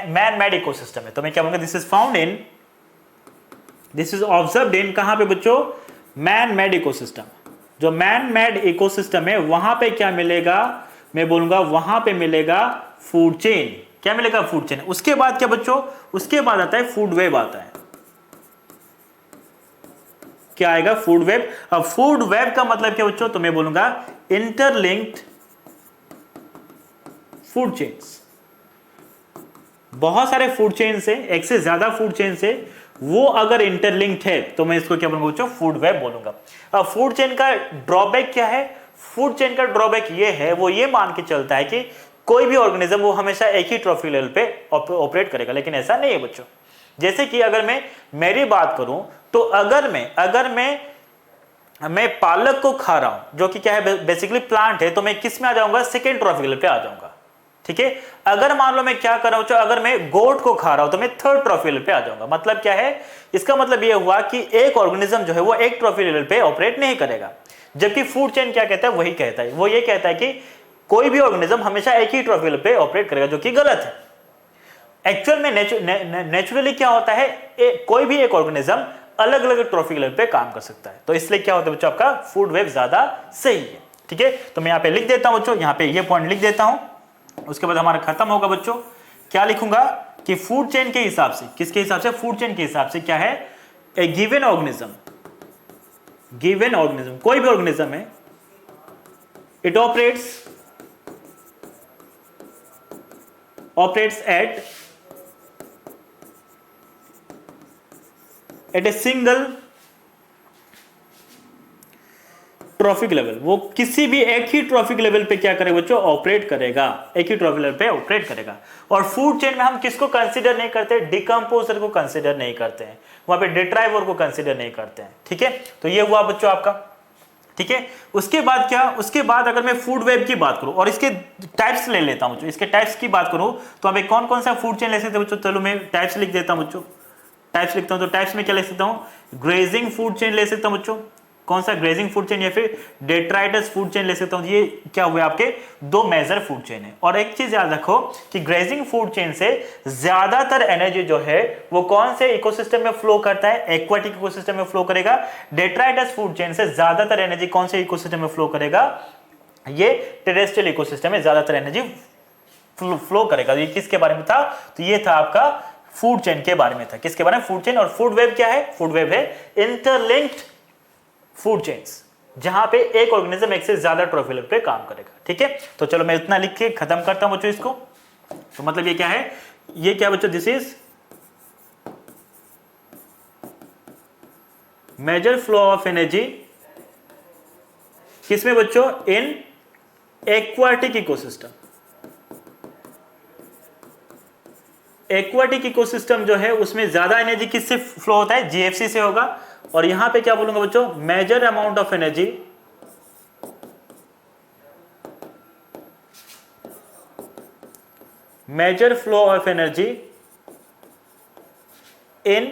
Speaker 1: मैन मेड इकोसिस्टम में। तो मैं क्या बोलूंगा, this is found in, this is observed in, कहां पे बच्चों, मैन मेड इकोसिस्टम। जो मैन मेड इकोसिस्टम है वहां पे क्या मिलेगा, मैं बोलूंगा वहां पे मिलेगा फूड चेन। क्या मिलेगा, फूड चेन। उसके बाद क्या बच्चों, उसके बाद आता है फूड वेब आता है। क्या आएगा, फूड वेब। अब फूड वेब का मतलब क्या बच्चों, तो मैं बोलूंगा इंटरलिंक्ड फूड चेन्स। बहुत सारे फूड चेन से, एक से ज्यादा फूड चेन से, वो अगर इंटरलिंक्ड है तो मैं इसको क्या बोलूंगा बच्चों, फूड वेब बोलूंगा। अब फूड चेन का ड्रॉबैक क्या है, फूड चेन का ड्रॉबैक ये है, वो ये मान के चलता है कि कोई भी ऑर्गेनिज्म वो हमेशा एक ही ट्रॉफिक लेवल पे ऑपरेट करेगा, लेकिन ऐसा नहीं है बच्चों। जैसे कि अगर मैं मेरी बात करूं तो अगर मैं पालक को खा रहा हूं, जो कि क्या है, बेसिकली प्लांट है, तो मैं किस में आ जाऊंगा, सेकेंड ट्रॉफिक लेवल पे आ जाऊंगा। ठीक है। अगर मान लो मैं क्या कर रहा हूं, अगर मैं गोट को खा रहा हूं तो मैं थर्ड ट्रॉफिक लेवल पे आ जाऊंगा। मतलब क्या है, इसका मतलब यह हुआ कि एक ऑर्गेनिज्म जो है वो एक ट्रॉफिक लेवल पे ऑपरेट नहीं करेगा। जबकि फूड चेन क्या कहता है, वही कहता है, वो ये कहता है कि कोई भी ऑर्गेनिज्म हमेशा एक ही ट्रॉफिक लेवल पे ऑपरेट करेगा, जो कि गलत है। एक्चुअल में नेचुरली क्या होता है, कोई भी एक ऑर्गेनिज्म अलग अलग ट्रॉफिक लेवल पे काम कर सकता है। तो इसलिए क्या होता है बच्चों, आपका फूड वेब ज्यादा सही है। ठीक है। तो मैं यहाँ पे लिख देता हूं बच्चों, यहाँ पे ये पॉइंट लिख देता हूं। उसके बाद हमारा खत्म होगा बच्चों। क्या लिखूंगा कि फूड चेन के हिसाब से, किसके हिसाब से, फूड चेन के हिसाब से क्या है, ए गिवन ऑर्गेनिज्म, गिवन ऑर्गेनिज्म, कोई भी ऑर्गेनिज्म है, it operates at a single trophic level. वो किसी भी एक ही ट्रॉफिक लेवल पे क्या करेगा बच्चों, ऑपरेट करेगा, एक ही ट्रॉफिक लेवल पे ऑपरेट करेगा। और फूड चेन में हम किसको कंसीडर नहीं करते, डिकम्पोजर को कंसीडर नहीं करते हैं, वहां पे डिट्राइवर को कंसीडर नहीं करते हैं। ठीक है। तो ये हुआ बच्चों आपका। ठीक है। उसके बाद क्या, उसके बाद अगर मैं फूड वेब की बात करूं और इसके टाइप्स ले लेता हूं बच्चों, इसके टाइप्स की बात करूं तो हमें कौन कौन सा फूड चेन ले सकते हैं बच्चों। चलो मैं टाइप्स लिख देता हूं बच्चों, टाइप्स लिखता हूं। तो टाइप्स में क्या ले सकता हूं, ग्रेजिंग फूड चेन ले सकता हूं बच्चों। कौन सा, ग्रेजिंग फूड चेन या फिर डेट्राइटस फूड चेन ले सकता हूं। ये क्या हुए आपके दो मेजर फूड चेन है। और एक चीज याद रखो कि ग्रेजिंग फूड चेन से ज्यादातर एनर्जी जो है वो कौन से इकोसिस्टम में फ्लो करता है, एक्वाटिक इकोसिस्टम में फ्लो करेगा। डेट्राइटस फूड चेन से ज्यादातर एनर्जी कौन से इकोसिस्टम में फ्लो करेगा, ये टेरेस्ट्रियल इकोसिस्टम में ज्यादातर एनर्जी फ्लो करेगा। ये किसके बारे में था, तो ये था आपका फूड चेन के बारे में था। किसके बारे में, फूड चेन। और फूड वेब क्या है, फूड वेब है इंटरलिंक्ड फूड चेन्स, जहां पे एक ऑर्गेनिज्म एक से ज्यादा ट्रॉफिक लेवल पे काम करेगा। ठीक है। तो चलो मैं इतना लिख के खत्म करता हूं बच्चों इसको। तो मतलब ये क्या है, ये क्या बच्चों, this is major flow of energy किसमें बच्चों, in aquatic ecosystem. Aquatic ecosystem जो है उसमें ज्यादा एनर्जी किससे फ्लो होता है, जीएफसी से होगा। और यहां पे क्या बोलूंगा बच्चों, major amount of energy major flow of energy in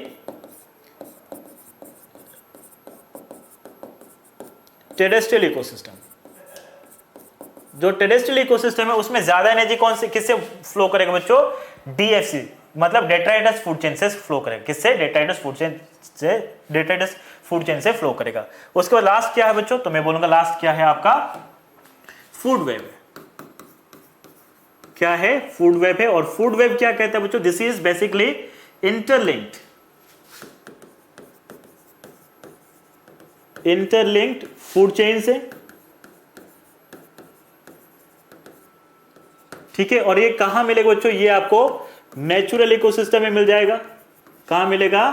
Speaker 1: terrestrial ecosystem. जो टेरेस्ट्रियल इकोसिस्टम है उसमें ज्यादा एनर्जी कौन से, किससे फ्लो करेगा बच्चों, डीएफसी, मतलब डेट्राइटस फूड चेन से फ्लो करेगा। किससे, डेट्राइटस फूड चेन से, डेट्राइटस फूड चेन से फ्लो करेगा। उसके बाद लास्ट क्या है बच्चों, तो मैं बोलूंगा लास्ट क्या है आपका, फूड वेब। क्या है, फूड वेब है। और फूड वेब क्या कहता है बच्चों, this is basically interlinked interlinked food chain से, ठीक है। और ये कहां मिलेगा बच्चों, ये आपको नेचुरल इकोसिस्टम में मिल जाएगा। कहां मिलेगा,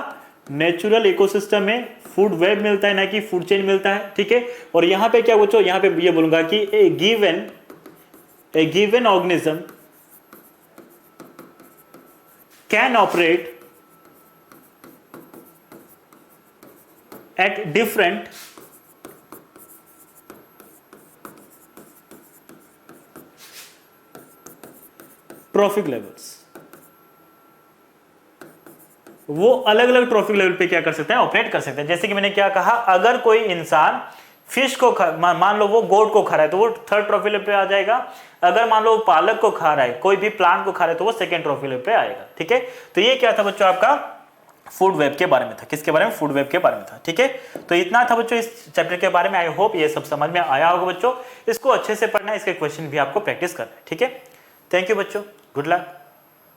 Speaker 1: नेचुरल इकोसिस्टम में फूड वेब मिलता है, ना कि फूड चेन मिलता है, ठीक है। और यहां पे क्या बच्चों, यहां पे ये बोलूंगा कि a given organism can operate at different trophic levels. वो अलग अलग ट्रॉफिक लेवल पे क्या कर सकते हैं, ऑपरेट कर सकते हैं। जैसे कि मैंने क्या कहा, अगर कोई इंसान फिश को मान लो वो गोट को खा रहा है तो वो थर्ड ट्रॉफिक लेवल पे आ जाएगा। अगर मान लो वो पालक को खा रहा है, कोई भी प्लांट को खा रहा है, तो वो सेकेंड ट्रॉफिक लेवल पे आएगा, ठीक है। तो ये क्या था बच्चों आपका फूड वेब के बारे में था। किसके बारे में, फूड वेब के बारे में था, ठीक है। तो इतना था बच्चों इस चैप्टर के बारे में। आई होप ये सब समझ में आया होगा बच्चों। इसको अच्छे से पढ़ना है, इसके क्वेश्चन भी आपको प्रैक्टिस करना है, ठीक है। थैंक यू बच्चों, गुड लक।